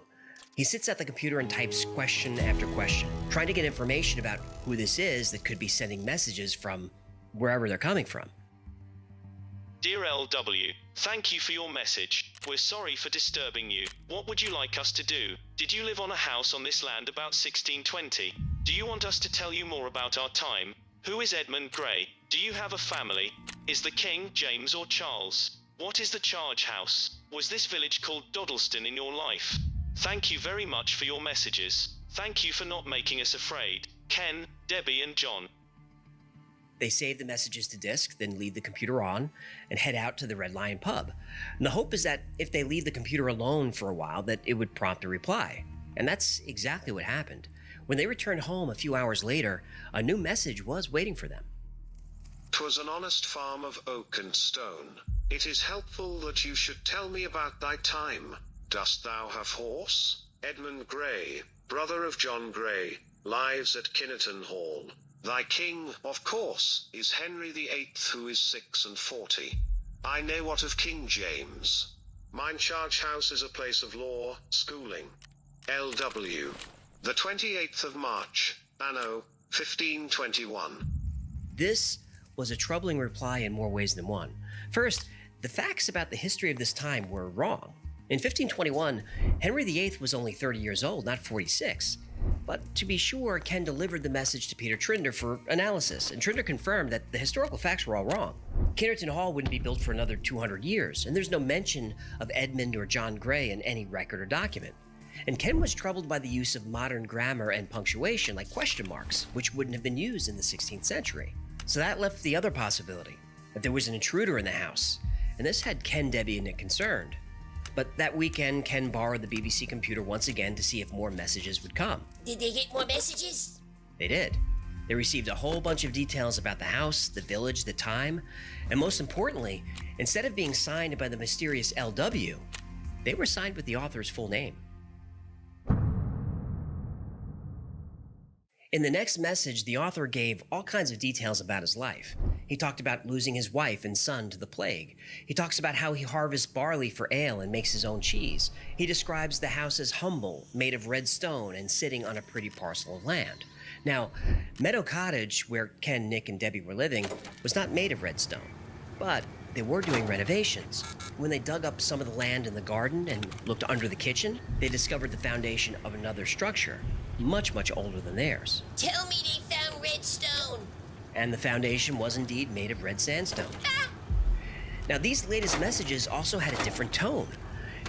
He sits at the computer and types question after question, trying to get information about who this is that could be sending messages from wherever they're coming from. Dear LW, thank you for your message. We're sorry for disturbing you. What would you like us to do? Did you live on a house on this land about 1620? Do you want us to tell you more about our time? Who is Edmund Gray? Do you have a family? Is the king James or Charles? What is the charge house? Was this village called Doddleston in your life? Thank you very much for your messages. Thank you for not making us afraid. Ken, Debbie and John. They save the messages to disk, then leave the computer on and head out to the Red Lion pub. And the hope is that if they leave the computer alone for a while, that it would prompt a reply. And that's exactly what happened. When they returned home a few hours later, a new message was waiting for them. 'Twas an honest farm of oak and stone. It is helpful that you should tell me about thy time. Dost thou have horse? Edmund Gray, brother of John Gray, lives at Kinnerton Hall. Thy king, of course, is Henry VIII, who is 46. I know what of King James. Mine charge house is a place of law, schooling. LW. The 28th of March, anno 1521. This was a troubling reply in more ways than one. First, the facts about the history of this time were wrong. In 1521, Henry VIII was only 30 years old, not 46. But to be sure, Ken delivered the message to Peter Trinder for analysis, and Trinder confirmed that the historical facts were all wrong. Kinnerton Hall wouldn't be built for another 200 years, and there's no mention of Edmund or John Gray in any record or document. And Ken was troubled by the use of modern grammar and punctuation like question marks, which wouldn't have been used in the 16th century. So that left the other possibility, that there was an intruder in the house, and this had Ken, Debbie, and Nick concerned. But that weekend, Ken borrowed the BBC computer once again to see if more messages would come. Did they get more messages? They did. They received a whole bunch of details about the house, the village, the time, and most importantly, instead of being signed by the mysterious LW, they were signed with the author's full name. In the next message, the author gave all kinds of details about his life. He talked about losing his wife and son to the plague. He talks about how he harvests barley for ale and makes his own cheese. He describes the house as humble, made of red stone, and sitting on a pretty parcel of land. Now, Meadow Cottage, where Ken, Nick, and Debbie were living, was not made of red stone, but they were doing renovations. When they dug up some of the land in the garden and looked under the kitchen, they discovered the foundation of another structure, much, much older than theirs. Tell me they found red stone. And the foundation was indeed made of red sandstone. Now, these latest messages also had a different tone.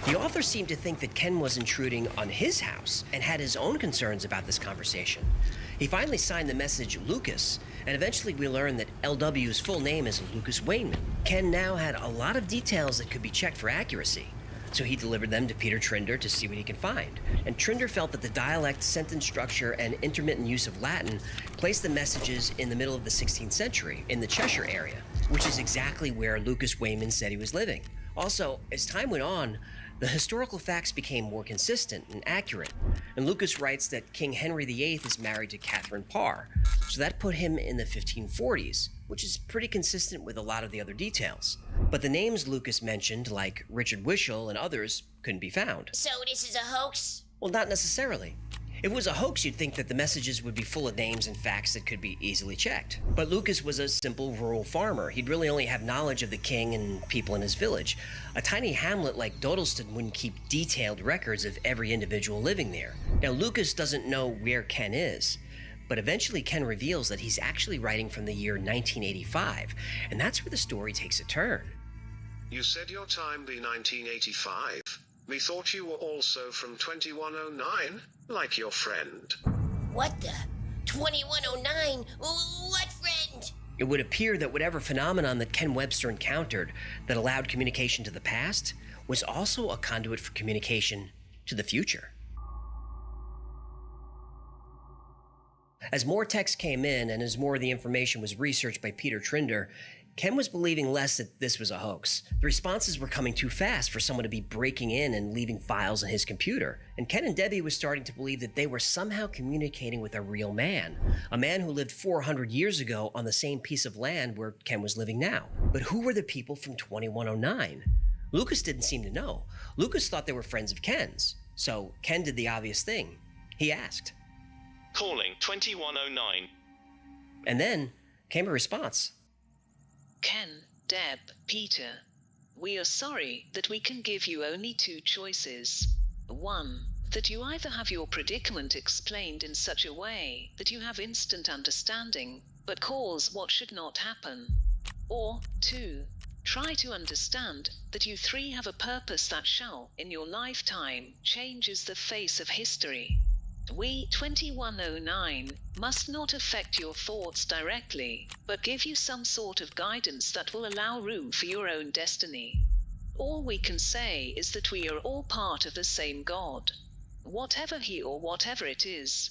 The author seemed to think that Ken was intruding on his house and had his own concerns about this conversation. He finally signed the message Lucas, and eventually we learned that LW's full name is Lucas Wayman. Ken now had a lot of details that could be checked for accuracy, so he delivered them to Peter Trinder to see what he could find. And Trinder felt that the dialect, sentence structure, and intermittent use of Latin placed the messages in the middle of the 16th century, in the Cheshire area, which is exactly where Lucas Wayman said he was living. Also, as time went on, the historical facts became more consistent and accurate, and Lucas writes that King Henry VIII is married to Catherine Parr, so that put him in the 1540s, which is pretty consistent with a lot of the other details. But the names Lucas mentioned, like Richard Wishel and others, couldn't be found. So this is a hoax? Well, not necessarily. If it was a hoax, you'd think that the messages would be full of names and facts that could be easily checked. But Lucas was a simple rural farmer. He'd really only have knowledge of the king and people in his village. A tiny hamlet like Doddleston wouldn't keep detailed records of every individual living there. Now, Lucas doesn't know where Ken is, but eventually Ken reveals that he's actually writing from the year 1985, and that's where the story takes a turn. You said your time be 1985. Methought you were also from 2109, like your friend. What the? 2109? What friend? It would appear that whatever phenomenon that Ken Webster encountered that allowed communication to the past was also a conduit for communication to the future. As more text came in and as more of the information was researched by Peter Trinder, Ken was believing less that this was a hoax. The responses were coming too fast for someone to be breaking in and leaving files on his computer. And Ken and Debbie was starting to believe that they were somehow communicating with a real man. A man who lived 400 years ago on the same piece of land where Ken was living now. But who were the people from 2109? Lucas didn't seem to know. Lucas thought they were friends of Ken's. So Ken did the obvious thing. He asked. Calling 2109. And then came a response. Ken, Deb, Peter, we are sorry that we can give you only two choices. One, that you either have your predicament explained in such a way that you have instant understanding, but cause what should not happen. Or two, try to understand that you three have a purpose that shall, in your lifetime, changes the face of history. We, 2109, must not affect your thoughts directly, but give you some sort of guidance that will allow room for your own destiny. All we can say is that we are all part of the same God, whatever he or whatever it is.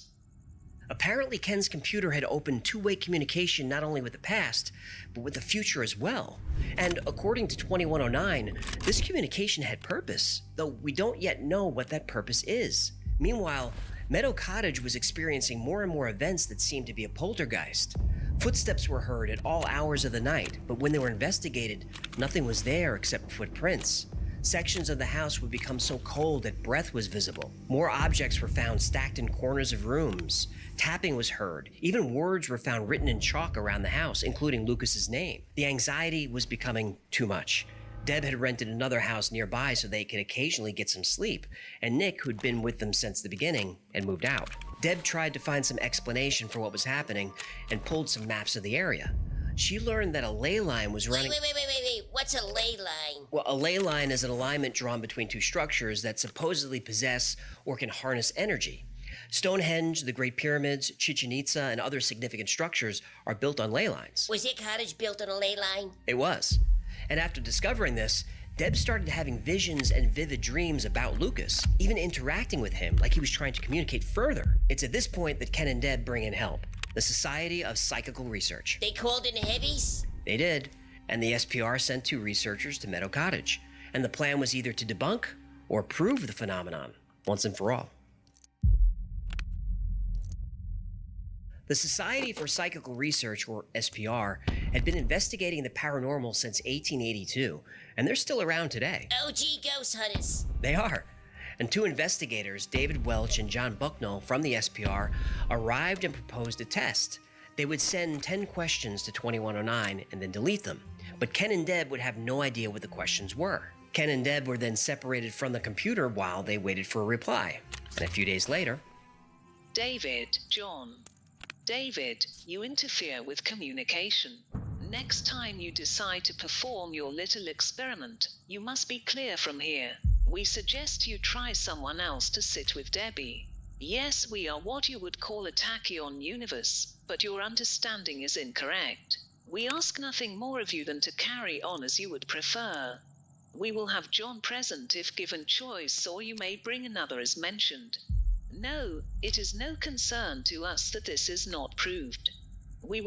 Apparently, Ken's computer had opened two-way communication not only with the past, but with the future as well. And according to 2109, this communication had purpose, though we don't yet know what that purpose is. Meanwhile, Meadow Cottage was experiencing more and more events that seemed to be a poltergeist. Footsteps were heard at all hours of the night, but when they were investigated, nothing was there except footprints. Sections of the house would become so cold that breath was visible. More objects were found stacked in corners of rooms. Tapping was heard. Even words were found written in chalk around the house, including Lucas's name. The anxiety was becoming too much. Deb had rented another house nearby so they could occasionally get some sleep, and Nick, who'd been with them since the beginning, had moved out. Deb tried to find some explanation for what was happening and pulled some maps of the area. She learned that a ley line was running... Wait. What's a ley line? Well, a ley line is an alignment drawn between two structures that supposedly possess or can harness energy. Stonehenge, the Great Pyramids, Chichen Itza, and other significant structures are built on ley lines. Was your cottage built on a ley line? It was. And after discovering this, Deb started having visions and vivid dreams about Lucas, even interacting with him like he was trying to communicate further. It's at this point that Ken and Deb bring in help. The Society of Psychical Research. They called in the heavies? They did, and the SPR sent two researchers to Meadow Cottage, and the plan was either to debunk or prove the phenomenon, once and for all. The Society for Psychical Research, or SPR, had been investigating the paranormal since 1882, and they're still around today. OG ghost hunters. They are. And two investigators, David Welch and John Bucknell from the SPR, arrived and proposed a test. They would send 10 questions to 2109 and then delete them. But Ken and Deb would have no idea what the questions were. Ken and Deb were then separated from the computer while they waited for a reply. And a few days later... David, John. David, you interfere with communication. Next time you decide to perform your little experiment, you must be clear from here. We suggest you try someone else to sit with Debbie. Yes, we are what you would call a tachyon universe, but your understanding is incorrect. We ask nothing more of you than to carry on as you would prefer. We will have John present if given choice, or you may bring another as mentioned. No, it is no concern to us that this is not proved. We will